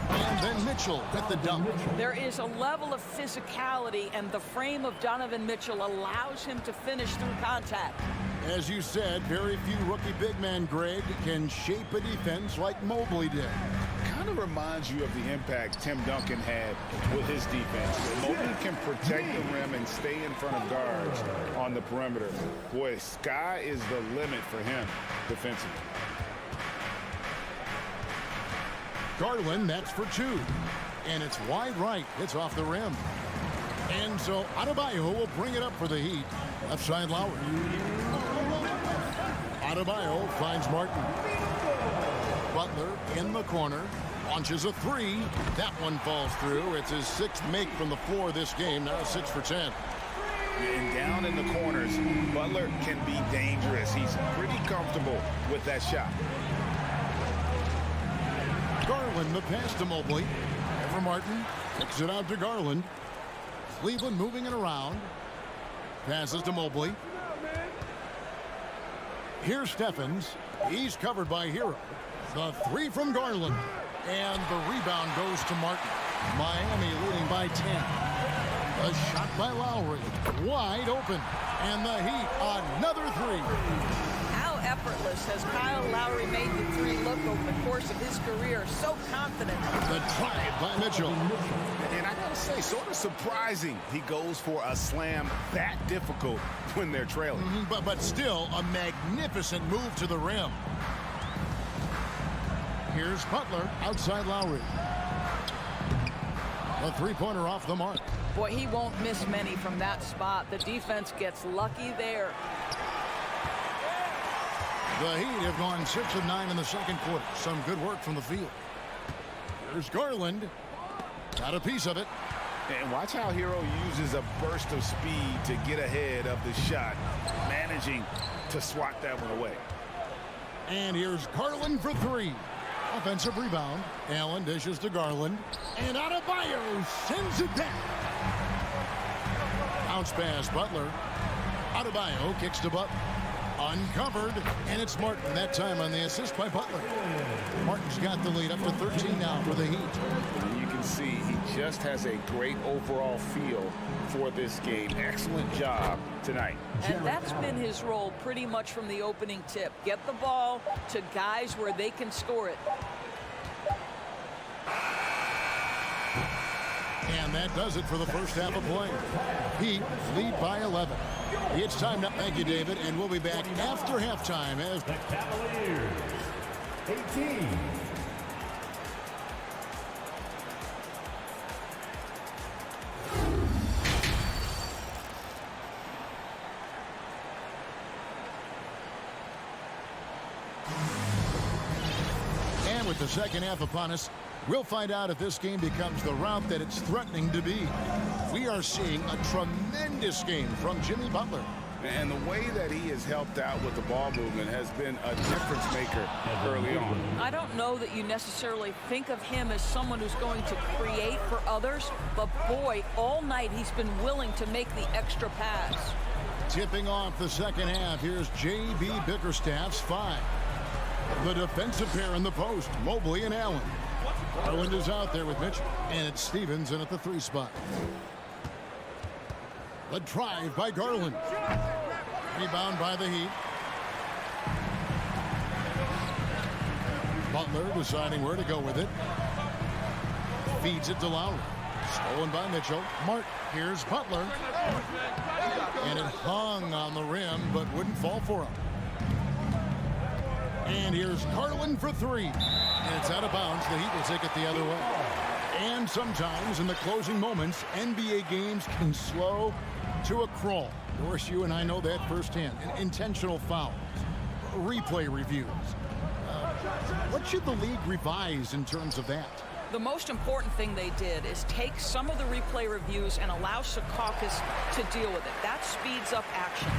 And then Mitchell with the dunk. There is a level of physicality, and the frame of Donovan Mitchell allows him to finish through contact. As you said, very few rookie big men, Greg, can shape a defense like Mobley did. Kind of reminds you of the impact Tim Duncan had with his defense. Mobley can protect the rim and stay in front of guards on the perimeter. Boy, sky is the limit for him defensively. Garland, that's for 2. And it's wide right. It's off the rim. And so Adebayo will bring it up for the Heat. Left side Lowry. Adebayo finds Martin. Butler in the corner. Launches a 3. That one falls through. It's his 6th make from the floor this game. Now 6 for 10. And down in the corners, Butler can be dangerous. He's pretty comfortable with that shot. Garland, the pass to Mobley. Ever Martin kicks it out to Garland. Cleveland moving it around. Passes to Mobley. Here's Stephens. He's covered by Hero. The 3 from Garland. And the rebound goes to Martin. Miami leading by 10. A shot by Lowry. Wide open. And the Heat, another 3. How effortless this. Has Kyle Lowry made the three look over the course of his career? So confident. The drive by Mitchell. And I gotta say, sort of surprising he goes for a slam that difficult when they're trailing. But still a magnificent move to the rim. Here's Butler outside Lowry. A three-pointer off the mark. Boy, he won't miss many from that spot. The defense gets lucky there. The Heat have gone 6 of 9 in the second quarter. Some good work from the field. Here's Garland. Got a piece of it. And watch how Hero uses a burst of speed to get ahead of the shot, managing to swat that one away. And here's Garland for three. Offensive rebound. Allen dishes to Garland. And Adebayo sends it down. Bounce pass, Butler. Adebayo kicks to Butler. Uncovered. And it's Martin that time on the assist by Butler. Martin's got the lead up to 13 now for the Heat. And you can see he just has a great overall feel for this game. Excellent job tonight. And that's been his role pretty much from the opening tip. Get the ball to guys where they can score it. And that does it for the first half of play. Heat lead by 11. It's time now. Thank you, David. And we'll be back after halftime as The Cavaliers, 18. And with the second half upon us, we'll find out if this game becomes the route that it's threatening to be. We are seeing a tremendous game from Jimmy Butler. And the way that he has helped out with the ball movement has been a difference maker early on. I don't know that you necessarily think of him as someone who's going to create for others, but boy, all night he's been willing to make the extra pass. Tipping off the second half, here's J.B. Bickerstaff's 5. The defensive pair in the post, Mobley and Allen. Garland is out there with Mitchell, and it's Stevens in at the 3 spot. The drive by Garland. Rebound by the Heat. Butler deciding where to go with it. Feeds it to Lowry. Stolen by Mitchell. Mark, here's Butler. And it hung on the rim, but wouldn't fall for him. And here's Garland for 3. And it's out of bounds. The Heat will take it the other way. And sometimes in the closing moments, NBA games can slow to a crawl. Of course, you and I know that firsthand. Intentional fouls, replay reviews. What should the league revise in terms of that? The most important thing they did is take some of the replay reviews and allow Secaucus to deal with it. That speeds up action.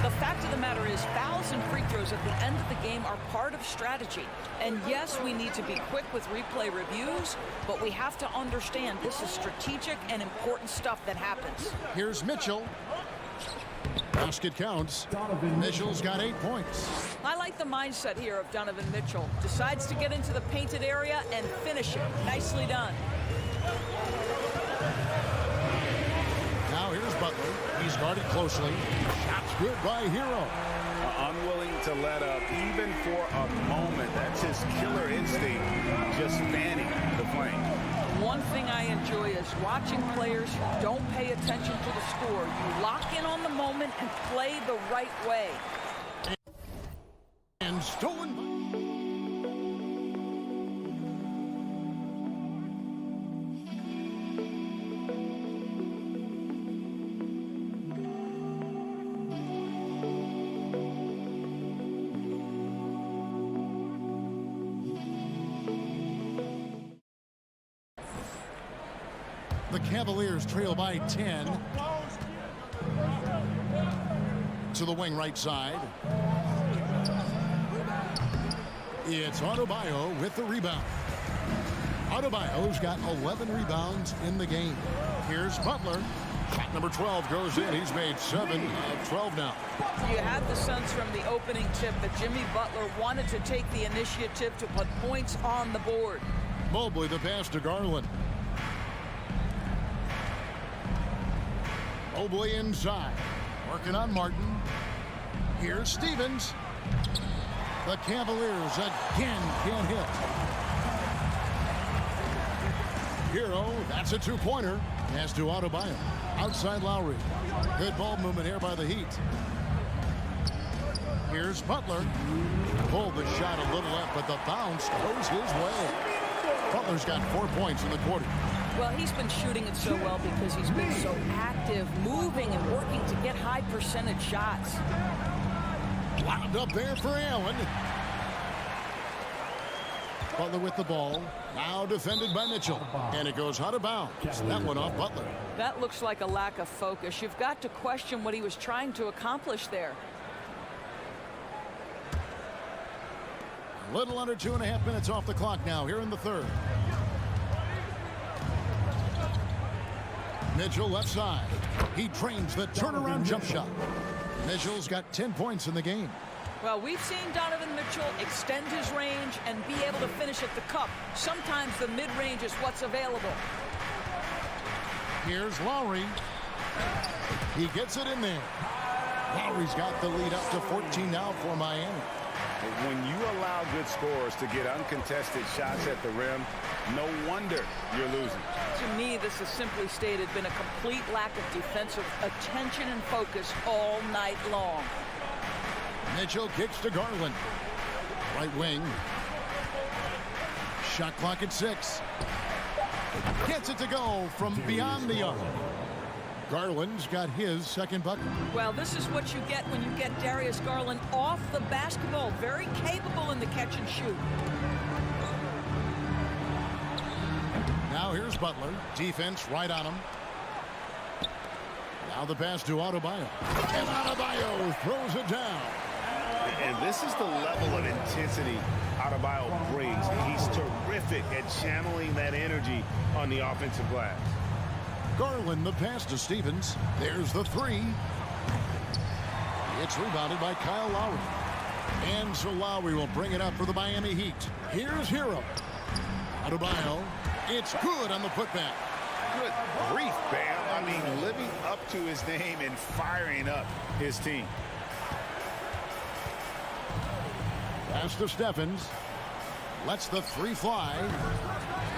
The fact of the matter is fouls and free throws at the end of the game are part of strategy. And yes, we need to be quick with replay reviews, but we have to understand this is strategic and important stuff that happens. Here's Mitchell. Basket counts. Mitchell's got 8 points. I like the mindset here of Donovan Mitchell. Decides to get into the painted area and finish it. Nicely done. Now here's Butler. He's guarded closely. Shots good by Hero. Unwilling to let up even for a moment. That's his killer instinct, just fanning the flame. One thing I enjoy is watching players who don't pay attention to the score. You lock in on the moment and play the right way. And stolen. The Cavaliers trail by 10. To the wing right side. It's Adebayo with the rebound. Adebayo's got 11 rebounds in the game. Here's Butler. Shot number 12 goes in. He's made 7 of 12 now. You had the sense from the opening tip that Jimmy Butler wanted to take the initiative to put points on the board. Mobley the pass to Garland. Mobley inside. Working on Martin. Here's Stevens. The Cavaliers again can't hit. Hero, that's a two-pointer. Pass to Adebayo. Outside Lowry. Good ball movement here by the Heat. Here's Butler. Pulled the shot a little left, but the bounce goes his way. Butler's got 4 points in the quarter. Well, he's been shooting it so well because he's been so active, moving and working to get high percentage shots. Wound up there for Allen. Butler with the ball. Now defended by Mitchell. And it goes out of bounds. That one off Butler. That looks like a lack of focus. You've got to question what he was trying to accomplish there. A little under 2.5 minutes off the clock now here in the third. Mitchell left side. He trains the turnaround jump shot. Mitchell's got 10 points in the game. Well, we've seen Donovan Mitchell extend his range and be able to finish at the cup. Sometimes the mid-range is what's available. Here's Lowry. He gets it in there. Lowry's got the lead up to 14 now for Miami. When you allow good scorers to get uncontested shots at the rim, no wonder you're losing. To me, this has simply stated been a complete lack of defensive attention and focus all night long. Mitchell kicks to Garland. Right wing. Shot clock at 6. Gets it to go from beyond the arc. Garland's got his second bucket. Well, this is what you get when you get Darius Garland off the basketball. Very capable in the catch and shoot. Now here's Butler. Defense right on him. Now the pass to Adebayo. And Adebayo throws it down. And this is the level of intensity Adebayo brings. He's terrific at channeling that energy on the offensive glass. Garland the pass to Stevens. There's the three. It's rebounded by Kyle Lowry. And so Lowry will bring it up for the Miami Heat. Here's Hero. Adebayo. It's good on the putback. Good grief, Bam. I mean, living up to his name and firing up his team. Pass to Stephens. Lets the three fly.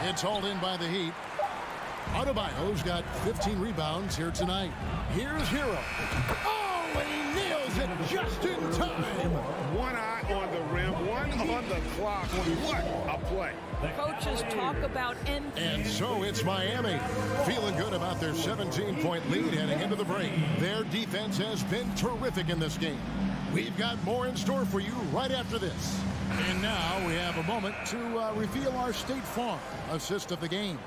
It's hauled in by the Heat. Adebayo's got 15 rebounds here tonight. Here's Hero. Oh, he nails it just in time. One eye on the rim, one on the clock. What a play. Coaches talk about And so it's Miami feeling good about their 17-point lead heading into the break. Their defense has been terrific in this game. We've got more in store for you right after this. And now we have a moment to reveal our State Farm assist of the game.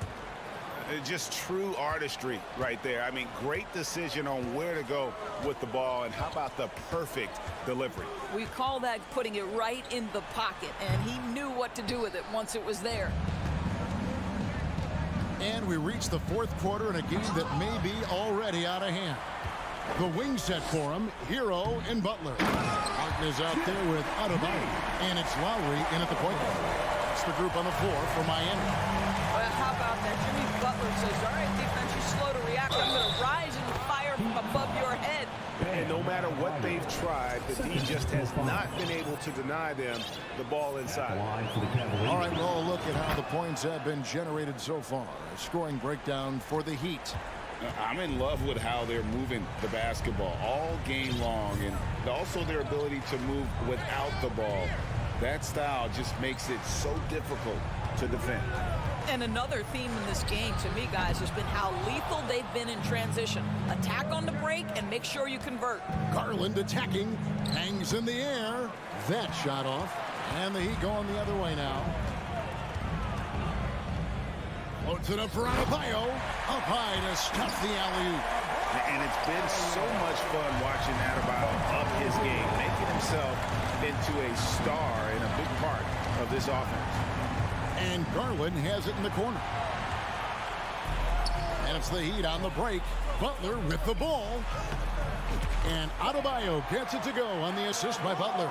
Just true artistry right there. I mean, great decision on where to go with the ball, and how about the perfect delivery? We call that putting it right in the pocket, and he knew what to do with it once it was there. And we reach the fourth quarter in a game that may be already out of hand. The wing set for him, Hero and Butler. Martin is out there with Adebayo, and it's Lowry in at the point guard. That's the group on the floor for Miami. Well, how about that? Jimmy Butler says, all right, defense, you're slow to react. I'm going to rise and fire from above your head. And no matter what they've tried, the D just has not been able to deny them the ball inside. All right, well, look at how the points have been generated so far. A scoring breakdown for the Heat. I'm in love with how they're moving the basketball all game long, and also their ability to move without the ball. That style just makes it so difficult to defend. And another theme in this game, to me, guys, has been how lethal they've been in transition. Attack on the break and make sure you convert. Garland attacking, hangs in the air. That shot off, and the Heat going the other way now. Loads it up for Adebayo. Up high to stuff the alley-oop. And it's been so much fun watching Adebayo up his game, making himself into a star and a big part of this offense. And Garland has it in the corner. And it's the Heat on the break. Butler with the ball. And Adebayo gets it to go on the assist by Butler.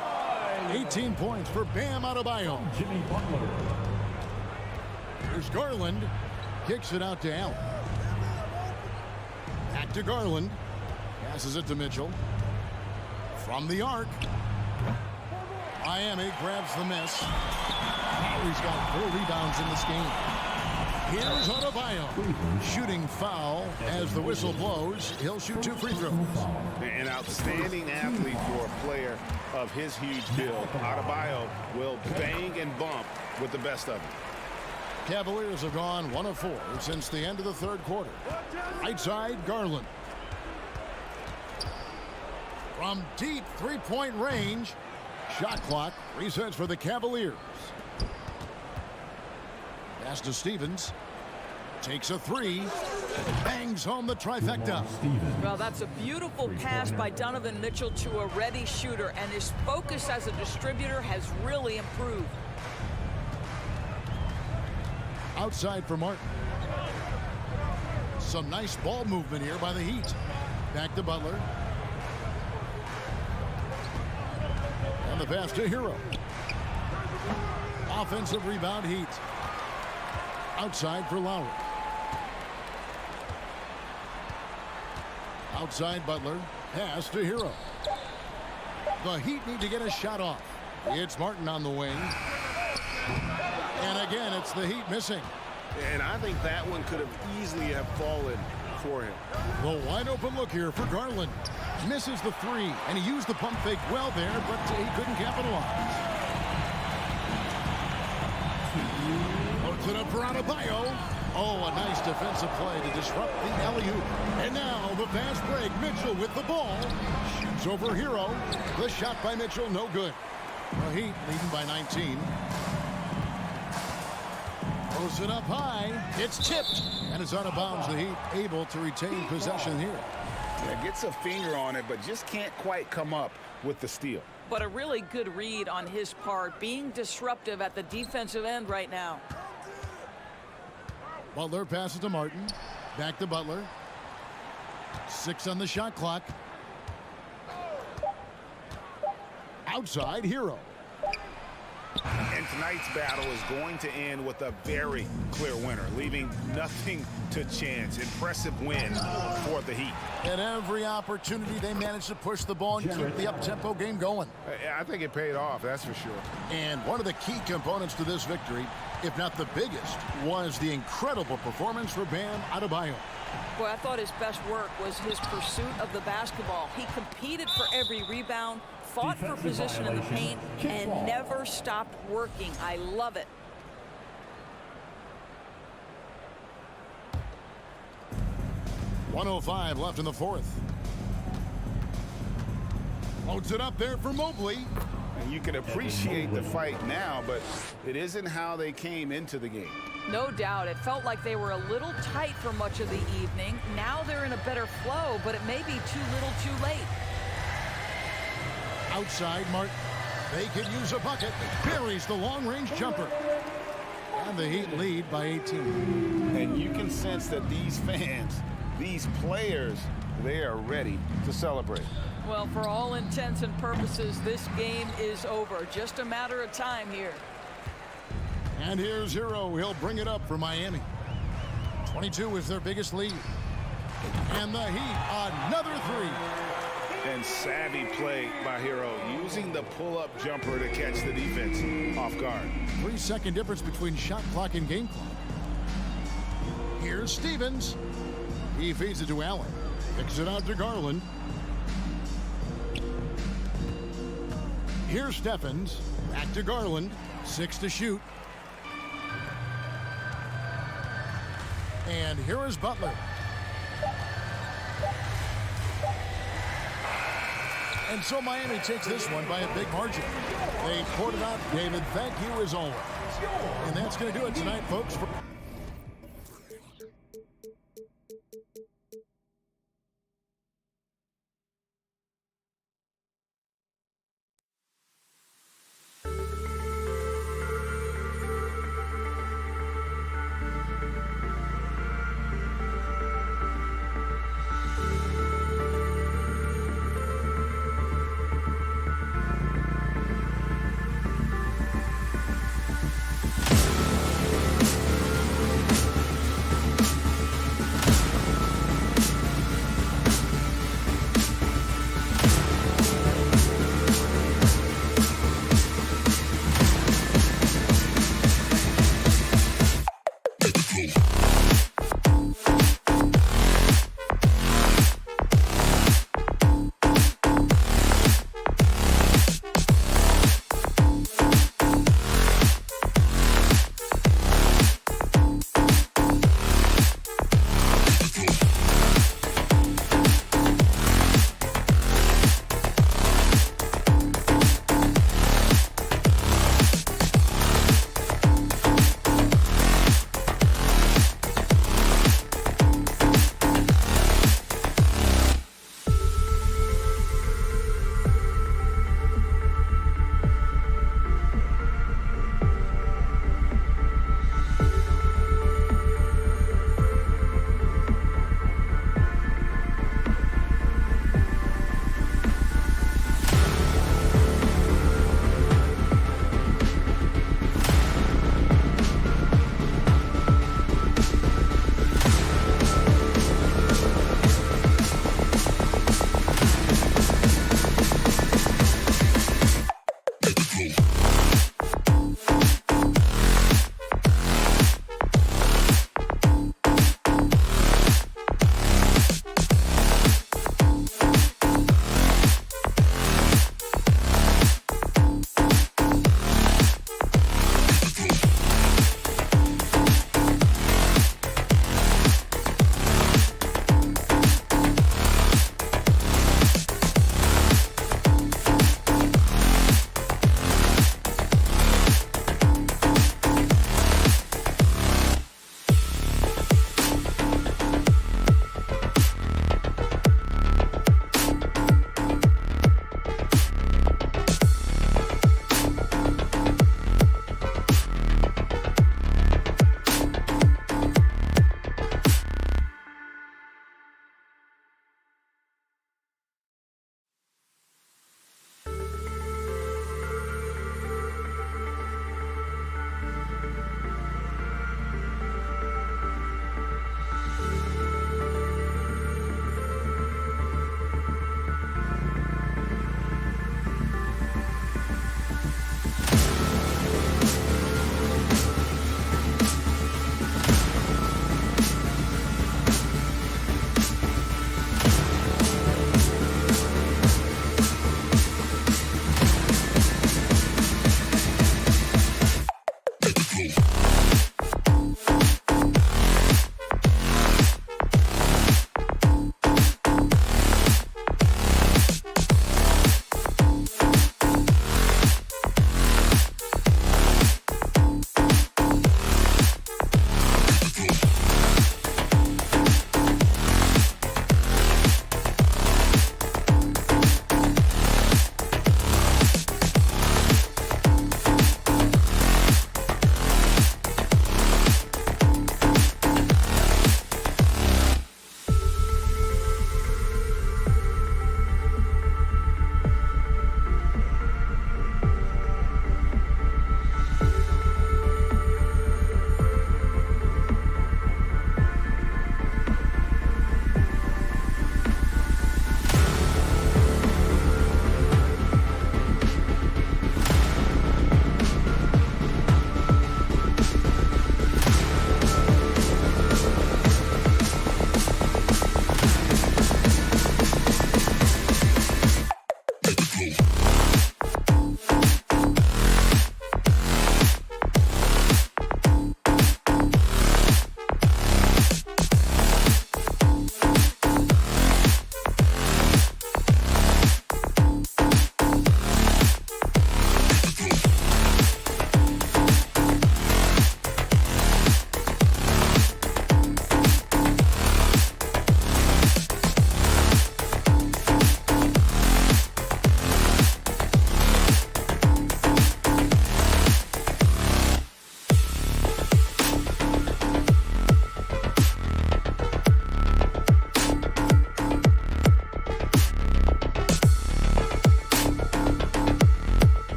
18 points for Bam Adebayo. Jimmy Butler. Here's Garland. Kicks it out to Allen. Back to Garland. Passes it to Mitchell. From the arc. Miami grabs the miss. He's got 4 rebounds in this game. Here's Adebayo. Shooting foul as the whistle blows. He'll shoot 2 free throws. An outstanding athlete for a player of his huge build. Adebayo will bang and bump with the best of them. Cavaliers have gone 1 of 4 since the end of the 3rd quarter. Right side, Garland. From deep 3-point range. Shot clock resets for the Cavaliers. Pass to Stevens. Takes a 3. Bangs home the trifecta. Well, that's a beautiful pass by Donovan Mitchell to a ready shooter, and his focus as a distributor has really improved. Outside for Martin. Some nice ball movement here by the Heat. Back to Butler. And the pass to Hero. Offensive rebound, Heat. Outside for Lowry. Outside Butler. Pass to Hero. The Heat need to get a shot off. It's Martin on the wing. And again, it's the Heat missing. And I think that one could have easily have fallen for him. The wide open look here for Garland. Misses the 3, and he used the pump fake well there, but he couldn't capitalize. Loads it up for Adebayo. Oh, a nice defensive play to disrupt the alley-oop. And now the fast break. Mitchell with the ball. Shoots over Hero. The shot by Mitchell, no good. The Heat leading by 19. Throws it up high. It's tipped. And it's out of bounds. The Heat able to retain possession here. Yeah, gets a finger on it, but just can't quite come up with the steal. But a really good read on his part, being disruptive at the defensive end right now. Butler passes to Martin. Back to Butler. 6 on the shot clock. Outside, Hero. And tonight's battle is going to end with a very clear winner, leaving nothing to chance. Impressive win for the Heat. At every opportunity, they managed to push the ball and keep the up-tempo game going. I think it paid off, that's for sure. And one of the key components to this victory, if not the biggest, was the incredible performance for Bam Adebayo. Boy, I thought his best work was his pursuit of the basketball. He competed for every rebound, fought for position in the paint, and never stopped working. I love it. .105 left in the 4th. Loads it up there for Mobley. And you can appreciate the fight now, but it isn't how they came into the game. No doubt. It felt like they were a little tight for much of the evening. Now they're in a better flow, but it may be too little too late. Outside, Martin. They could use a bucket. Buries the long-range jumper. And the Heat lead by 18. And you can sense that these fans, these players, they are ready to celebrate. Well, for all intents and purposes, this game is over. Just a matter of time here. And here's Hero. He'll bring it up for Miami. 22 is their biggest lead. And the Heat, another 3. And savvy play by Hero, using the pull-up jumper to catch the defense off guard. 3-second difference between shot clock and game clock. Here's Stevens. He feeds it to Allen. Kicks it out to Garland. Here's Stephens. Back to Garland. 6 to shoot. And here is Butler. And so Miami takes this one by a big margin. They poured it out. David, thank you as always. And that's going to do it tonight, folks.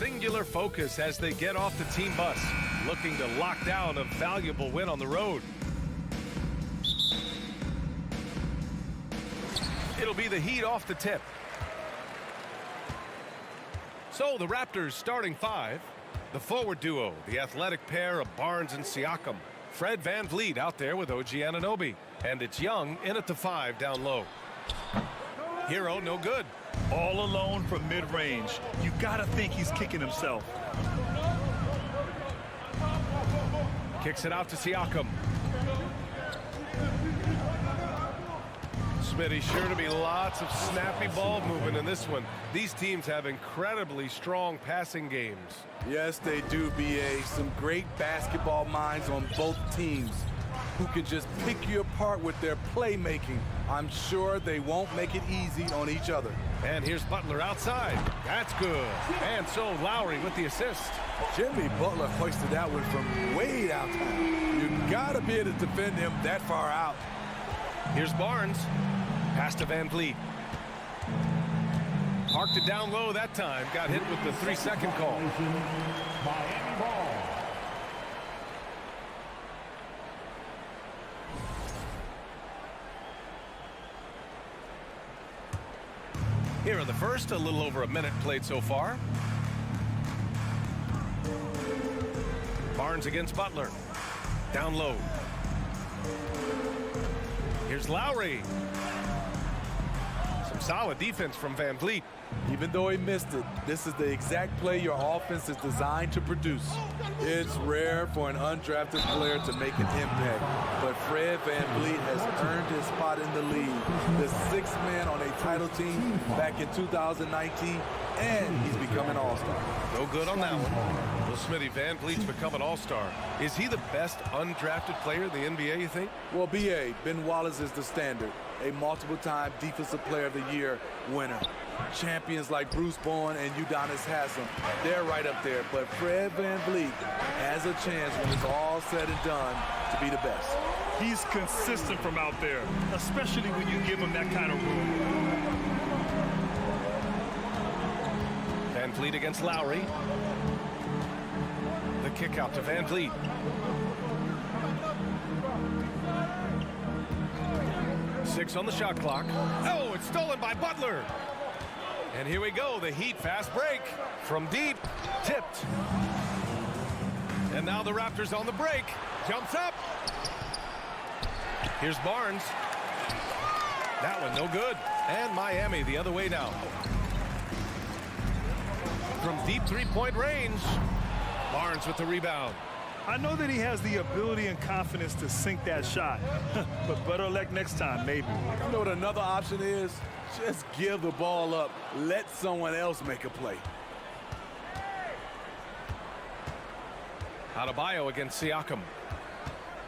singular focus as they get off the team bus, looking to lock down a valuable win on the road. It'll be the Heat off the tip. So the Raptors starting five. The forward duo, the athletic pair of Barnes and Siakam. Fred VanVleet out there with OG Anunoby. And it's Young in at the 5 down low. Hero no good. All alone from mid-range. You gotta think he's kicking himself. Kicks it out to Siakam. Smitty, sure to be lots of snappy ball movement in this one. These teams have incredibly strong passing games. Yes, they do, BA. Some great basketball minds on both teams who can just pick you apart with their playmaking. I'm sure they won't make it easy on each other. And here's Butler outside. That's good. And so Lowry with the assist. Jimmy Butler hoisted that one from way outside. You gotta be able to defend him that far out. Here's Barnes. Pass to VanVleet. Parked it down low that time. Got hit with the 3-second call. Miami ball. Here in the first, a little over a minute played so far. Barnes against Butler. Down low. Here's Lowry. Some solid defense from VanVleet. Even though he missed it, this is the exact play your offense is designed to produce. It's rare for an undrafted player to make an impact, but Fred VanVleet has earned his spot in the league. The sixth man on a title team back in 2019, and he's become an all-star. No good on that one. Well, Smitty, VanVleet's become an all-star. Is he the best undrafted player in the NBA, you think? Well, BA, Ben Wallace is the standard. A multiple-time Defensive Player of the Year winner. Champions like Bruce Bowen and Udonis Haslem, they're right up there. But Fred VanVleet has a chance when it's all said and done to be the best. He's consistent from out there, especially when you give him that kind of room. VanVleet against Lowry. The kick out to VanVleet. Six on the shot clock. Oh, it's stolen by Butler. And here we go, the Heat fast break. From deep, tipped. And now the Raptors on the break. Jumps up. Here's Barnes. That one no good. And Miami the other way now. From deep three-point range. Barnes with the rebound. I know that he has the ability and confidence to sink that shot, but better luck next time, maybe. You know what another option is? Just give the ball up. Let someone else make a play. Adebayo against Siakam.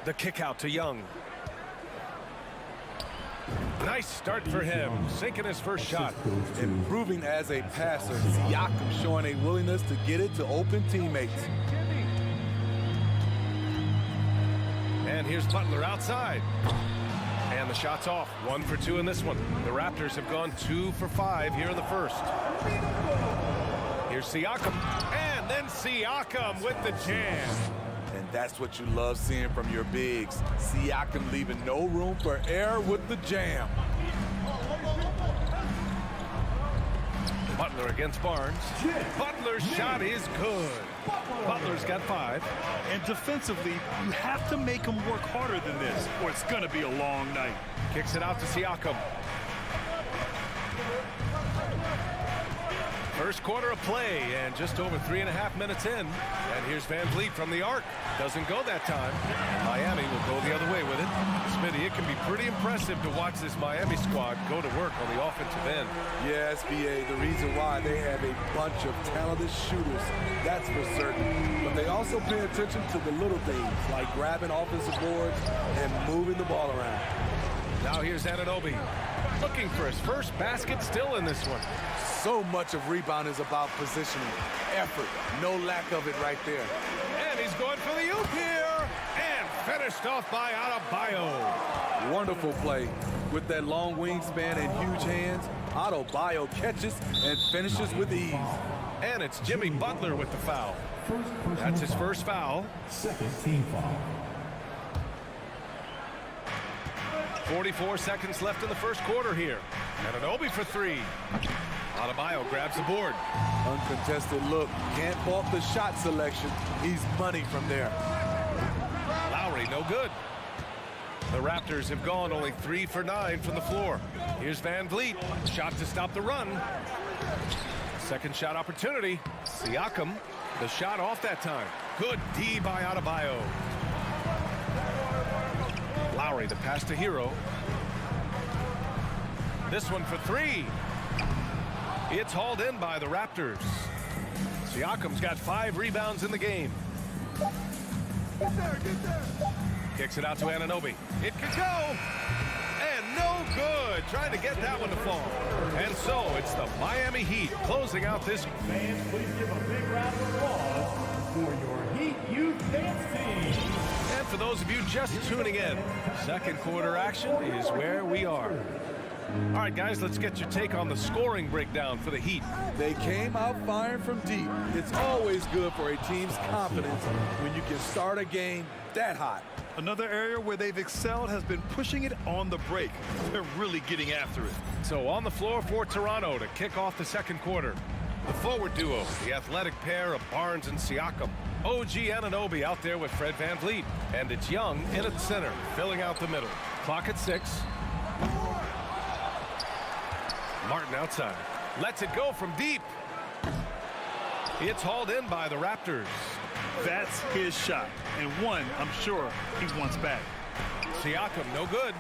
The kick out to Young. Nice start for him, sinking his first shot. Improving as a passer, Siakam showing a willingness to get it to open teammates. And here's Butler outside. And the shot's off. 1 for 2 in this one. The Raptors have gone 2 for 5 here in the first. Here's Siakam. And then Siakam with the jam. And that's what you love seeing from your bigs. Siakam leaving no room for error with the jam. Butler against Barnes. Butler's shot is good. Butler's got 5. And defensively, you have to make him work harder than this, or it's going to be a long night. Kicks it out to Siakam. First quarter of play, and just over 3.5 minutes in. And here's VanVleet from the arc. Doesn't go that time. Miami will go the other way with it. Smitty, it can be pretty impressive to watch this Miami squad go to work on the offensive end. Yes, BA, the reason why they have a bunch of talented shooters, that's for certain. But they also pay attention to the little things, like grabbing offensive boards and moving the ball around. Now here's Anunoby, looking for his first basket still in this one. So much of rebound is about positioning, effort, no lack of it right there. And he's going for the oop here, and finished off by Adebayo. Wonderful play. With that long wingspan and huge hands, Adebayo catches and finishes with ease. And it's Jimmy Butler with the foul. That's his first foul. Second team foul. 44 seconds left in the first quarter here. Anunoby for three. Adebayo grabs the board. Uncontested look. Can't fault the shot selection. He's money from there. Lowry, no good. The Raptors have gone only 3 for 9 from the floor. Here's Van Vliet. Shot to stop the run. Second shot opportunity. Siakam. The shot off that time. Good D by Adebayo. Lowry, the pass to Hero. This one for three. It's hauled in by the Raptors. Siakam's got 5 rebounds in the game. Get there. Kicks it out to Anunoby. It could go. And no good. Trying to get that one to fall. And so it's the Miami Heat closing out this. Fans, please give a big round of applause for your Heat Youth Dance Team. And for those of you just tuning in, second quarter action is where we are. All right, guys, let's get your take on the scoring breakdown for the Heat. They came out firing from deep. It's always good for a team's confidence when you can start a game that hot. Another area where they've excelled has been pushing it on the break. They're really getting after it. So on the floor for Toronto to kick off the second quarter. The forward duo, the athletic pair of Barnes and Siakam. OG Anunoby out there with Fred VanVleet. And it's Young in at center, filling out the middle. Clock at 6. Martin outside. Lets it go from deep. It's hauled in by the Raptors. That's his shot, and one I'm sure he wants back. Siakam, no good.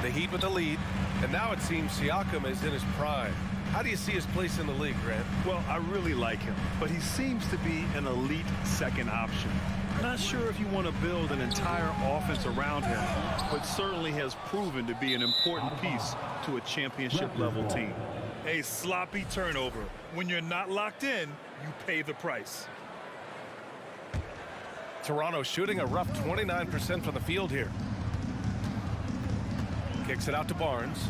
The Heat with the lead, and now it seems Siakam is in his prime. How do you see his place in the league, Grant? Well, I really like him, but he seems to be an elite second option. Not sure if you want to build an entire offense around him, but certainly has proven to be an important piece to a championship-level team. A sloppy turnover. When you're not locked in, you pay the price. Toronto shooting a rough 29% from the field here. Kicks it out to Barnes.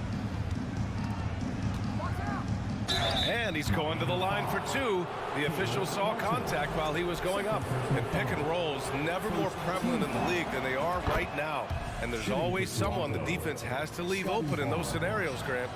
And he's going to the line for two. The official saw contact while he was going up. And pick and rolls never more prevalent in the league than they are right now. And there's always someone the defense has to leave open in those scenarios, Grant.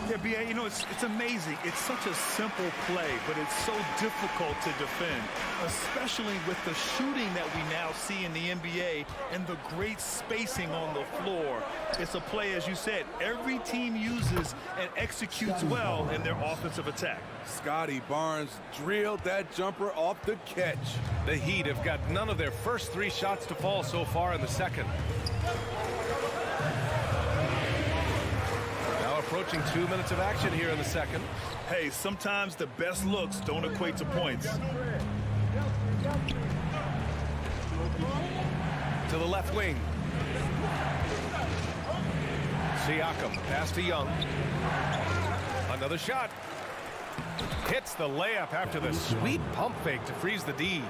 Yeah, B.A., you know, it's amazing. It's such a simple play, but it's so difficult to defend, especially with the shooting that we now see in the NBA and the great spacing on the floor. It's a play, as you said, every team uses and executes well in their offensive attack. Scotty Barnes drilled that jumper off the catch. The Heat have got none of their first 3 shots to fall so far in the second. Now approaching 2 minutes of action here in the second. Hey, sometimes the best looks don't equate to points. To the left wing. Siakam, pass to Young. Another shot. Hits the layup after the sweet pump fake to freeze the D.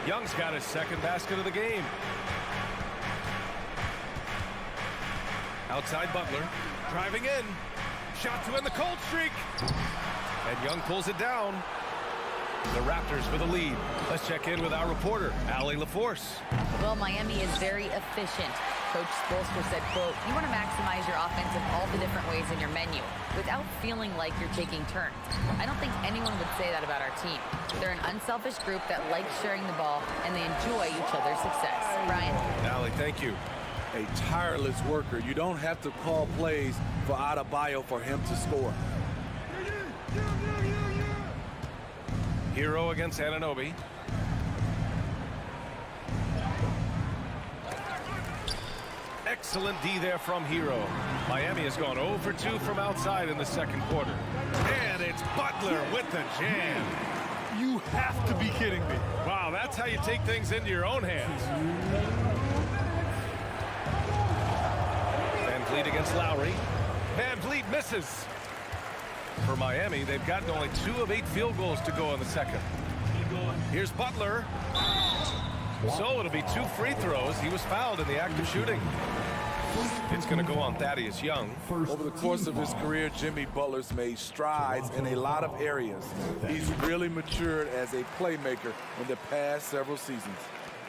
Young's got his second basket of the game. Outside Butler, driving in. Shot to end the cold streak. And Young pulls it down. The Raptors with a lead. Let's check in with our reporter, Allie LaForce. Well, Miami is very efficient. Coach Spoelstra said, quote, you want to maximize your offense in all the different ways in your menu without feeling like you're taking turns. I don't think anyone would say that about our team. They're an unselfish group that likes sharing the ball, and they enjoy each other's success. Brian? Allie, thank you. A tireless worker. You don't have to call plays for Adebayo for him to score. Hero against Anunoby. Excellent D there from Hero. Miami has gone 0 for 2 from outside in the second quarter. And it's Butler with the jam. You have to be kidding me. Wow, that's how you take things into your own hands. VanVleet against Lowry. VanVleet misses. For Miami, they've gotten only 2 of 8 field goals to go in the second. Here's Butler. So it'll be 2 free throws. He was fouled in the act of shooting. It's going to go on Thaddeus Young. Over the course of his career, Jimmy Butler's made strides in a lot of areas. He's really matured as a playmaker in the past several seasons.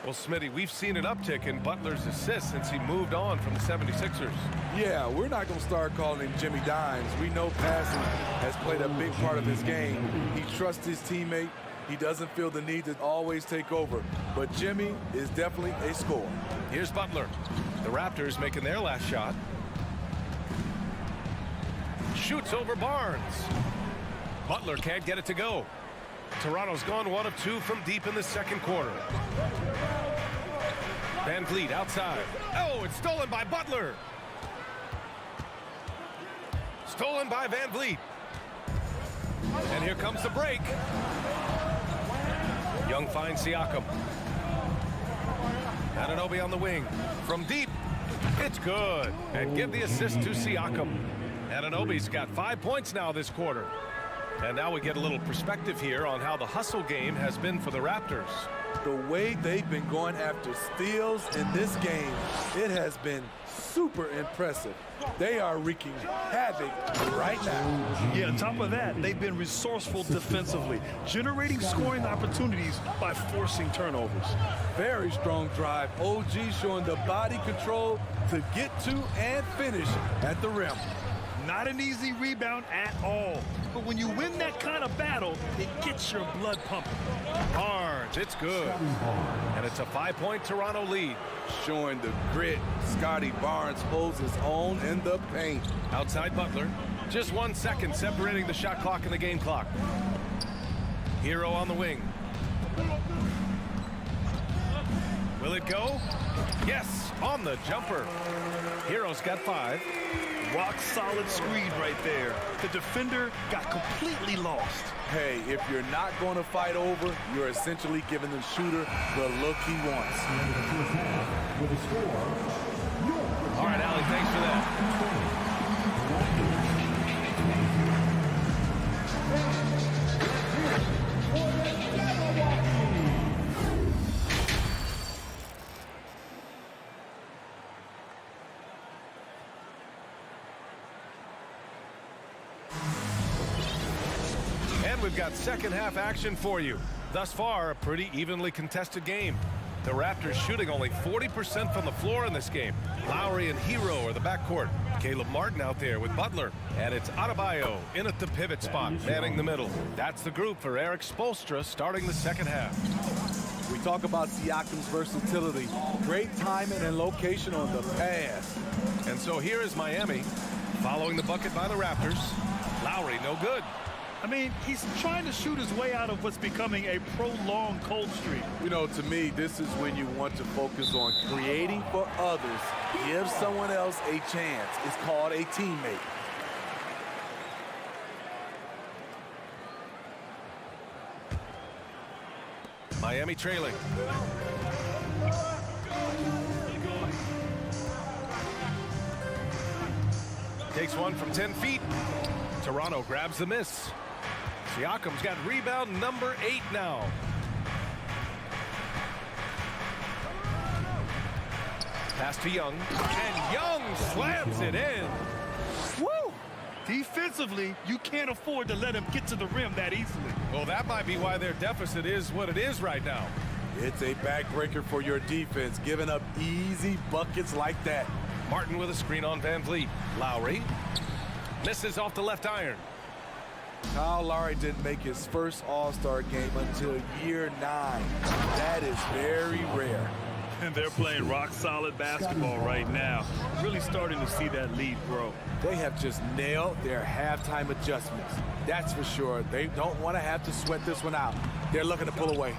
Well, Smitty, we've seen an uptick in Butler's assists since he moved on from the 76ers. Yeah, we're not going to start calling him Jimmy Dimes. We know passing has played a big part of his game. He trusts his teammate. He doesn't feel the need to always take over. But Jimmy is definitely a scorer. Here's Butler. The Raptors making their last shot. Shoots over Barnes. Butler can't get it to go. Toronto's gone 1 of 2 from deep in the second quarter. Van Vliet outside. Oh, it's stolen by Butler. Stolen by Van Vliet. And here comes the break. Young finds Siakam. Anunoby on the wing. From deep. It's good. And give the assist to Siakam. Anunoby's got 5 points now this quarter. And now we get a little perspective here on how the hustle game has been for the Raptors. The way they've been going after steals in this game, it has been super impressive. They are wreaking havoc right now. Yeah, on top of that, they've been resourceful defensively, generating scoring opportunities by forcing turnovers. Very strong drive. OG showing the body control to get to and finish at the rim. Not an easy rebound at all. But when you win that kind of battle, it gets your blood pumping. Barnes, it's good. And it's a 5-point Toronto lead. Showing the grit, Scotty Barnes holds his own in the paint. Outside Butler. Just 1 second separating the shot clock and the game clock. Hero on the wing. Will it go? Yes, on the jumper. Hero's got 5. Rock solid screen right there. The defender got completely lost. Hey, if you're not going to fight over, you're essentially giving the shooter the look he wants. All right, Allie, thanks for that. We've got second half action for you. Thus far, a pretty evenly contested game. The Raptors shooting only 40% from the floor in this game. Lowry and Hero are the backcourt. Caleb Martin out there with Butler. And it's Adebayo in at the pivot spot, manning the middle. That's the group for Eric Spoelstra starting the second half. We talk about Siakam's versatility. Great timing and location on the pass. And so here is Miami following the bucket by the Raptors. Lowry no good. I mean, he's trying to shoot his way out of what's becoming a prolonged cold streak. You know, to me, this is when you want to focus on creating for others. Give someone else a chance. It's called a teammate. Miami trailing. Takes one from 10 feet. Toronto grabs the miss. Siakam's got rebound number 8 now. Pass to Young. And Young slams it in. Woo! Defensively, you can't afford to let him get to the rim that easily. Well, that might be why their deficit is what it is right now. It's a backbreaker for your defense, giving up easy buckets like that. Martin with a screen on Van Vliet. Lowry misses off the left iron. Kyle Lowry didn't make his first All-Star game until year 9. That is very rare. And they're playing rock-solid basketball right now. Really starting to see that lead grow. They have just nailed their halftime adjustments. That's for sure. They don't want to have to sweat this one out. They're looking to pull away.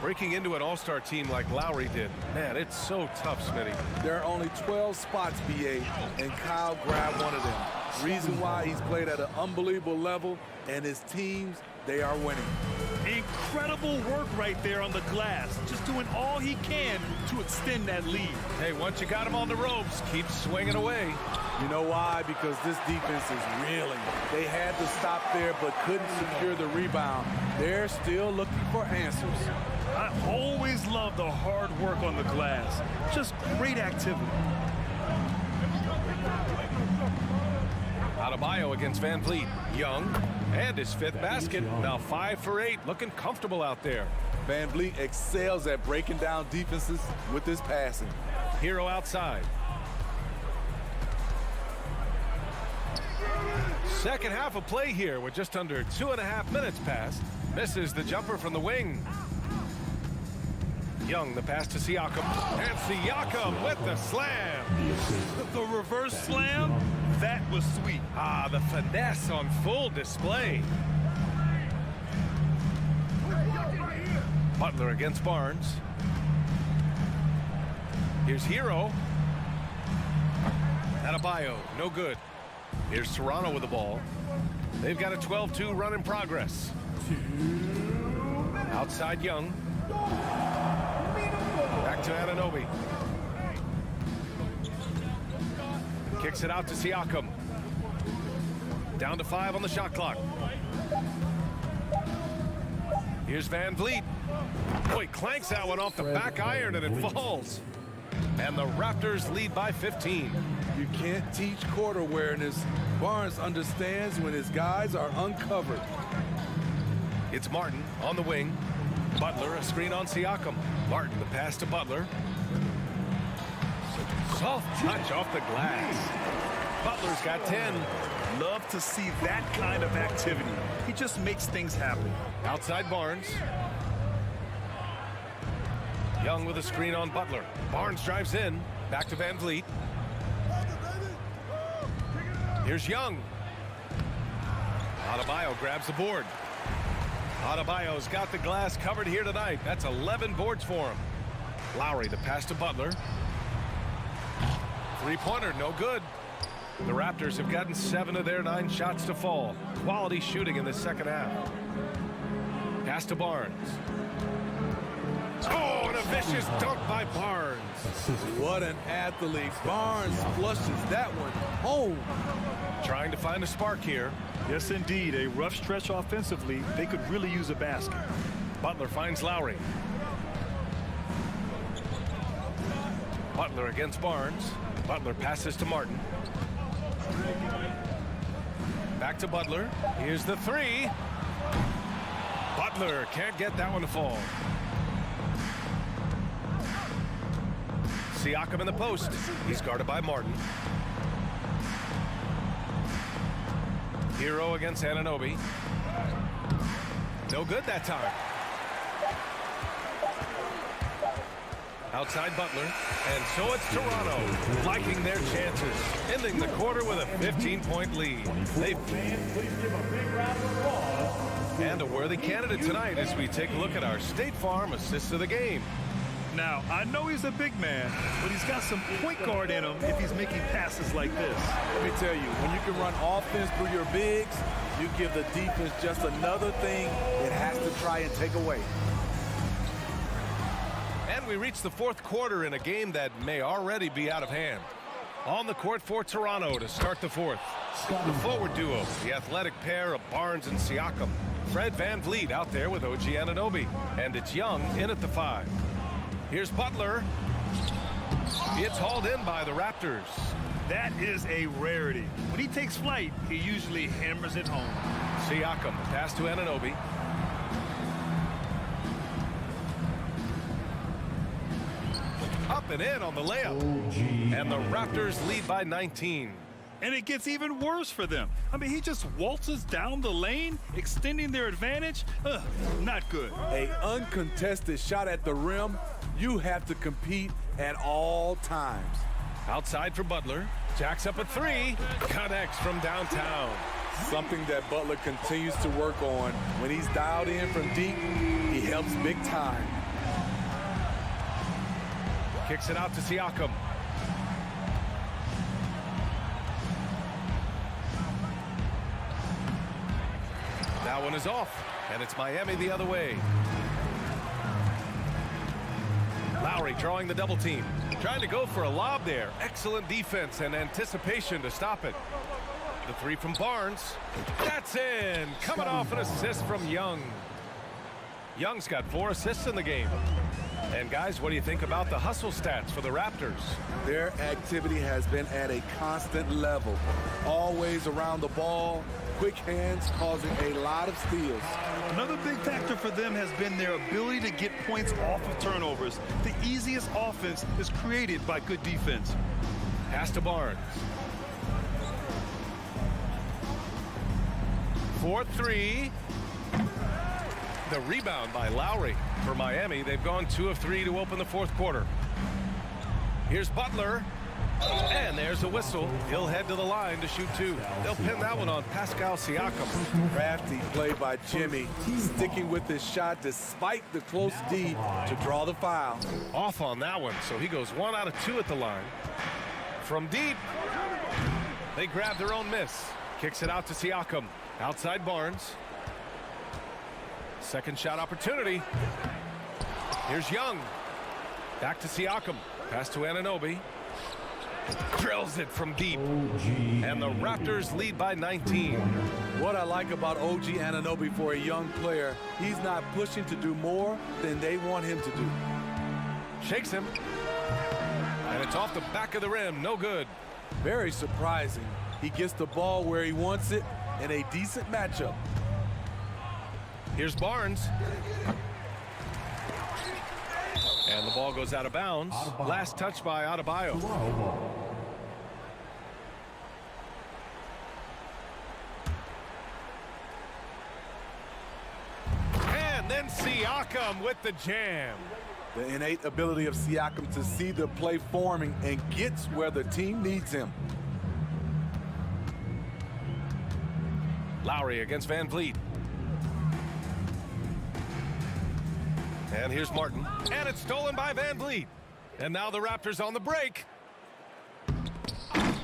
Breaking into an All-Star team like Lowry did. Man, it's so tough, Smitty. There are only 12 spots, BA, and Kyle grabbed one of them. Reason why he's played at an unbelievable level, and his teams, they are winning. Incredible work right there on the glass. Just doing all he can to extend that lead. Hey, once you got him on the ropes, keep swinging away. You know why? Because this defense is reeling. They had to stop there but couldn't secure the rebound. They're still looking for answers. I always love the hard work on the glass. Just great activity. Adebayo against Van Vliet. Young, and his 5th basket. Now 5 for 8, looking comfortable out there. Van Vliet excels at breaking down defenses with his passing. Hero outside. Second half of play here with just under 2.5 minutes passed. Misses the jumper from the wing. Young, the pass to Siakam. And Siakam with the slam. The reverse slam, that was sweet. Ah, the finesse on full display. Butler against Barnes. Here's Hero. Adebayo, no good. Here's Toronto with the ball. They've got a 12-2 run in progress. Outside Young. Back to Anunoby. Kicks it out to Siakam. Down to 5 on the shot clock. Here's Van Vliet. Boy, clanks that one off the back iron and it falls. And the Raptors lead by 15. You can't teach court awareness. Barnes understands when his guys are uncovered. It's Martin on the wing. Butler, a screen on Siakam. Martin, the pass to Butler. Soft touch off the glass. Butler's got 10. Love to see that kind of activity. He just makes things happen. Outside Barnes. Young with a screen on Butler. Barnes drives in. Back to Van Vliet. Here's Young. Adebayo grabs the board. Adebayo's got the glass covered here tonight. That's 11 boards for him. Lowry, the pass to Butler. Three-pointer, no good. The Raptors have gotten 7 of their 9 shots to fall. Quality shooting in the second half. Pass to Barnes. Oh, and a vicious dunk by Barnes. What an athlete. Barnes flushes that one home. Trying to find a spark here. Yes, indeed. A rough stretch offensively. They could really use a basket. Butler finds Lowry. Butler against Barnes. Butler passes to Martin. Back to Butler. Here's the 3. Butler can't get that one to fall. Siakam in the post. He's guarded by Martin. Hero against Anunoby. No good that time. Outside Butler. And so it's Toronto liking their chances. Ending the quarter with a 15-point lead. And a worthy candidate tonight as we take a look at our State Farm assists of the game. Now, I know he's a big man, but he's got some point guard in him if he's making passes like this. Let me tell you, when you can run offense through your bigs, you give the defense just another thing it has to try and take away. And we reach the 4th quarter in a game that may already be out of hand. On the court for Toronto to start the 4th. The forward duo, the athletic pair of Barnes and Siakam. Fred Van Vliet out there with OG Anunoby. And it's Young in at the 5. Here's Butler. It's hauled in by the Raptors. That is a rarity. When he takes flight, he usually hammers it home. Siakam, pass to Anunoby. Up and in on the layup. And the Raptors lead by 19. And it gets even worse for them. I mean, he just waltzes down the lane, extending their advantage. Not good. An uncontested shot at the rim. You have to compete at all times. Outside for Butler. Jacks up a 3. Connects from downtown. Something that Butler continues to work on. When he's dialed in from deep, he helps big time. Kicks it out to Siakam. That one is off, and it's Miami the other way. Lowry drawing the double team. Trying to go for a lob there. Excellent defense and anticipation to stop it. The 3 from Barnes. That's in. Coming off an assist from Young. Young's got 4 assists in the game. And guys, what do you think about the hustle stats for the Raptors? Their activity has been at a constant level. Always around the ball, quick hands causing a lot of steals. Another big factor for them has been their ability to get points off of turnovers. The easiest offense is created by good defense. Pass to Barnes. 4-3. The rebound by Lowry. For Miami, they've gone 2 of 3 to open the 4th quarter. Here's Butler. And there's a whistle. He'll head to the line to shoot 2. They'll pin that one on Pascal Siakam. Crafty play by Jimmy, sticking with his shot despite the close D to draw the foul. Off on that one, so he goes 1 out of 2 at the line. From deep, they grab their own miss. Kicks it out to Siakam. Outside Barnes. Second shot opportunity. Here's Young. Back to Siakam. Pass to Anunoby. Drills it from deep. And the Raptors lead by 19. What I like about OG Anunoby for a young player, he's not pushing to do more than they want him to do. Shakes him. And it's off the back of the rim. No good. Very surprising. He gets the ball where he wants it in a decent matchup. Here's Barnes. And the ball goes out of bounds. Last touch by Adebayo. And then Siakam with the jam. The innate ability of Siakam to see the play forming and gets where the team needs him. Lowry against Van Vliet. And here's Martin. And it's stolen by Van Vliet. And now the Raptors on the break.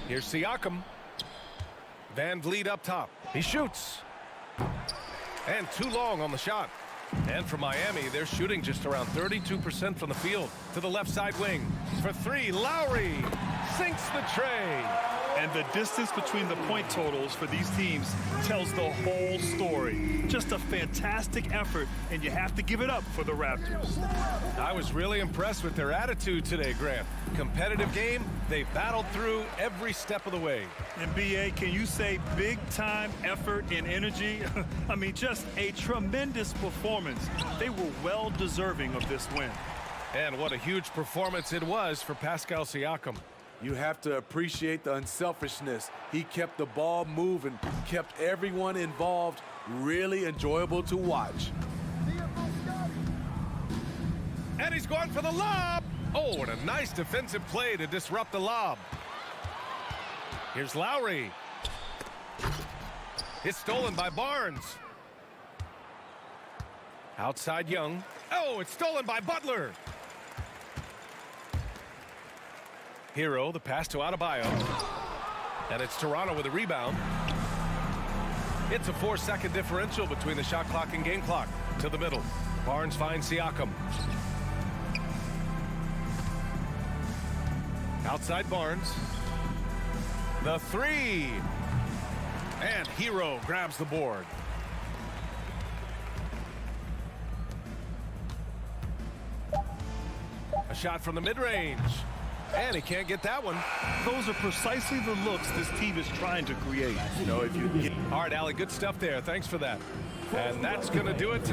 Here's Siakam. Van Vliet up top. He shoots. And too long on the shot. And for Miami, they're shooting just around 32% from the field. To the left side wing. For 3, Lowry sinks the tray. And the distance between the point totals for these teams tells the whole story. Just a fantastic effort, and you have to give it up for the Raptors. I was really impressed with their attitude today, Grant. Competitive game, they battled through every step of the way. And BA, can you say big-time effort and energy? I mean, just a tremendous performance. They were well deserving of this win. And what a huge performance it was for Pascal Siakam. You have to appreciate the unselfishness. He kept the ball moving, kept everyone involved, really enjoyable to watch. And he's going for the lob. Oh, and a nice defensive play to disrupt the lob. Here's Lowry. It's stolen by Barnes. Outside Young. Oh, it's stolen by Butler. Hero, the pass to Adebayo. And it's Toronto with a rebound. It's a 4-second differential between the shot clock and game clock. To the middle. Barnes finds Siakam. Outside Barnes. The 3. And Hero grabs the board. A shot from the mid-range. And he can't get that one. Those are precisely the looks this team is trying to create. You know, if you get... All right, Allie, good stuff there. Thanks for that. And that's going to do it.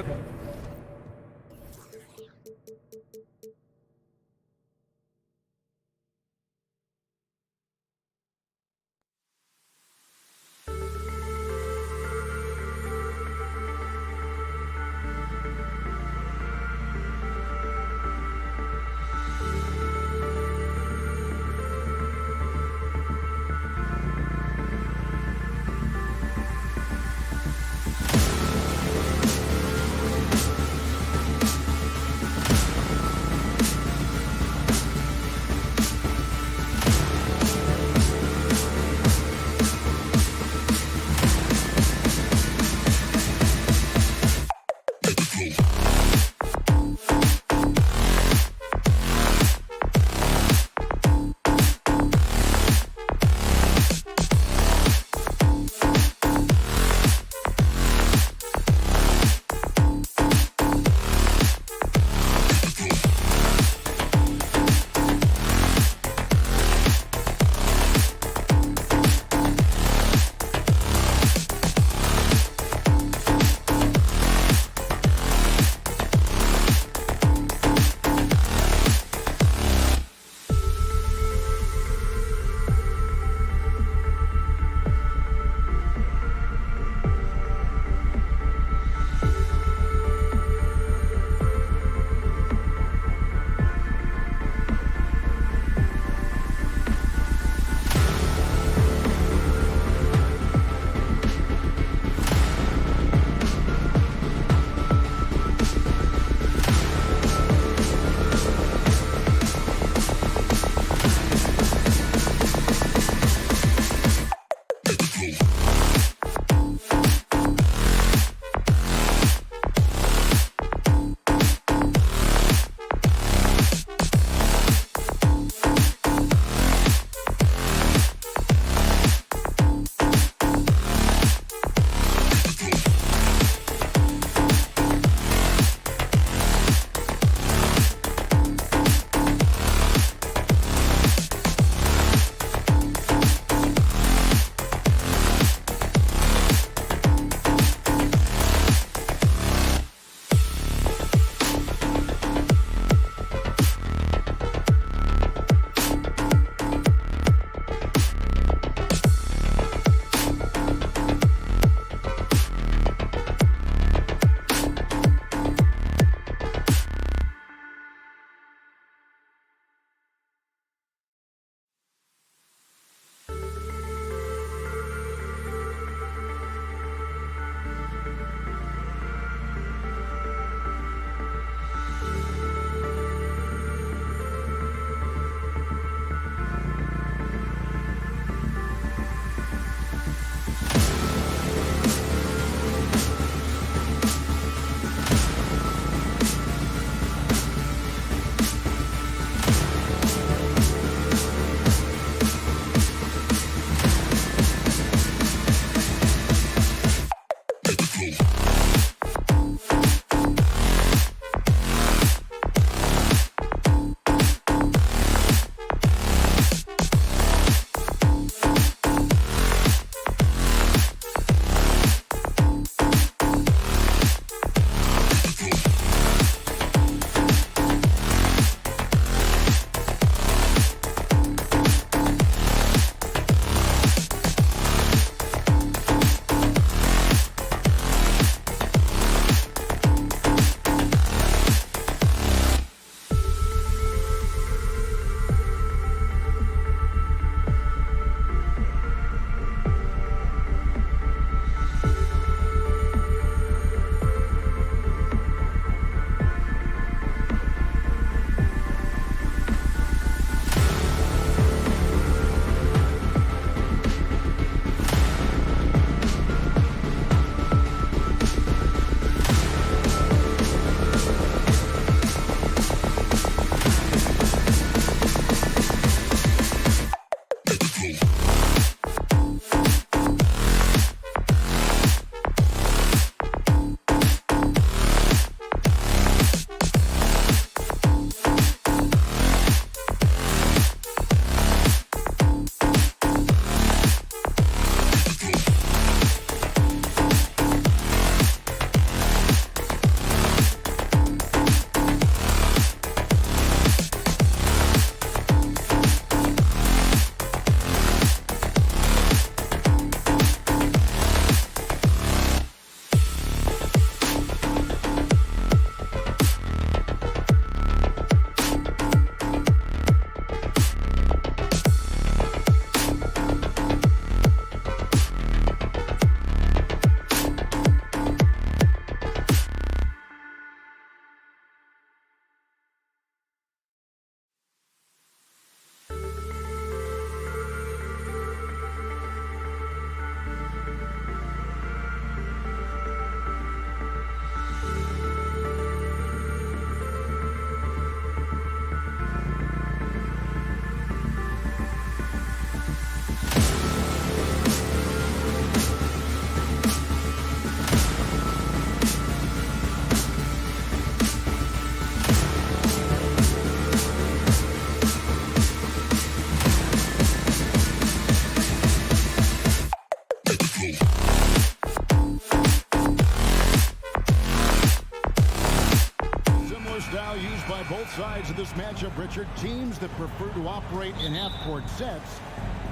by both sides of this matchup, Richard. Teams that prefer to operate in half-court sets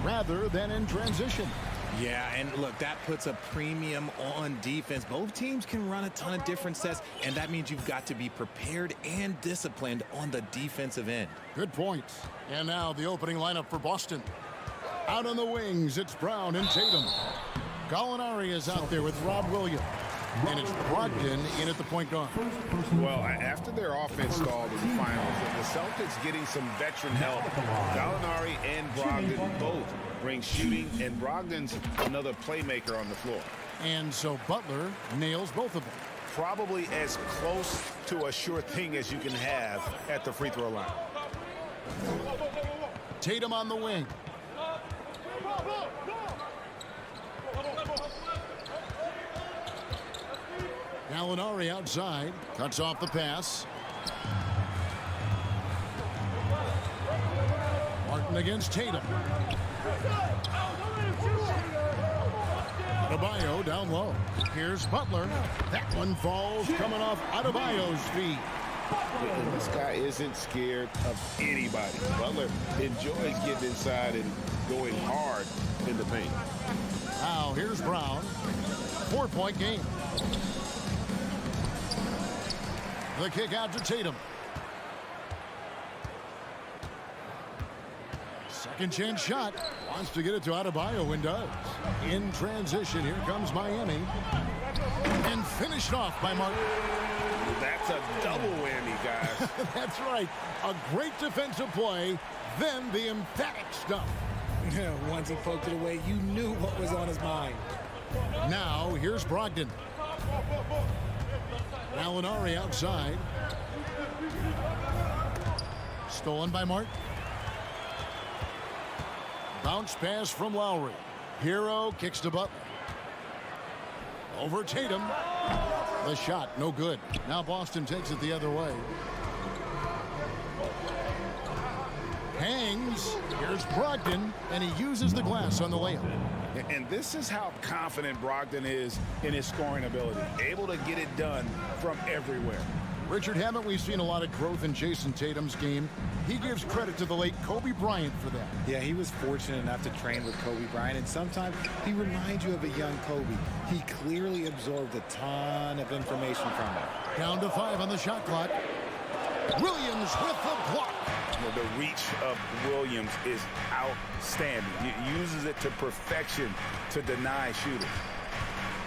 rather than in transition. Yeah, and look, that puts a premium on defense. Both teams can run a ton of different sets, and that means you've got to be prepared and disciplined on the defensive end. Good point. And now the opening lineup for Boston. Out on the wings, it's Brown and Tatum. Gallinari is out there with Rob Williams. And it's Brogdon in at the point guard. Well, after their offense stalled in the finals, and the Celtics getting some veteran help, Gallinari and Brogdon both bring shooting, and Brogdon's another playmaker on the floor. And so Butler nails both of them. Probably as close to a sure thing as you can have at the free throw line. Tatum on the wing. Gallinari outside, cuts off the pass. Martin against Tatum. Adebayo down low. Here's Butler. That one falls coming off Adebayo's feet. And this guy isn't scared of anybody. Butler enjoys getting inside and going hard in the paint. Now here's Brown. 4-point game. The kick out to Tatum. Second chance shot. Wants to get it to Adebayo and does. In transition, here comes Miami. And finished off by Martin. That's a double whammy, guys. That's right. A great defensive play, then the emphatic stuff. Once he poked it away, you knew what was on his mind. Now, here's Brogdon. Gallinari outside. Stolen by Martin. Bounce pass from Lowry. Hero kicks to Butler. Over Tatum. The shot, no good. Now Boston takes it the other way. Hangs. Here's Brogdon, and he uses the glass on the layup. And this is how confident Brogdon is in his scoring ability. Able to get it done from everywhere. Richard, haven't we seen a lot of growth in Jason Tatum's game? He gives credit to the late Kobe Bryant for that. Yeah, he was fortunate enough to train with Kobe Bryant, and sometimes he reminds you of a young Kobe. He clearly absorbed a ton of information from him. Down to 5 on the shot clock. Williams with the block. The reach of Williams is outstanding. He uses it to perfection to deny shooters.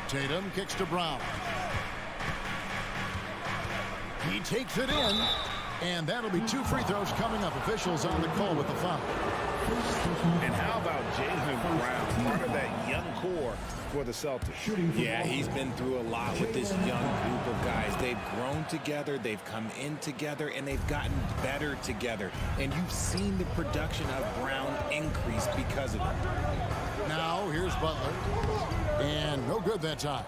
Tatum kicks to Brown. He takes it in, and that'll be 2 free throws coming up. Officials on the call with the foul. And how about Jaylen Brown, part of that young core for the Celtics? Yeah, he's been through a lot with this young group of guys. They've grown together, they've come in together, and they've gotten better together. And you've seen the production of Brown increase because of it. Now, here's Butler. And no good that time.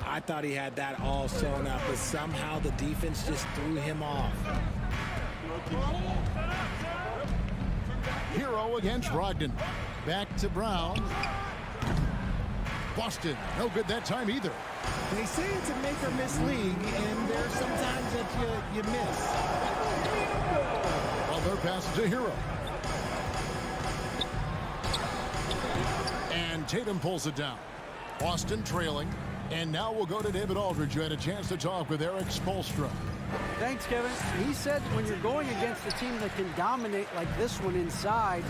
I thought he had that all sewn up, but somehow the defense just threw him off. Hero against Brogdon. Back to Brown. Boston, no good that time either. They say it's a make or miss league, and there's sometimes that you miss. Butler passes to Hero. And Tatum pulls it down. Boston trailing. And now we'll go to David Aldridge, who had a chance to talk with Eric Spoelstra. Thanks, Kevin. He said when you're going against a team that can dominate like this one inside,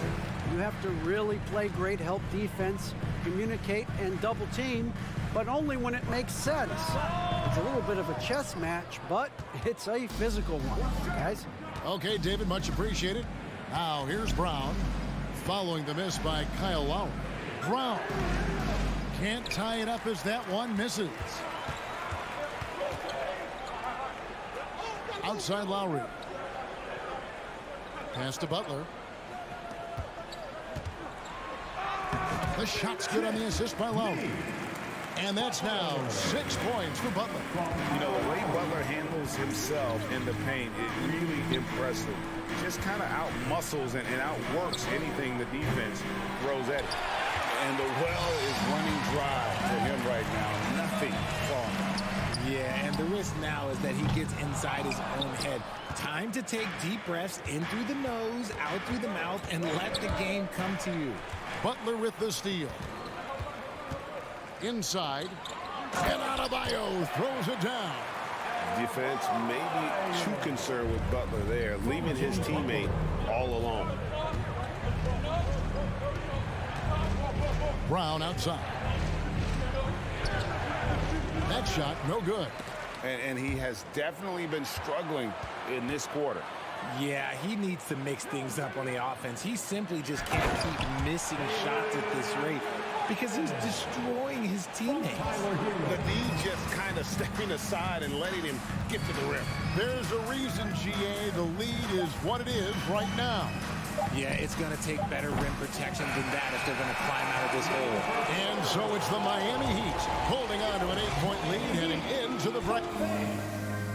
you have to really play great help defense, communicate, and double team, but only when it makes sense. It's a little bit of a chess match, but it's a physical one, guys. Okay, David, much appreciated. Now, here's Brown, following the miss by Kyle Lowry. Brown can't tie it up as that one misses. Outside Lowry. Pass to Butler. The shot's good on the assist by Lowry. And that's now 6 points for Butler. You know, the way Butler handles himself in the paint is really impressive. He just kind of out-muscles and outworks anything the defense throws at him. And the well is running dry for him right now. Nothing falling. Yeah, and the risk now is that he gets inside his own head. Time to take deep breaths in through the nose, out through the mouth, and let the game come to you. Butler with the steal. Inside. And Adebayo throws it down. Defense may be too concerned with Butler there, leaving his teammate all alone. Brown outside. That shot, no good. And he has definitely been struggling in this quarter. Yeah, he needs to mix things up on the offense. He simply just can't keep missing shots at this rate because he's destroying his teammates. The D just kind of stepping aside and letting him get to the rim. There's a reason, GA, the lead is what it is right now. Yeah, it's going to take better rim protection than that if they're going to climb out of this hole. And so it's the Miami Heat holding on to an 8-point lead heading into the break.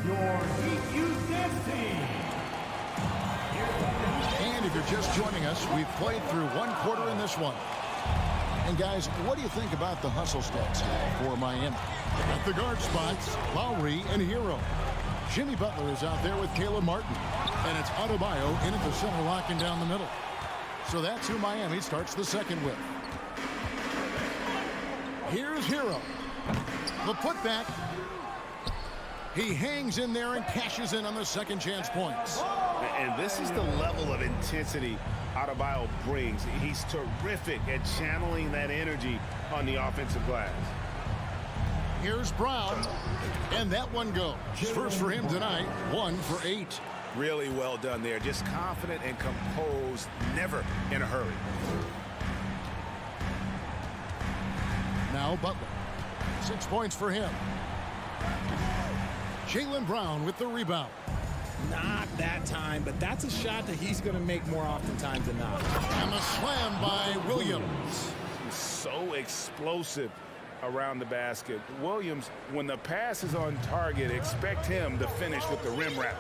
Your Heat Youth Dance Team. And if you're just joining us, we've played through one quarter in this one. And guys, what do you think about the hustle stats for Miami? At the guard spots, Lowry and Hero. Jimmy Butler is out there with Caleb Martin. And it's Adebayo in at the center, locking down the middle. So that's who Miami starts the second with. Here's Hero. The putback. He hangs in there and cashes in on the second chance points. And this is the level of intensity Adebayo brings. He's terrific at channeling that energy on the offensive glass. Here's Brown, and that one goes. First for him tonight, 1 for 8. Really well done there. Just confident and composed, never in a hurry. Now Butler, 6 points for him. Jaylen Brown with the rebound. Not that time, but that's a shot that he's going to make more oftentimes than not. And the slam by Williams. He's so explosive around the basket. Williams, when the pass is on target, expect him to finish with the rim wrap.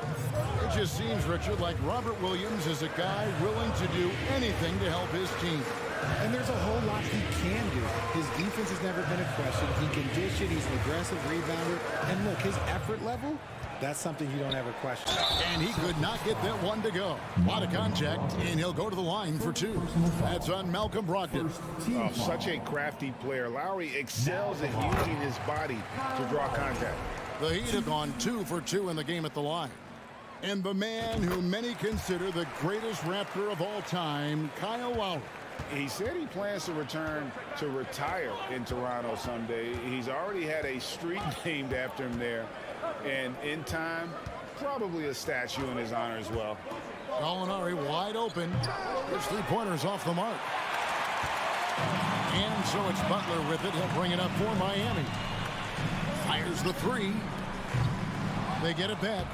It just seems, Richard, like Robert Williams is a guy willing to do anything to help his team. And there's a whole lot he can do. His defense has never been a question. He can dish it. He's an aggressive rebounder. And look, his effort level, that's something you don't ever question. And he could not get that one to go. A lot of contact, and he'll go to the line for 2. That's on Malcolm Brogdon. Oh, such a crafty player. Lowry excels at using his body to draw contact. The Heat have gone 2 for 2 in the game at the line. And the man who many consider the greatest Raptor of all time, Kyle Lowry. He said he plans to return to retire in Toronto someday. He's already had a street named after him there. And in time, probably a statue in his honor as well. Gallinari wide open. His 3-pointers off the mark. And so it's Butler with it. He'll bring it up for Miami. Fires the 3. They get it back.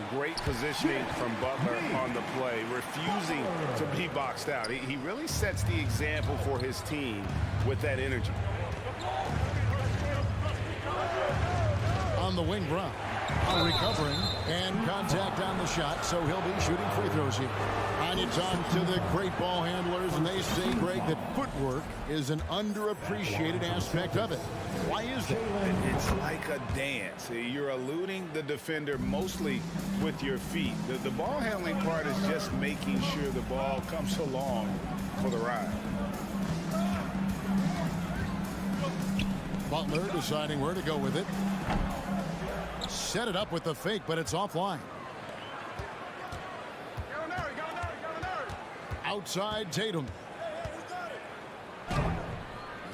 Great positioning from Butler on the play, refusing to be boxed out. He really sets the example for his team with that energy. On the wing, Brown. Recovering and contact on the shot, so he'll be shooting free throws here. And you talk to the great ball handlers, and they say, Greg, that footwork is an underappreciated aspect of it. Why is that? It's like a dance. You're eluding the defender mostly with your feet. The ball handling part is just making sure the ball comes along for the ride. Butler deciding where to go with it. Set it up with the fake, but it's offline. Outside Tatum.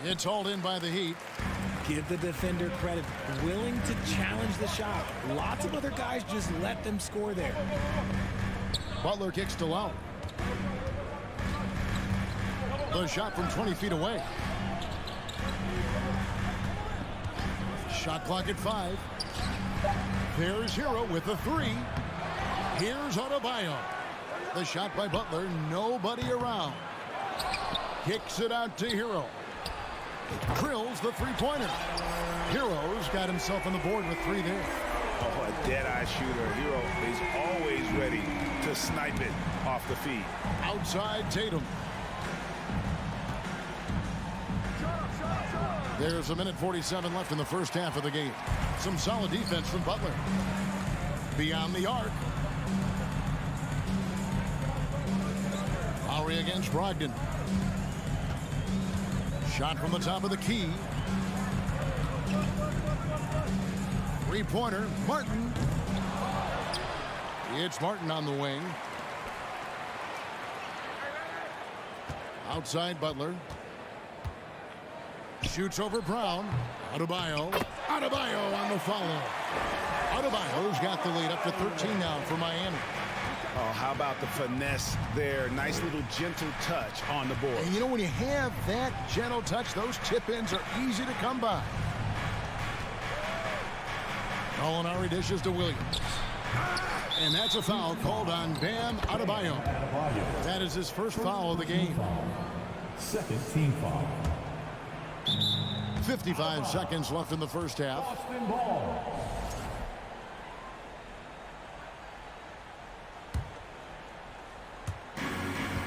It's hauled in by the Heat. Give the defender credit. Willing to challenge the shot. Lots of other guys just let them score there. Butler kicks to Lowry. The shot from 20 feet away. Shot clock at 5. There's Hero with the 3. Here's Adebayo. The shot by Butler, nobody around. Kicks it out to Hero. Drills the 3-pointer. Hero's got himself on the board with 3 there. Oh, a dead-eye shooter. Hero is always ready to snipe it off the feed. Outside Tatum. There's a minute 47 left in the first half of the game. Some solid defense from Butler. Beyond the arc. Lowry against Brogdon. Shot from the top of the key. Three-pointer, Martin. It's Martin on the wing. Outside Butler. Shoots over Brown. Adebayo on the follow. Adebayo's got the lead up to 13 now for Miami. Oh, how about the finesse there? Nice little gentle touch on the board. And you know, when you have that gentle touch, those tip-ins are easy to come by. Gallinari dishes to Williams. And that's a foul called on Bam Adebayo. That is his first foul of the game. Second team foul. 55 seconds left in the first half. Boston ball.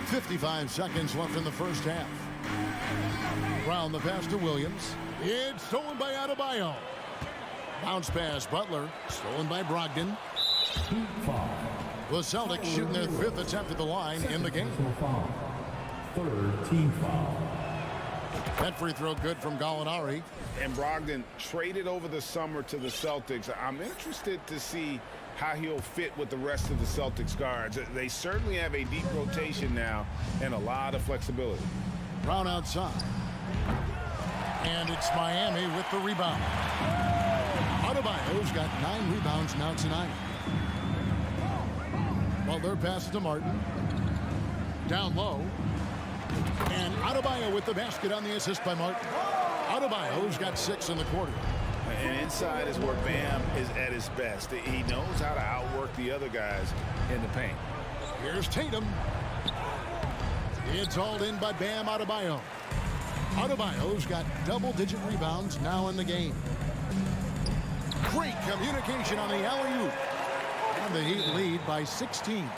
.55 seconds left in the first half. Brown the pass to Williams. It's stolen by Adebayo. Bounce pass Butler. Stolen by Brogdon. The Celtics shooting their 5th attempt at the line in the game. Third team foul. That free throw good from Gallinari. And Brogdon traded over the summer to the Celtics. I'm interested to see how he'll fit with the rest of the Celtics guards. They certainly have a deep rotation now and a lot of flexibility. Brown outside. And it's Miami with the rebound. Adebayo's got 9 rebounds now tonight. Butler passes to Martin. Down low. And Adebayo with the basket on the assist by Martin. Adebayo's got 6 in the quarter. And inside is where Bam is at his best. He knows how to outwork the other guys in the paint. Here's Tatum. It's hauled in by Bam Adebayo. Adebayo's got double-digit rebounds now in the game. Great communication on the alley-oop. And the Heat lead by 16.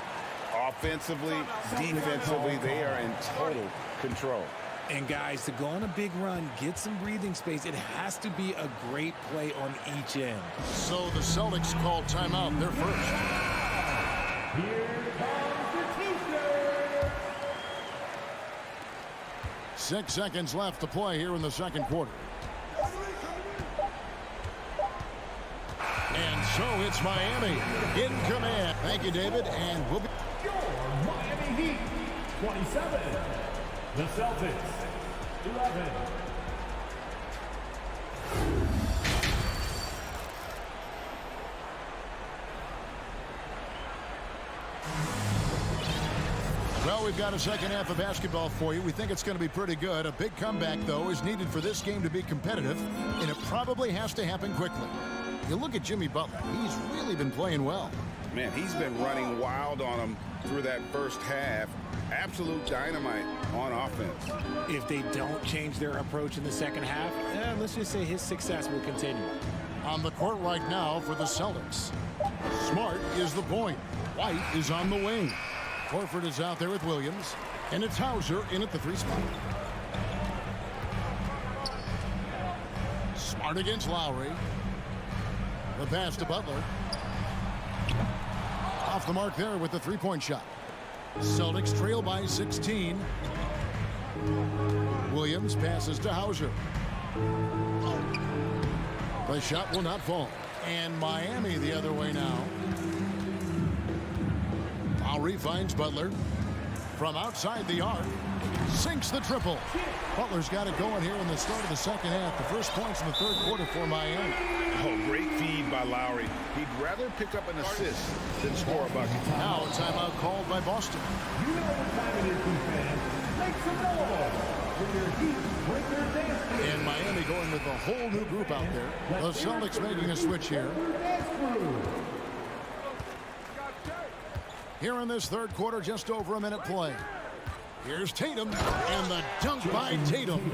Offensively, defensively, they are in total control. And guys, to go on a big run, get some breathing space, it has to be a great play on each end. So the Celtics call timeout. They're first. Here comes the T-shirt. 6 seconds left to play here in the second quarter. And so it's Miami in command. Thank you, David. And we'll be... Your Miami Heat, 27. The Celtics, 11. Well, we've got a second half of basketball for you. We think it's going to be pretty good. A big comeback, though, is needed for this game to be competitive, and it probably has to happen quickly. You look at Jimmy Butler. He's really been playing well. Man, he's been running wild on them through that first half. Absolute dynamite on offense. If they don't change their approach in the second half, let's just say his success will continue. On the court right now for the Celtics. Smart is the point. White is on the wing. Horford is out there with Williams. And it's Hauser in at the 3 spot. Smart against Lowry. The pass to Butler. Off the mark there with the 3-point shot. Celtics trail by 16. Williams passes to Hauser. The shot will not fall. And Miami the other way now. Lowry finds Butler. From outside the arc. Sinks the triple. Butler's got it going here in the start of the second half. The first points in the third quarter for Miami. Oh, great feed by Lowry. He'd rather pick up an assist than score a bucket. Now a timeout called by Boston. You know what time it is, Heat fans. Make some noise for your Heat Breaker Dance. And Miami going with a whole new group out there. The Celtics making a switch here. Here in this third quarter, just over a minute play. Here's Tatum, and the dunk by Tatum.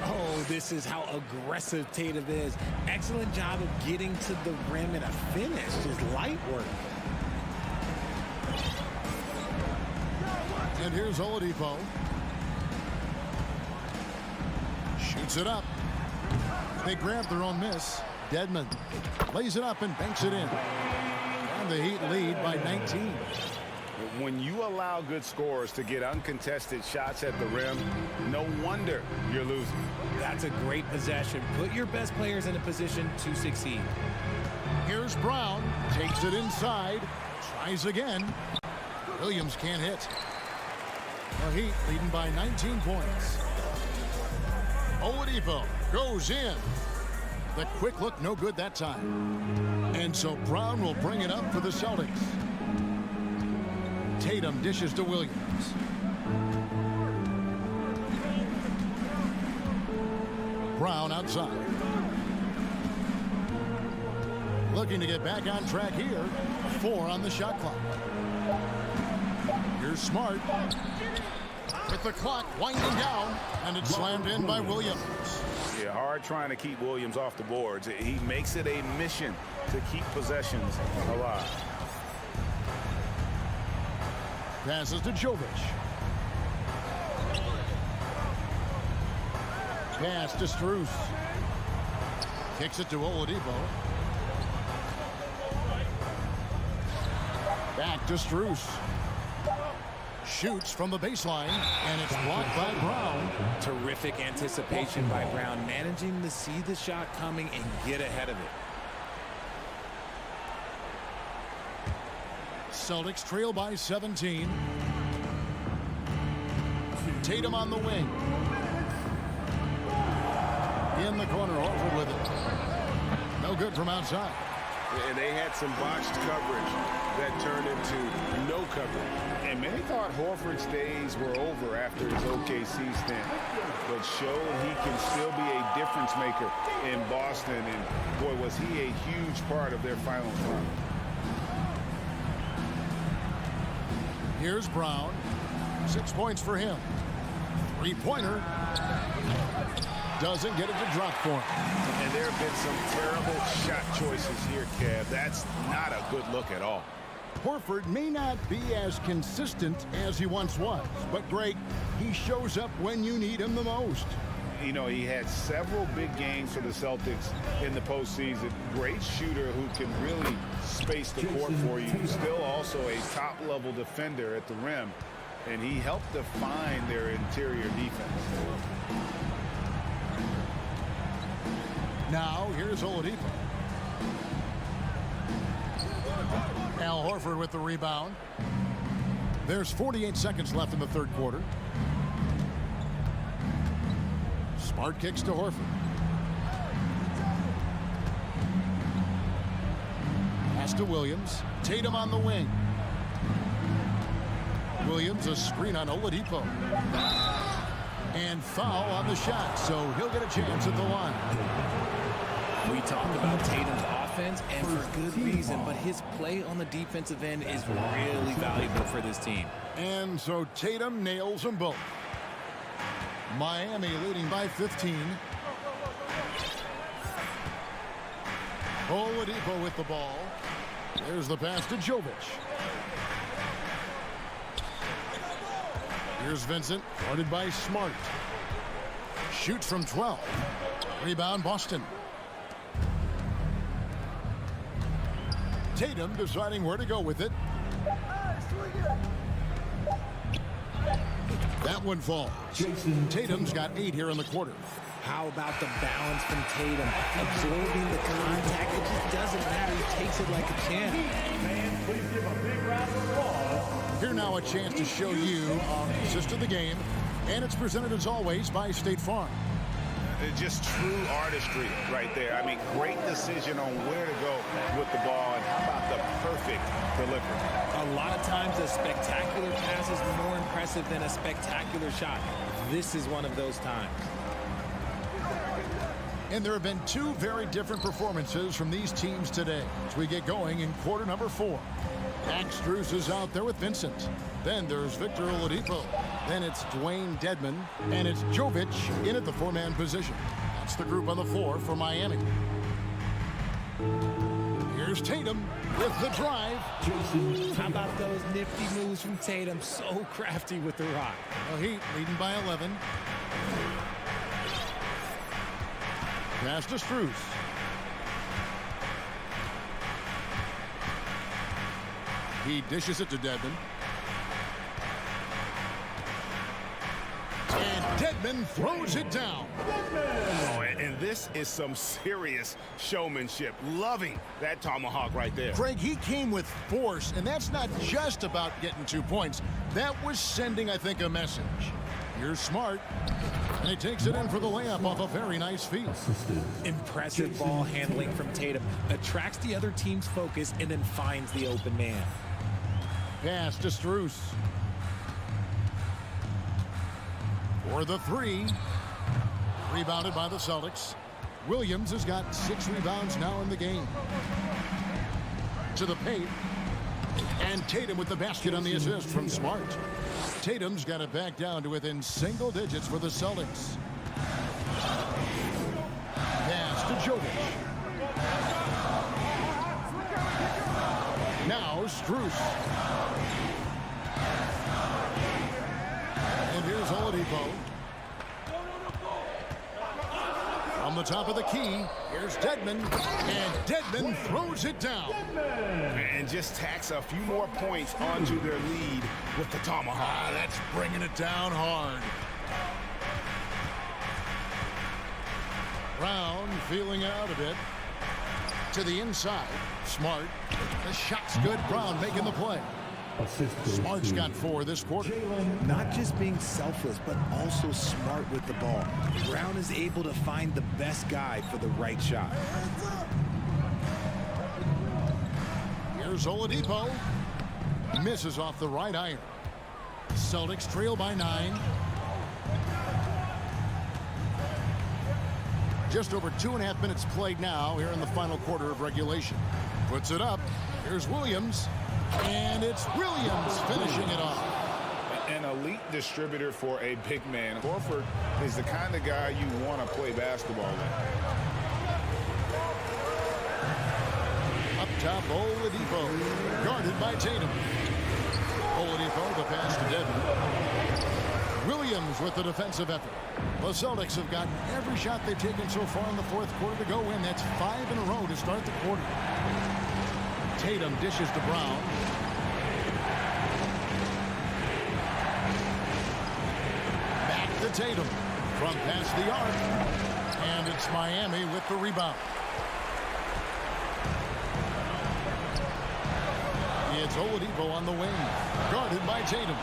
Oh, this is how aggressive Tatum is. Excellent job of getting to the rim and a finish. Just light work. And here's Oladipo. Shoots it up. They grab their own miss. Dedmon lays it up and banks it in. And the Heat lead by 19. When you allow good scorers to get uncontested shots at the rim, no wonder you're losing. That's a great possession. Put your best players in a position to succeed. Here's Brown. Takes it inside. Tries again. Williams can't hit. The Heat leading by 19 points. Oladipo goes in. The quick look, no good that time. And so Brown will bring it up for the Celtics. Tatum dishes to Williams. Brown outside. Looking to get back on track here. 4 on the shot clock. Here's Smart. With the clock winding down, and it's slammed in by Williams. Yeah, hard trying to keep Williams off the boards. He makes it a mission to keep possessions alive. Passes to Jovic. Pass to Strus. Kicks it to Oladipo. Back to Strus. Shoots from the baseline, and it's blocked by Brown. Terrific anticipation by Brown, managing to see the shot coming and get ahead of it. Celtics trail by 17. Tatum on the wing. In the corner, Horford with it. No good from outside. And they had some botched coverage that turned into no coverage. And many thought Horford's days were over after his OKC stint, but showed he can still be a difference maker in Boston. And boy, was he a huge part of their finals run. Here's Brown. 6 points for him. Three-pointer. Doesn't get it to drop for him. And there have been some terrible shot choices here, Kev. That's not a good look at all. Horford may not be as consistent as he once was, but Greg, he shows up when you need him the most. You know, he had several big games for the Celtics in the postseason. Great shooter who can really space the court for you. Still also a top-level defender at the rim, and he helped define their interior defense. Now, here's Oladipo. Al Horford with the rebound. There's 48 seconds left in the third quarter. Smart kicks to Horford. Pass to Williams. Tatum on the wing. Williams, a screen on Oladipo. And foul on the shot, so he'll get a chance at the line. We talk about Tatum's offense, and for good reason, but his play on the defensive end is really valuable for this team. And so Tatum nails them both. Miami leading by 15. Oladipo with the ball. There's the pass to Jovic. Here's Vincent, guarded by Smart. Shoots from 12. Rebound, Boston. Tatum deciding where to go with it. That one falls. Tatum's got 8 here in the quarter. How about the balance from Tatum? Absorbing the contact, it just doesn't matter. He takes it like a champ. Fans, please give a big round of applause. Here now a chance to show you our assist of the game. And it's presented as always by State Farm. Just true artistry right there. I mean, great decision on where to go with the ball, and how about the perfect delivery. A lot of times a spectacular pass is more impressive than a spectacular shot. This is one of those times. And there have been 2 very different performances from these teams today as we get going in quarter number 4. Max Strus is out there with Vincent. Then there's Victor Oladipo. Then it's Dwayne Dedmon. And it's Jovic in at the 4-man position. That's the group on the floor for Miami. Here's Tatum with the drive. How about those nifty moves from Tatum? So crafty with the rock. The Heat leading by 11. Pass to Strus. He dishes it to Dedmon. And Dedmon throws it down. Oh, and this is some serious showmanship. Loving that tomahawk right there. Craig, he came with force, and that's not just about getting 2 points. That was sending, I think, a message. You're smart. And he takes it in for the layup off a very nice feed. Impressive ball handling from Tatum. Attracts the other team's focus and then finds the open man. Pass to Strus. For the three. Rebounded by the Celtics. Williams has got 6 rebounds now in the game. To the paint. And Tatum with the basket on the assist from Smart. Tatum's got it back down to within single digits for the Celtics. Pass to Jokic. Now Strus. And here's Oladipo. From the top of the key, here's Dedmon. And Dedmon throws it down. And just tacks a few more points onto their lead with the tomahawk. That's bringing it down hard. Brown feeling out a bit. To the inside. Smart. The shot's good. Brown making the play. Smart's got 4 this quarter. Not just being selfless, but also smart with the ball. Brown is able to find the best guy for the right shot. Here's Oladipo. Misses off the right iron. Celtics trail by 9. Just over 2.5 minutes played now here in the final quarter of regulation. Puts it up. Here's Williams. And it's Williams finishing it off. An elite distributor for a big man. Horford is the kind of guy you want to play basketball with. Up top, Oladipo. Guarded by Tatum. Oladipo, the pass to Dedmon. Williams with the defensive effort. The Celtics have got every shot they've taken so far in the fourth quarter to go in. That's 5 in a row to start the quarter. Tatum dishes to Brown. Back to Tatum. From past the arc. And it's Miami with the rebound. It's Oladipo on the wing. Guarded by Tatum.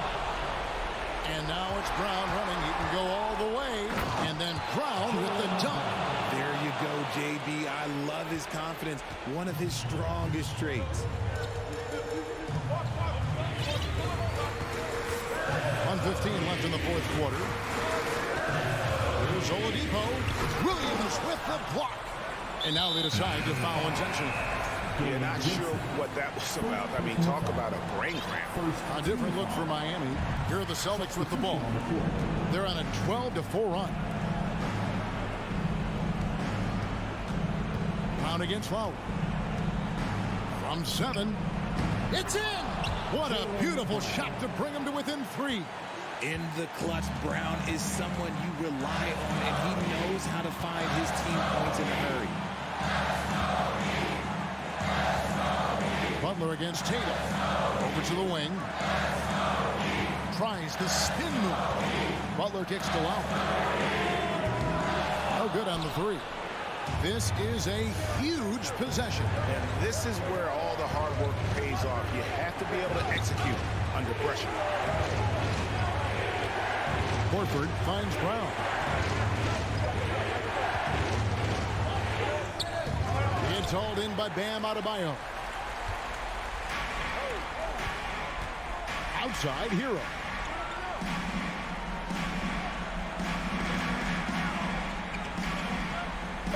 And now it's Brown running. He can go all the way. And then Brown with the dunk. There you go, JB. I love his confidence. One of his strongest traits. 1:15 left in the fourth quarter. Here's Oladipo. Williams with the block. And now they decide to foul intentionally. Yeah, not sure what that was about. I mean, talk about a brain cramp. A different look for Miami. Here are the Celtics with the ball. They're on a 12-4 run. Brown against Lowry. From 7. It's in! What a beautiful shot to bring him to within 3. In the clutch, Brown is someone you rely on, and he knows how to find his team points in a hurry. Butler against Tatum. Over to the wing. Tries the spin move. Butler kicks to Lowry. No good on the 3. This is a huge possession. And this is where all the hard work pays off. You have to be able to execute under pressure. Horford finds Brown. It's hauled in by Bam Adebayo. Outside, Hero.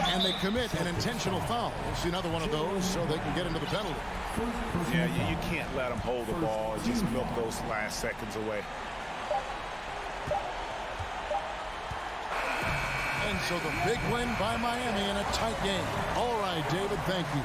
And they commit an intentional foul. We'll see another one of those so they can get into the penalty. Yeah, you can't let them hold the ball and just milk those last seconds away. And so the big win by Miami in a tight game. All right, David, thank you.